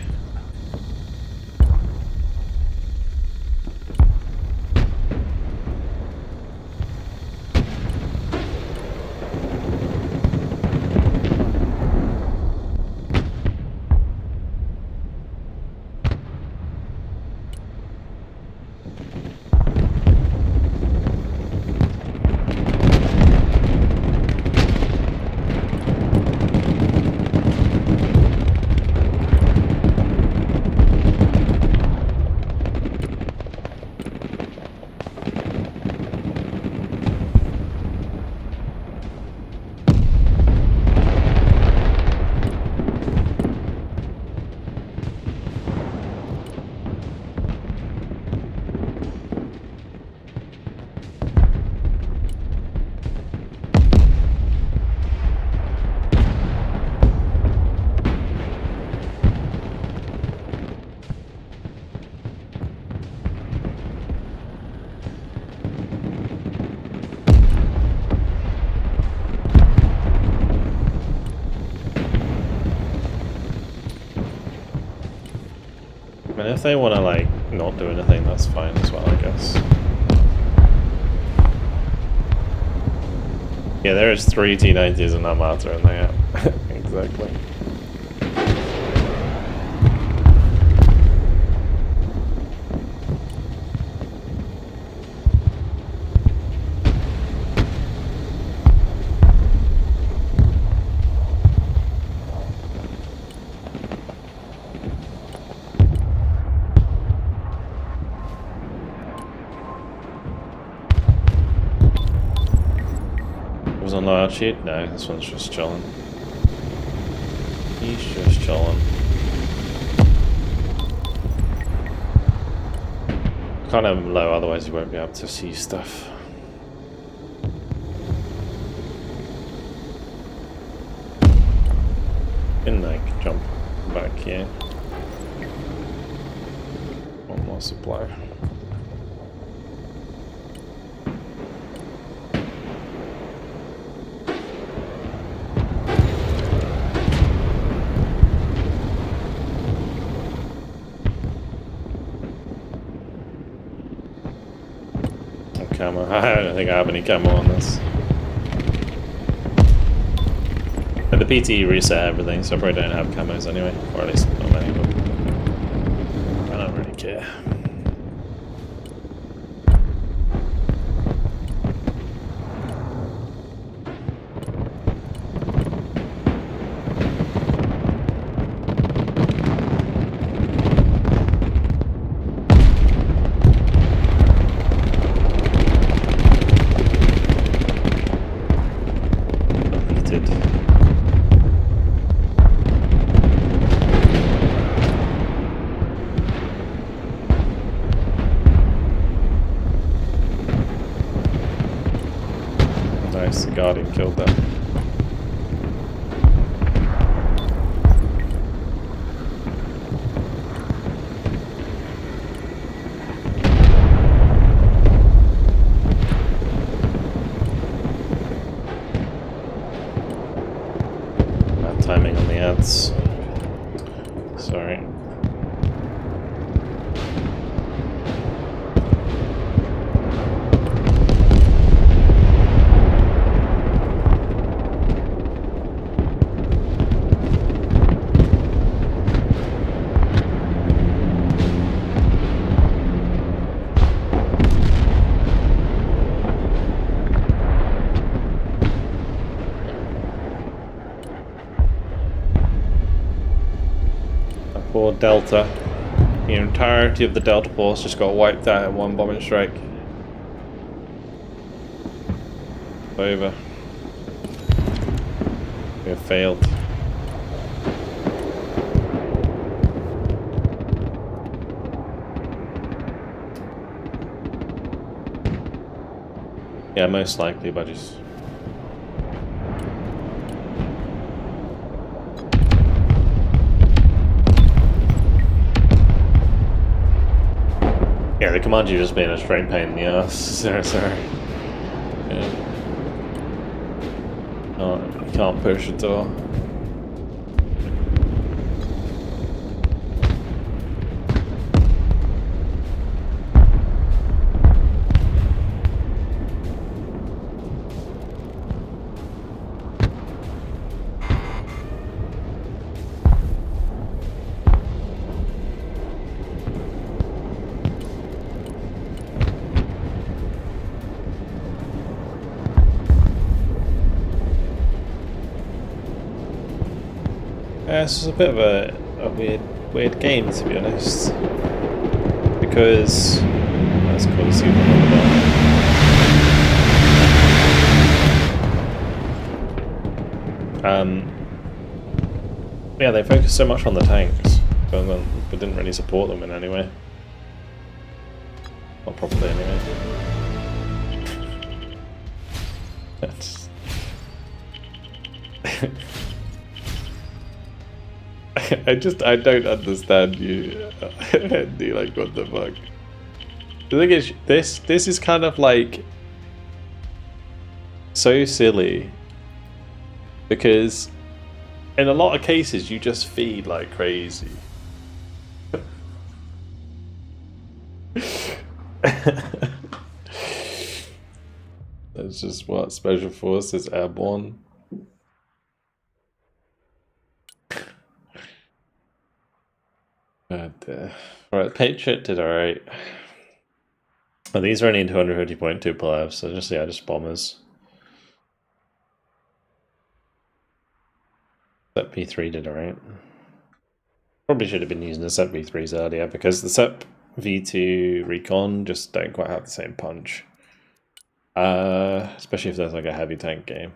And if they want to like not do anything, that's fine as well, I guess. Yeah, there is 3 T-90s in that matter, and they have exactly. Was on large sheet? No, this one's just chilling. He's just chilling. Can't have him low, otherwise you won't be able to see stuff. Can like jump back here. One more supply. Camo. I don't think I have any camo on this. And the PTE reset everything, so I probably don't have camos anyway. Or at least not many, but I don't really care. Nice, the Guardian killed that. Bad timing on the ads. Sorry. or Delta. The entirety of the Delta force just got wiped out in one bombing strike. Over. We have failed. Yeah, most likely, buddies. Yeah, the command you just being a straight pain in the ass. Sorry. Yeah. Oh, you can't push at all. This is a bit of a weird game, to be honest, because let's call see what yeah, they focus so much on the tanks, but didn't really support them in any way. Not properly, anyway. That's I don't understand you. Andy, like, what the fuck? The thing is, this is kind of like so silly because in a lot of cases you just feed like crazy. That's just what Special Forces Airborne. Alright, Patriot did alright. Oh, these are only 250.2 plebs, so just bombers. Sep P3 did alright. Probably should have been using the Sep V3s earlier because the Sep V2 recon just don't quite have the same punch. Especially if there's like a heavy tank game.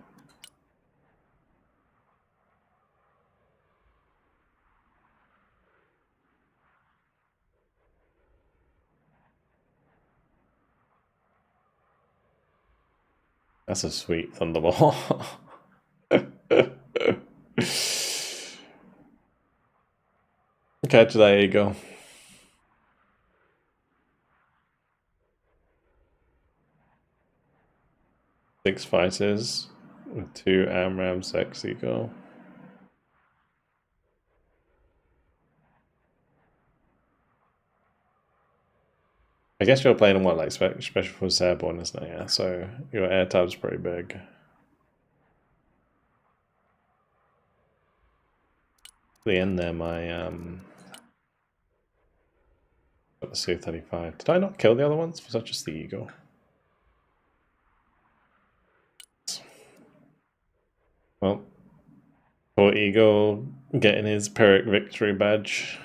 That's a sweet Thunderball. Catch that eagle. Six fighters with 2 AMRAAM sex eagle. I guess you're playing on what, like Special Forces Airborne, isn't it? Yeah, so your air tab's pretty big. The end there, my got the Su-35. Did I not kill the other ones? Was that just the eagle? Well, poor eagle getting his Pyrrhic victory badge.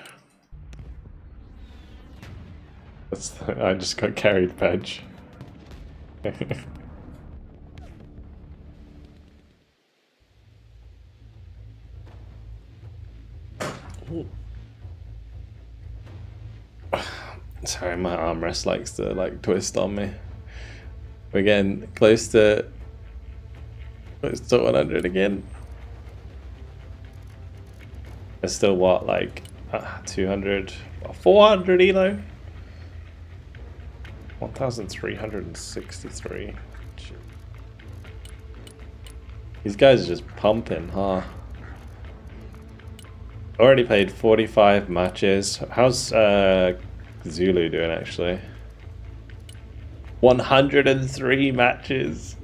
I just got carried badge. Sorry, my armrest likes to like twist on me. We're getting close to 100 again. There's still what, like 200, 400 elo. 1,363. These guys are just pumping, huh? Already played 45 matches. How's Zulu doing actually? 103 matches.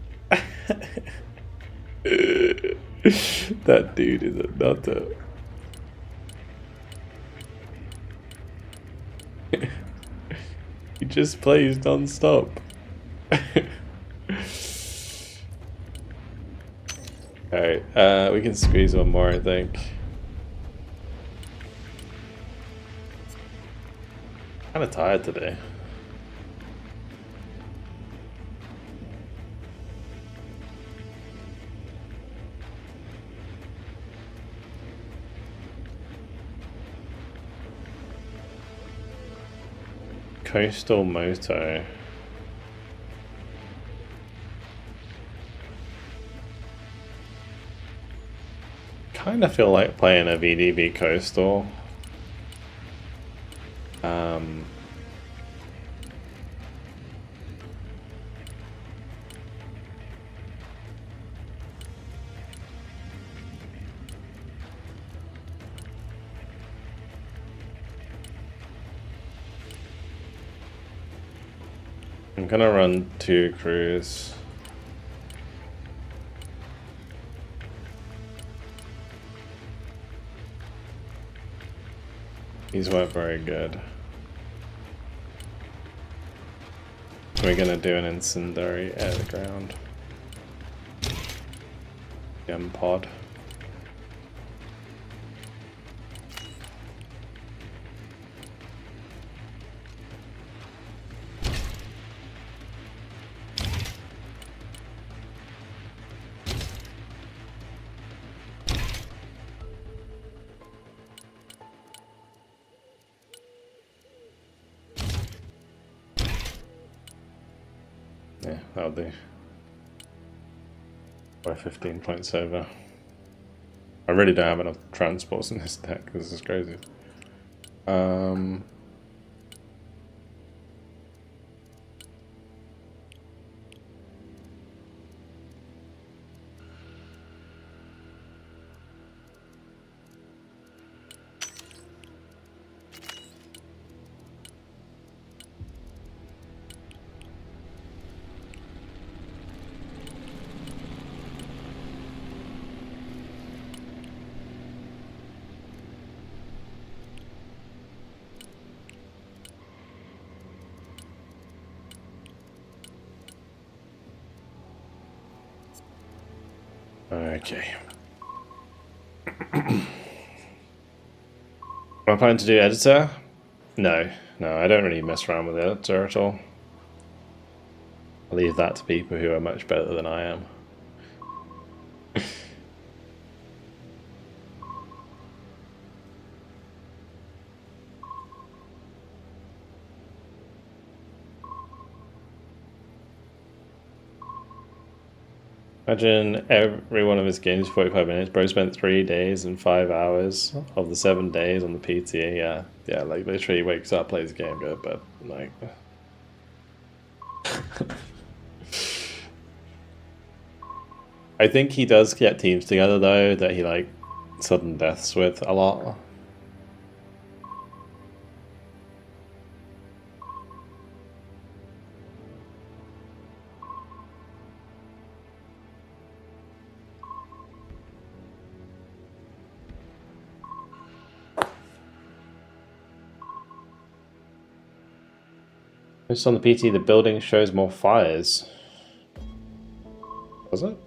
That dude is a nutter. He just plays non-stop. Alright, we can squeeze one more, I think. Kind of tired today. Coastal Moto. Kind of feel like playing a VDB Coastal. I'm gonna run 2 crews. These weren't very good. We're gonna do an incendiary air to ground. Gem pod. Yeah, that'll do. By 15 points over. I really don't have enough transports in this deck. This is crazy. Okay. Am I planning to do editor? No, I don't really mess around with editor at all. I leave that to people who are much better than I am. Imagine every one of his games 45 minutes. Bro spent 3 days and 5 hours of the 7 days on the PTE. Yeah, like literally wakes up, plays a game, goes to bed. Like, I think he does get teams together though that he like sudden deaths with a lot. Just on the PT, the building shows more fires. Was it?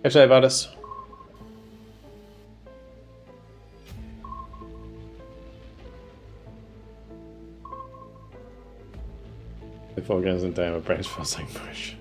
Actually, about us. Before goes in down, my brain feels like mush.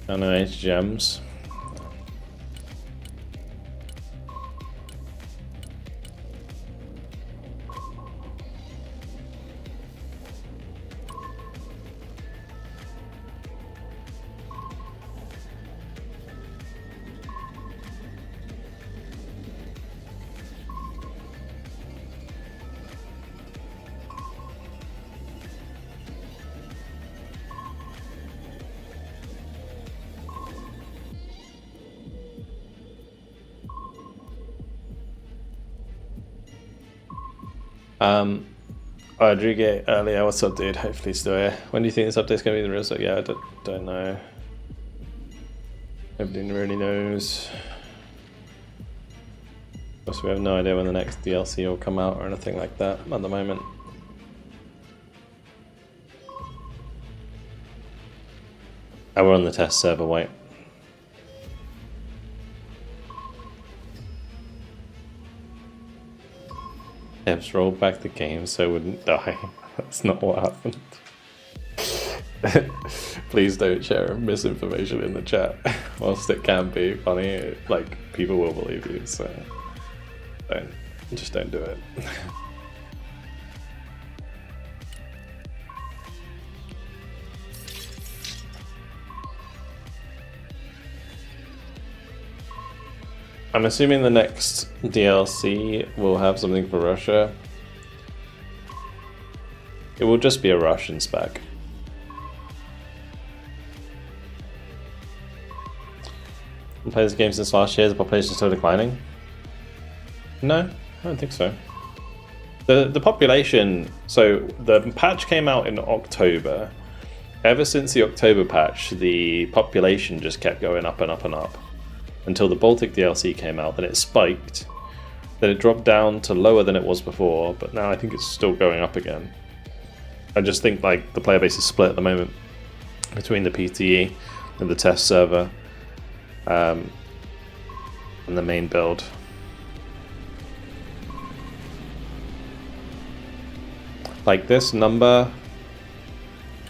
Nice gems. Riga earlier, what's up, dude? Hopefully still here. When do you think this update's gonna be the real stuff? Yeah, I don't know. Nobody really knows. Plus, we have no idea when the next DLC will come out or anything like that at the moment. Oh, we're on the test server, wait. Devs rolled back the game so it wouldn't die. That's not what happened. Please don't share misinformation in the chat. Whilst it can be funny, like, people will believe you, so just don't do it. I'm assuming the next DLC will have something for Russia. It will just be a Russian spec. I've played this game since last year. The population is still declining? No, I don't think so. The population, so the patch came out in October. Ever since the October patch, the population just kept going up and up and up. Until the Baltic DLC came out, then it spiked, then it dropped down to lower than it was before, but now I think it's still going up again. I just think like the player base is split at the moment between the PTE and the test server and the main build. Like this number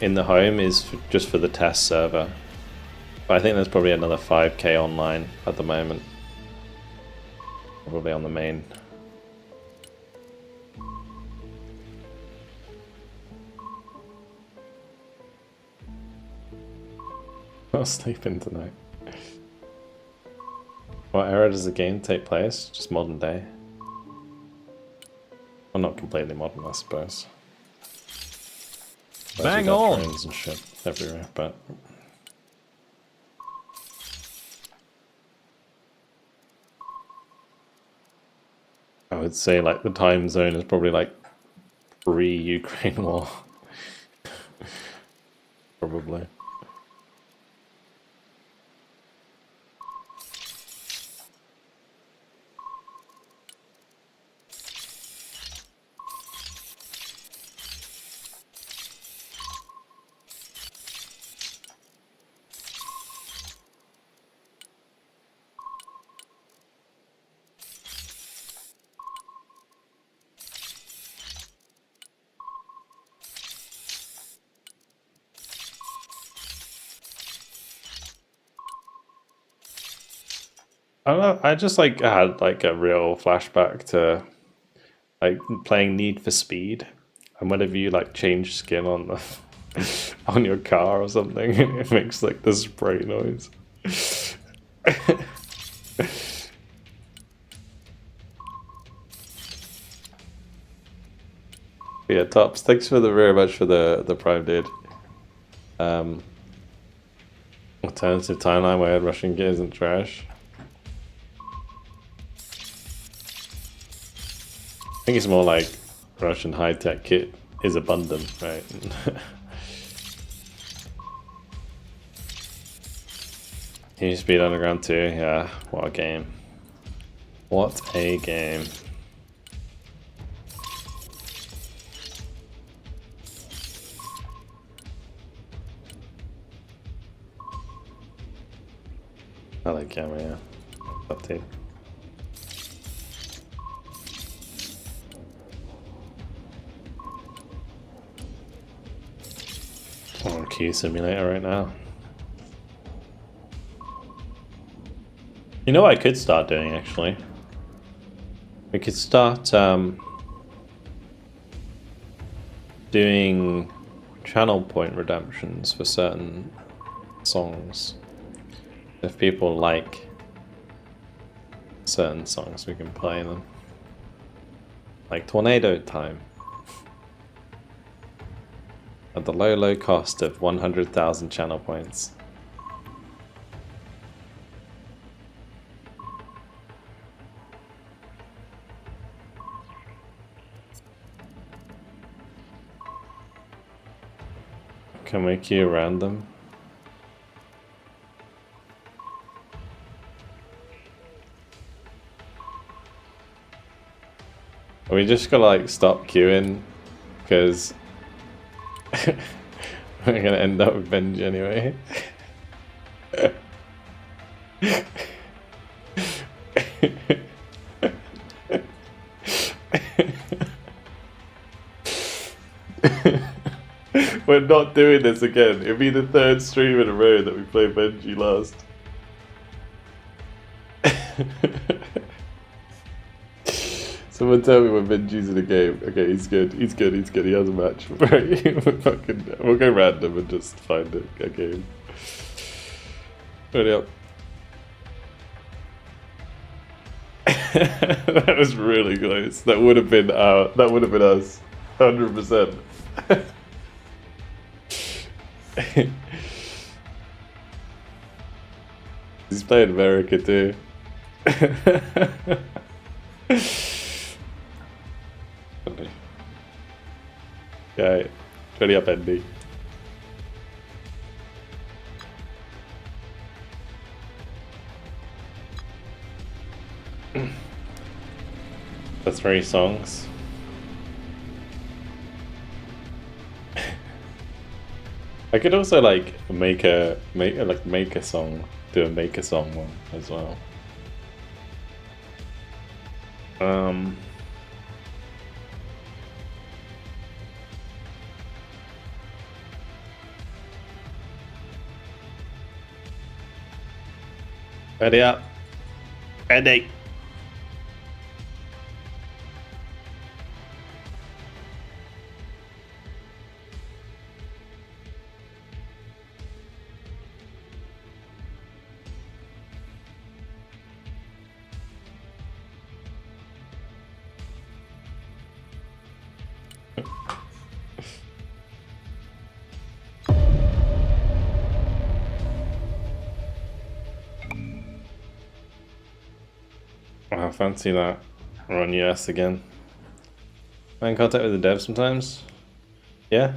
in the home is just for the test server. But I think there's probably another 5k online at the moment. Probably on the main. Not sleeping tonight. What era does the game take place? Just modern day. Well, not completely modern, I suppose. Bang on! Trains and shit everywhere, but. I would say like the time zone is probably like pre-Ukraine war. Probably. I don't know, I just like had like a real flashback to like playing Need for Speed, and whenever you like change skin on the on your car or something, it makes like the spray noise. Yeah, Tops, thanks for very much for the Prime, dude. Alternative timeline where Russian gear isn't trash. I think it's more like Russian high-tech kit is abundant, right? Can you speed underground too? Yeah, what a game. What a game. I like camera, yeah. Up to. I'm on Q Simulator right now. You know what I could start doing, actually? We could start doing channel point redemptions for certain songs. If people like certain songs, we can play them. Like Tornado Time. At the low cost of 100,000 channel points. Can we queue random? We just gotta like stop queuing, because we're gonna end up with Benji anyway. We're not doing this again. It'll be the third stream in a row that we play Benji last. Someone tell me when Benji's in a game. Okay, he's good. He's good. He's good. He has a match. Right? We'll go random and just find a game. Ready up. That was really close. That would have been that would have been us. 100%. He's playing America too. Okay, ready up, Andy. The 3 songs. I could also like make a song, do a make a song one as well. Ready up, Andy. I fancy that. We're on US again. I'm in contact with the devs sometimes. Yeah?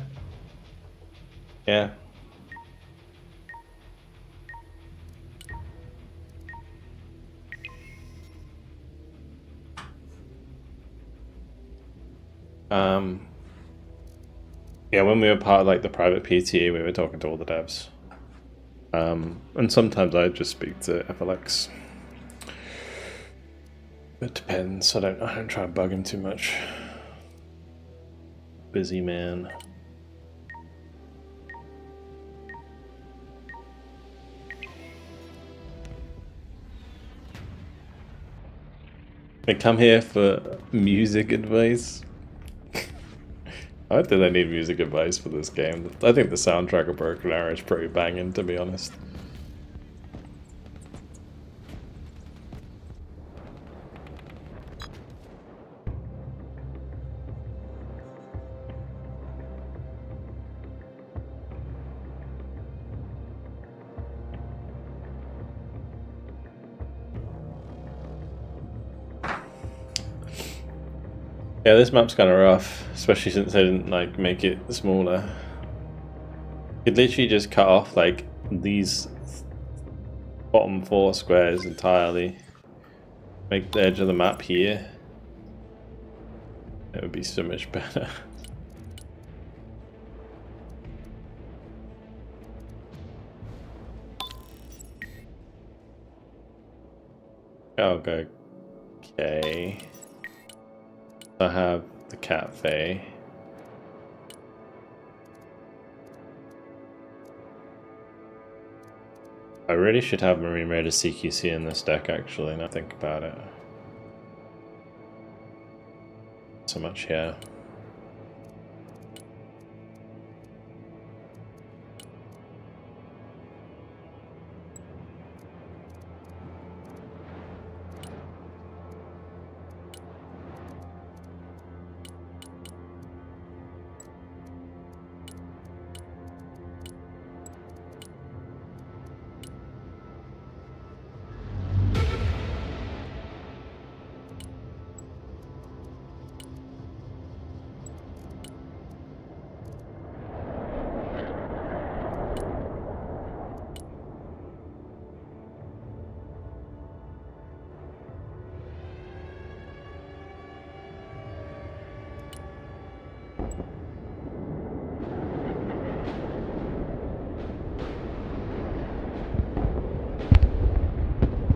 Yeah. Yeah, when we were part of like the private PTE, we were talking to all the devs. And sometimes I just speak to FLX. It depends. I don't try and bug him too much. Busy man. I come here for music advice. I don't think I need music advice for this game. I think the soundtrack of Broken Arrow is pretty banging, to be honest. Yeah, this map's kind of rough, especially since they didn't like make it smaller. You could literally just cut off like these bottom 4 squares entirely. Make the edge of the map here. It would be so much better. I'll go. Okay. I have the cafe. I really should have Marine Raider CQC in this deck actually, now think about it. So much here.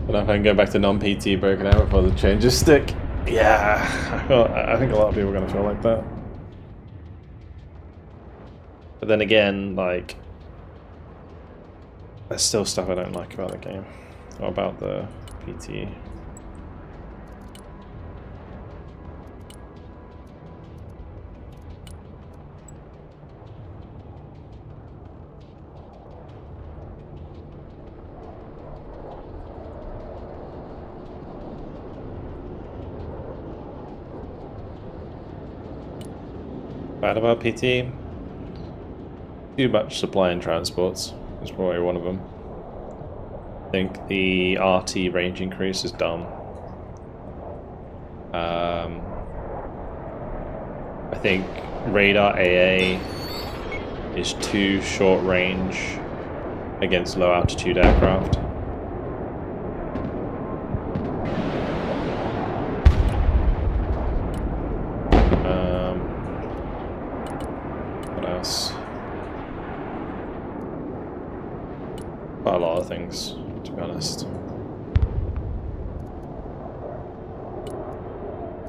But if I can go back to non-PT broken out before the changes stick. Yeah, I think a lot of people are going to feel like that. But then again, like, there's still stuff I don't like about the game. Or about the PTE. Bad about PT? Too much supply and transports is probably one of them. I think the RT range increase is dumb. I think radar AA is too short range against low altitude aircraft. What else? Quite a lot of things, to be honest.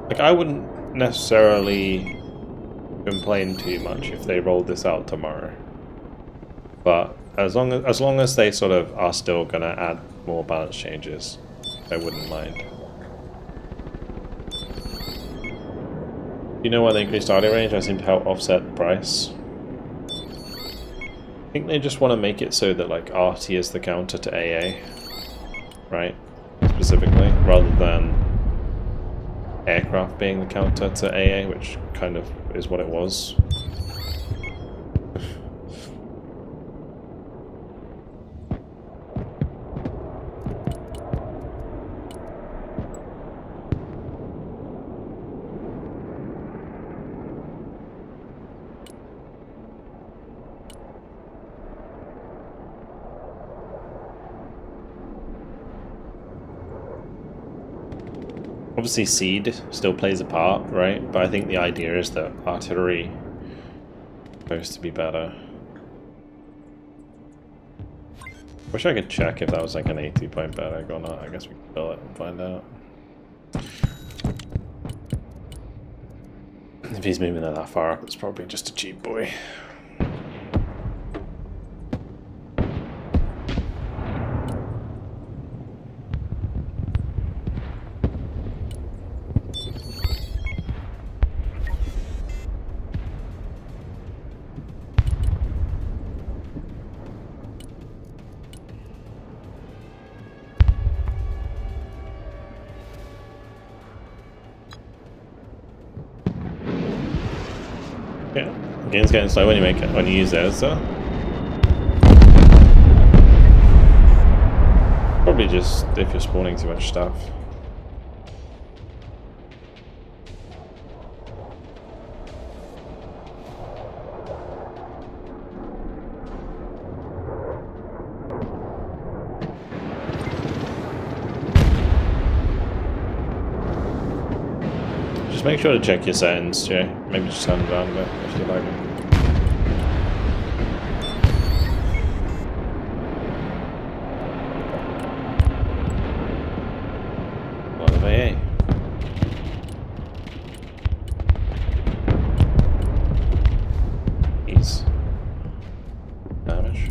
Like, I wouldn't necessarily complain too much if they rolled this out tomorrow, but as long as they sort of are still gonna add more balance changes, I wouldn't mind. You know why they increased audio range? I seem to help offset the price. I think they just want to make it so that like RT is the counter to AA, right? Specifically, rather than aircraft being the counter to AA, which kind of is what it was. Obviously seed still plays a part, right? But I think the idea is that artillery is supposed to be better. Wish I could check if that was like an 80-point bag or not. I guess we can fill it and find out. If he's moving that far up, it's probably just a cheap boy. Yeah, the game's getting slow when you use those though. Probably just if you're spawning too much stuff. Just make sure to check your settings, Jay. Maybe just turn it down a bit if you like it. What of AA? Ease. Damage.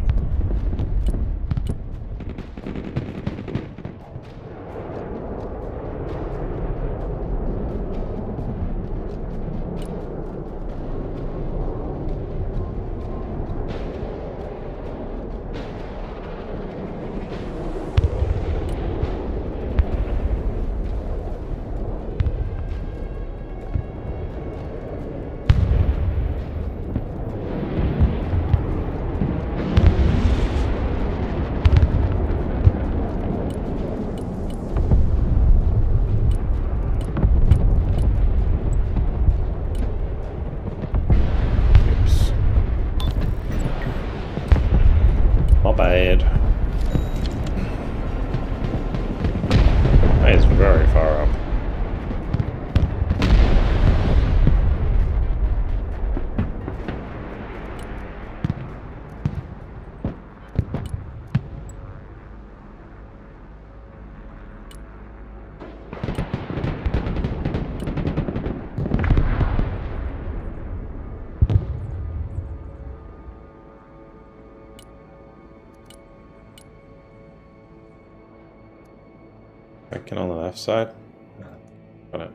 Recon on the left side. Got it.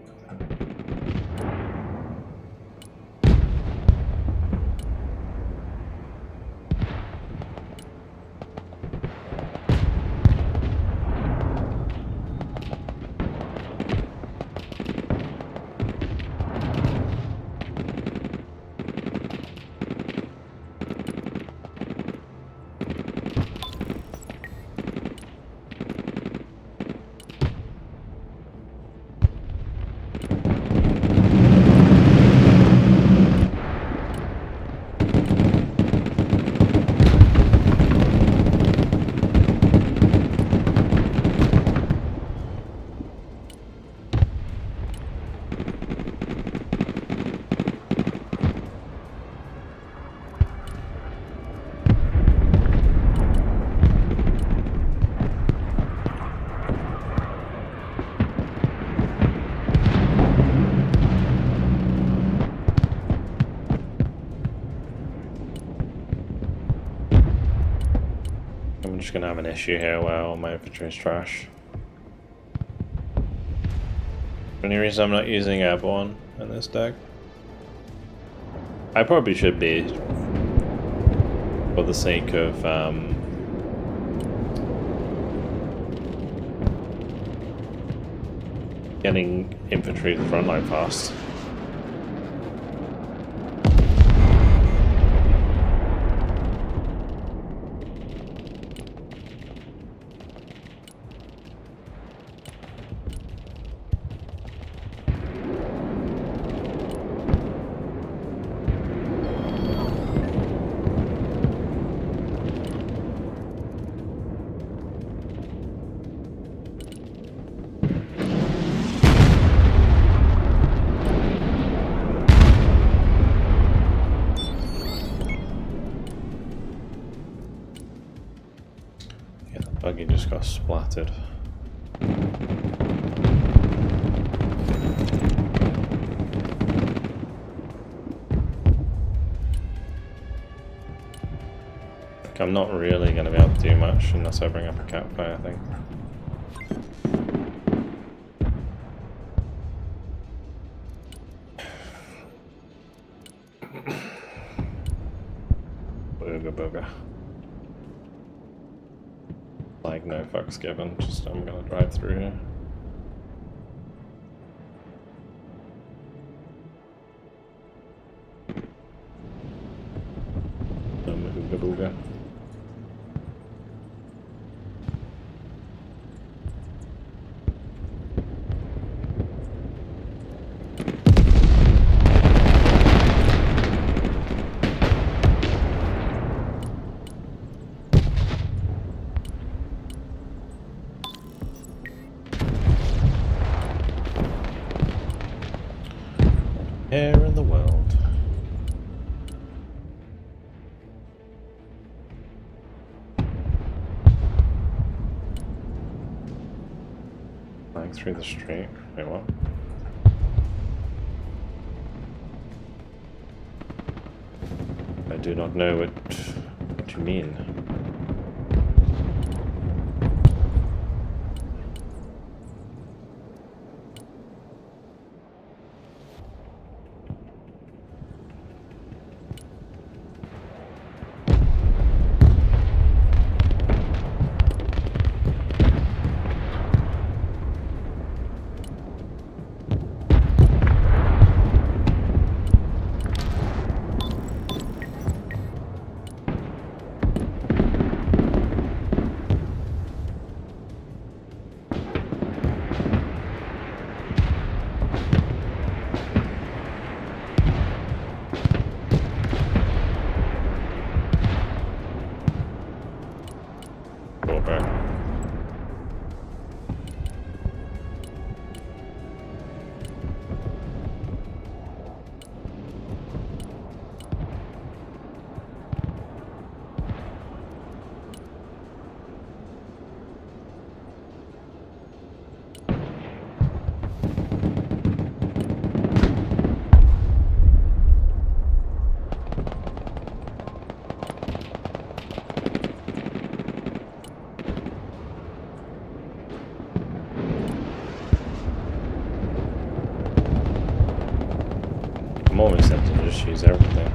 I'm just gonna have an issue here where all my infantry is trash. Any reason I'm not using airborne in this deck? I probably should be, for the sake of getting infantry to the front line fast. Buggy just got splattered. Like, I'm not really going to be able to do much unless I bring up a campfire, I think. Booga booga. Like, no fucks given, just I'm gonna drive through here. Ooga booga. Air in the world. Flying through the street. Wait, what? I do not know what you mean. I'm almost tempted to just use everything.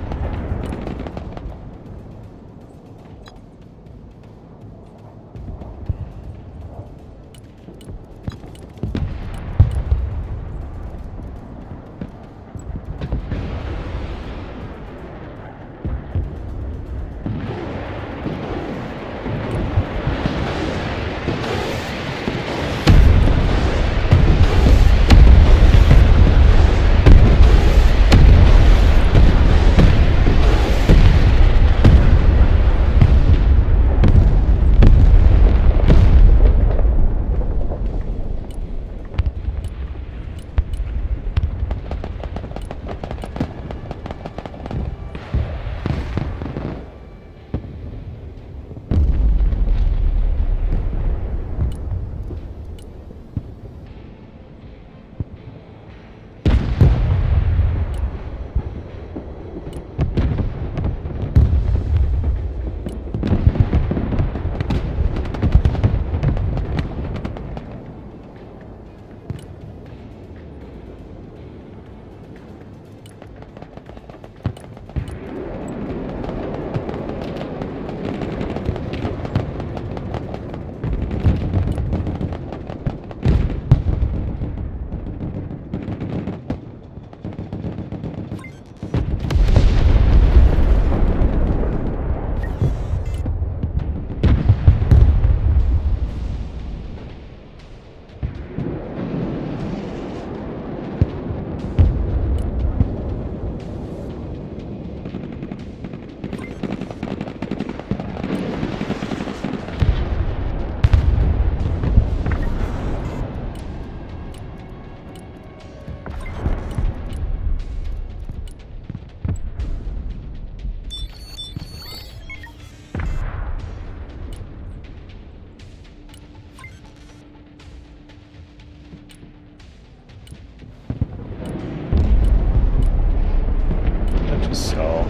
So,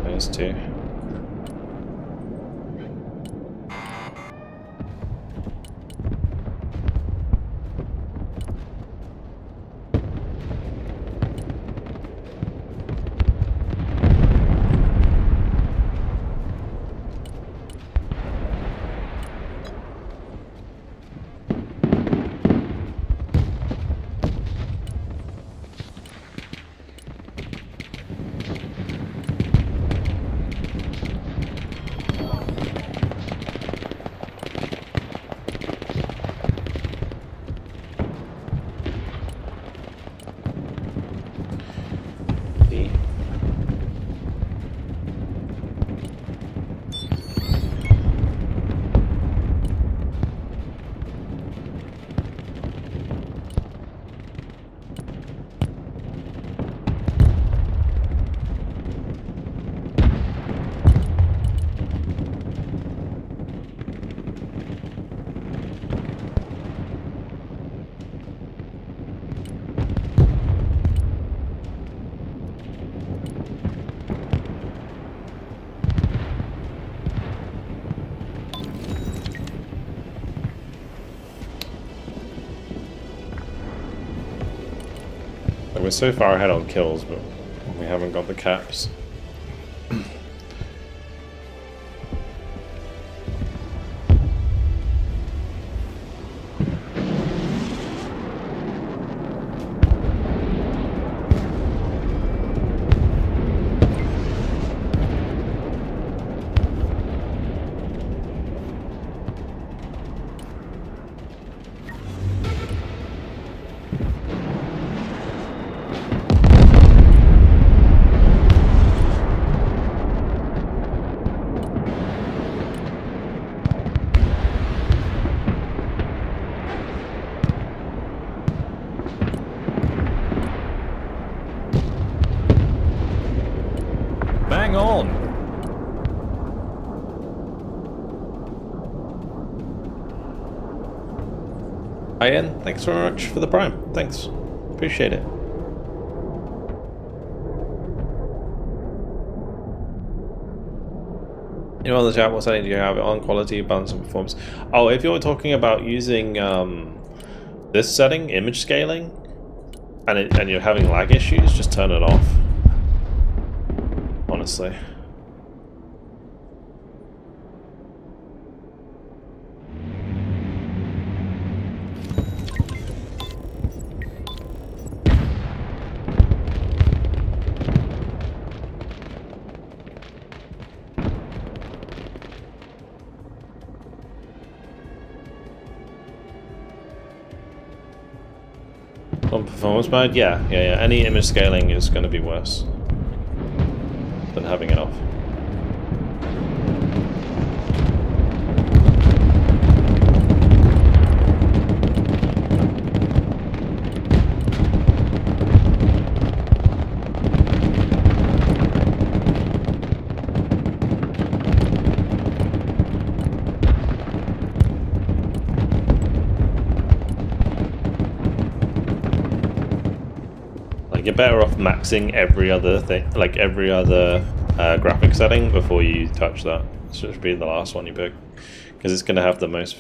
those two. We're so far ahead on kills, but we haven't got the caps. Bang on! Ian, thanks very much for the prime. Thanks. Appreciate it. You know, in the chat, what setting do you have it on? Quality, balance, and performance? Oh, if you're talking about using this setting, image scaling, and you're having lag issues, just turn it off. Honestly. On performance mode, yeah. Any image scaling is going to be worse than having it off. You're better off maxing every other thing, like every other graphic setting before you touch that. This should be the last one you pick, because it's going to have the most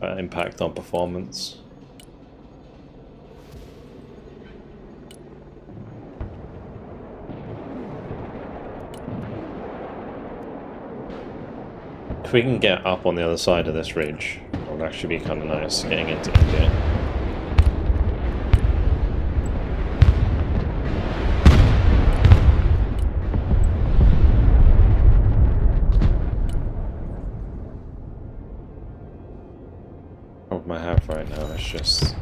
impact on performance. If we can get up on the other side of this ridge, it would actually be kind of nice getting into India. I have right now, it's just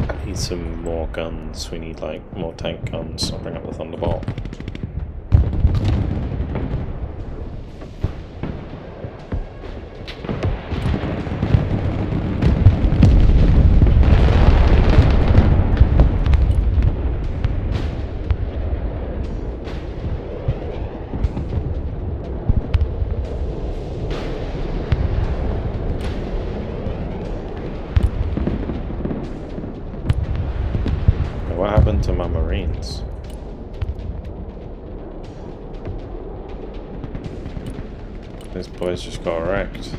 I need some more guns. We need like more tank guns. I'll bring up the Thunderbolt. What happened to my Marines? These boys just got wrecked.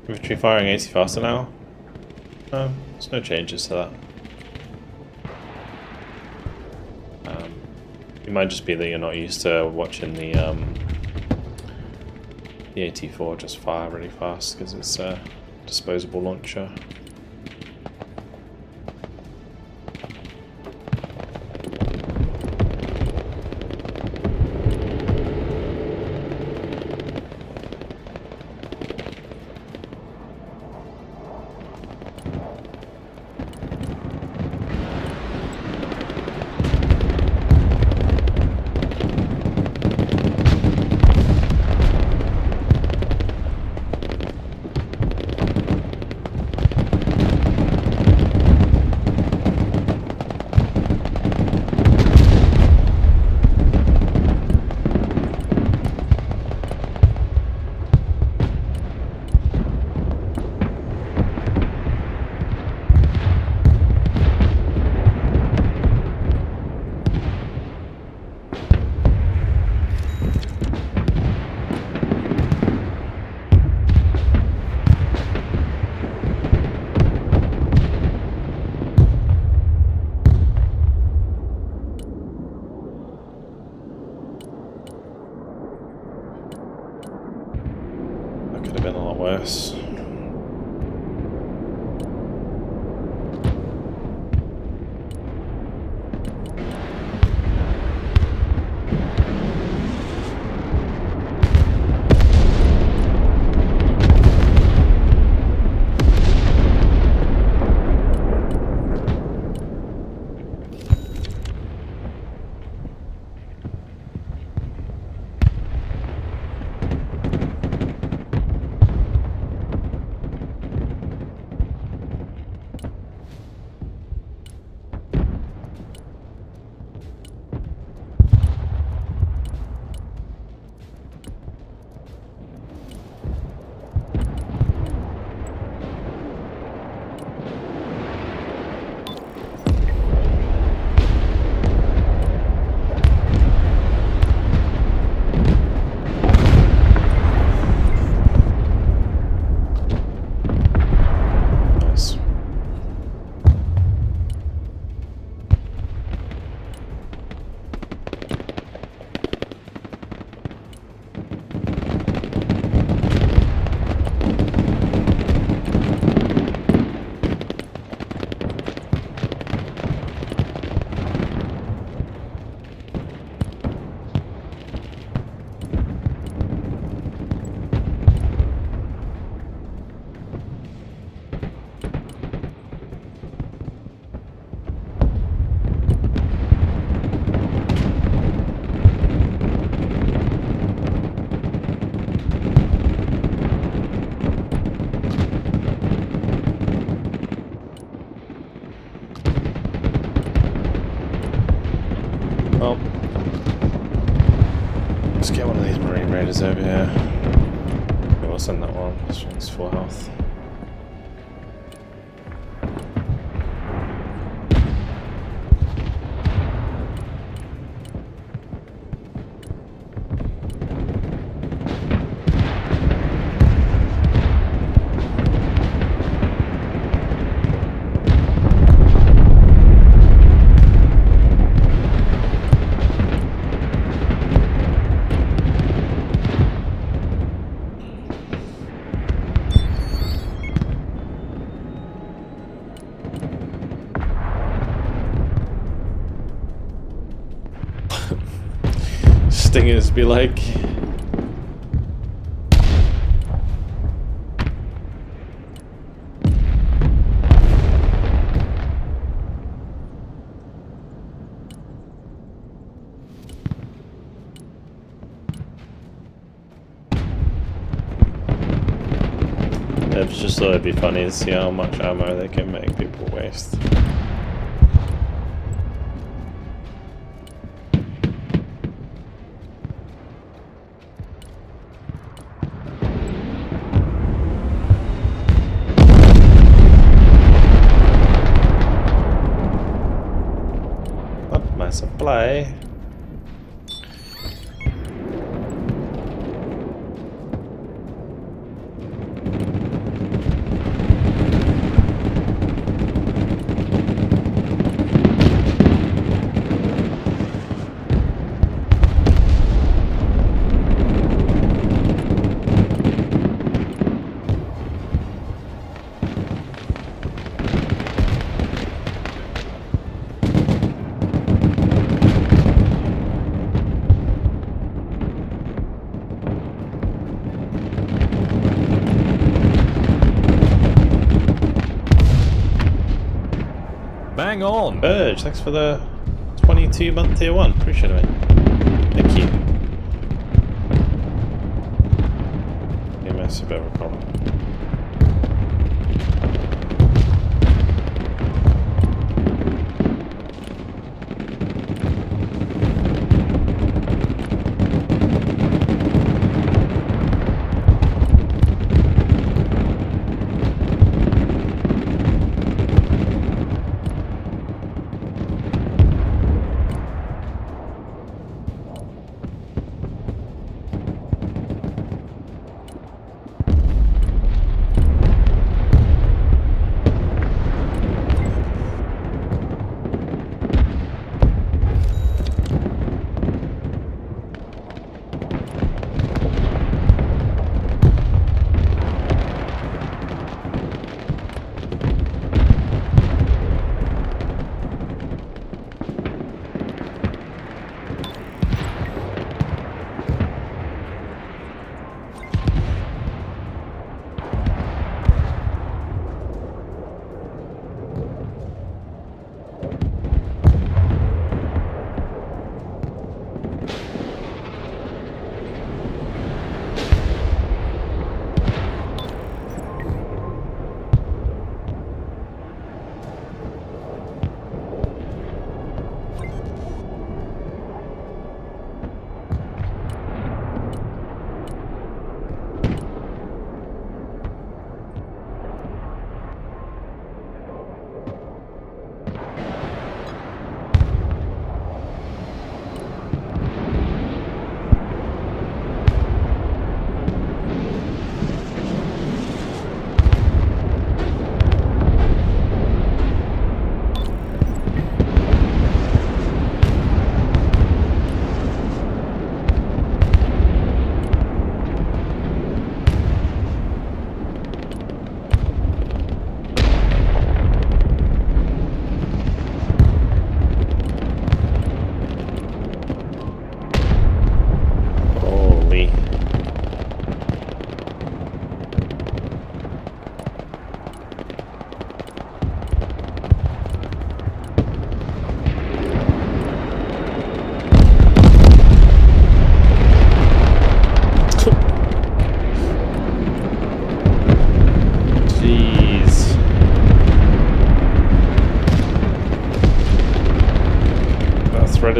Infantry firing 80 faster now? No, there's no changes to that. It might just be that you're not used to watching the AT4 just fire really fast because it's a disposable launcher. progress. Well, let's get one of these Marine Raiders over here. Okay, we'll send that one. This one's full health. Stingers be like, it's just thought it'd be funny to see how much ammo they can make people waste. Supply. Bang on! Urge, thanks for the 22-month tier 1. Appreciate it, mate. Thank you. EMS, a bit of a problem.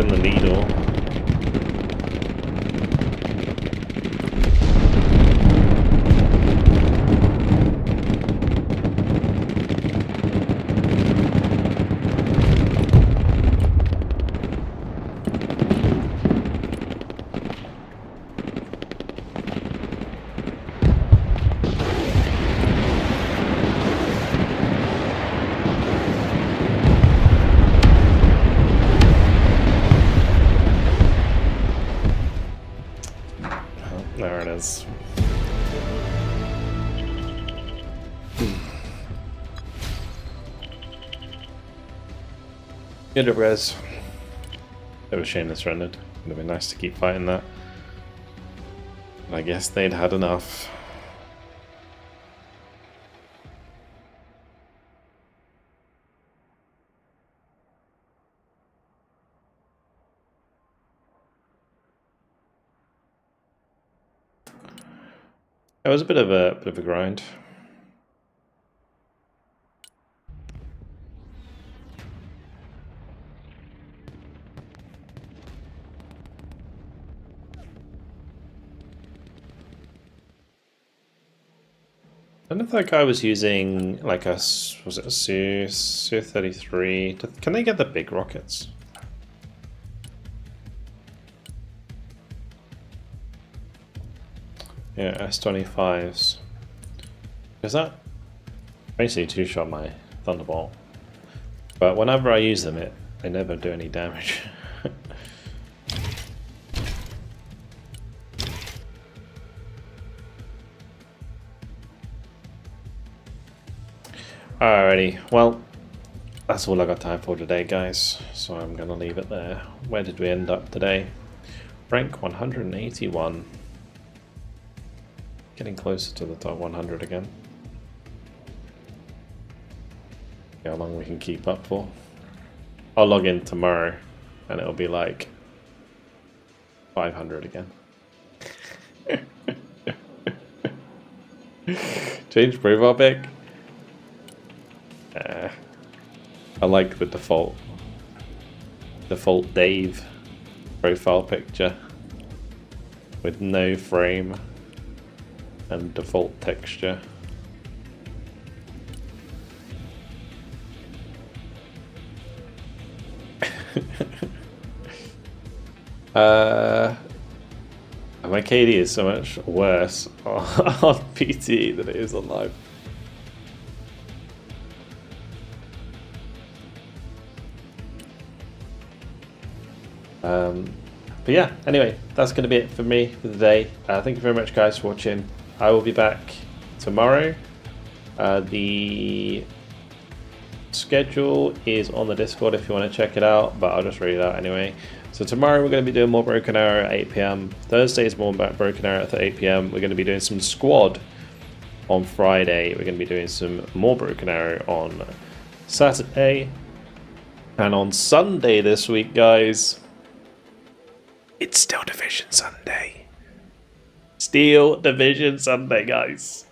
in the needle. There it is. Good job, guys. It was a shame they surrendered. Would have been nice to keep fighting that. But I guess they'd had enough. It was a bit of a grind. I don't know if that guy was using like a, was it a Su-33? Can they get the big rockets? Yeah, S-25s. Is that basically two-shot my Thunderbolt? But whenever I use them, they never do any damage. Alrighty, well, that's all I got time for today, guys. So I'm gonna leave it there. Where did we end up today? Rank 181. Getting closer to the top 100 again. See how long we can keep up for. I'll log in tomorrow and it'll be like 500 again. Change profile pic. I like the default Dave profile picture with no frame and default texture. My KD is so much worse on PTE than it is on live. But yeah, anyway, that's going to be it for me for the day. Thank you very much, guys, for watching. I will be back tomorrow. The schedule is on the Discord if you want to check it out, but I'll just read it out anyway. So tomorrow we're going to be doing more Broken Arrow at 8 PM. Thursday is more Broken Arrow at 8 PM. We're going to be doing some squad on Friday. We're going to be doing some more Broken Arrow on Saturday. And on Sunday this week, guys, it's Steel Division Sunday. Steel Division Sunday, guys.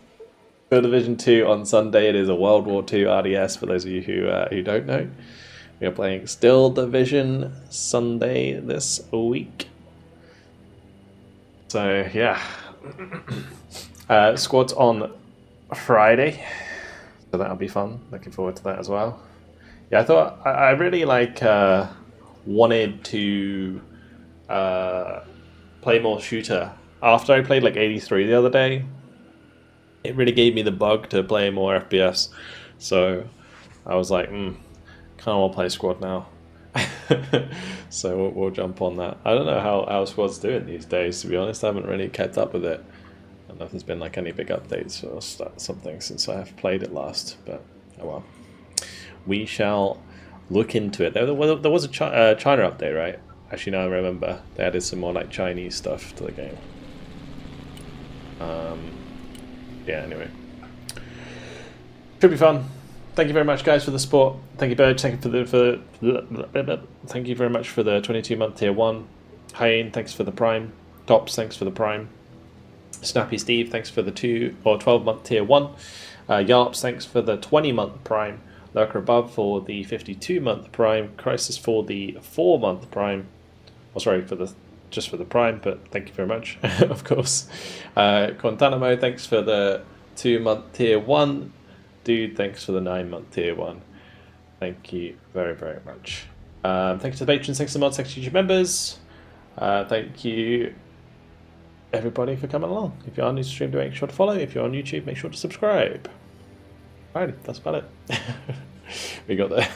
Steel Division 2 on Sunday. It is a World War II RDS for those of you who don't know. We are playing Steel Division Sunday this week. So, yeah. Squad's on Friday. So that'll be fun. Looking forward to that as well. Yeah, I thought I really wanted to play more shooter. After I played like 83 the other day, it really gave me the bug to play more FPS. So I was like, kind of want to play squad now. So we'll jump on that. I don't know how squad's doing these days, to be honest. I haven't really kept up with it. I don't know if there's been like any big updates or something since I have played it last, but oh well. We shall look into it. There was a China update, right? Actually, now I remember. They added some more like Chinese stuff to the game. Yeah, anyway. Should be fun. Thank you very much, guys, for the support. Thank you, Bird. Thank you thank you very much for the 22-month tier 1. Hayne, thanks for the Prime. Tops, thanks for the Prime. Snappy Steve, thanks for the 12-month tier 1. Yarps, thanks for the 20-month Prime. Lurker Above for the 52-month Prime. Crisis for the 4-month Prime. Oh, sorry for the just for the Prime, but thank you very much, of course. Guantanamo, thanks for the 2-month tier 1. Dude, thanks for the 9-month tier 1. Thank you very, very much. Thanks to the patrons, thanks to the mods, thanks to YouTube members. Thank you, everybody, for coming along. If you're on the stream, make sure to follow. If you're on YouTube, make sure to subscribe. Alright, that's about it. We got there.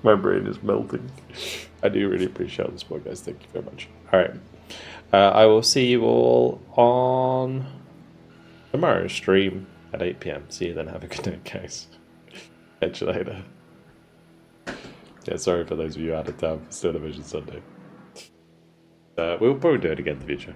My brain is melting. I do really appreciate the support, guys. Thank you very much. Alright. I will see you all on tomorrow's stream at 8 PM. See you then. Have a good night, guys. Catch you later. Yeah, sorry for those of you out of town for Still Division Sunday. We'll probably do it again in the future.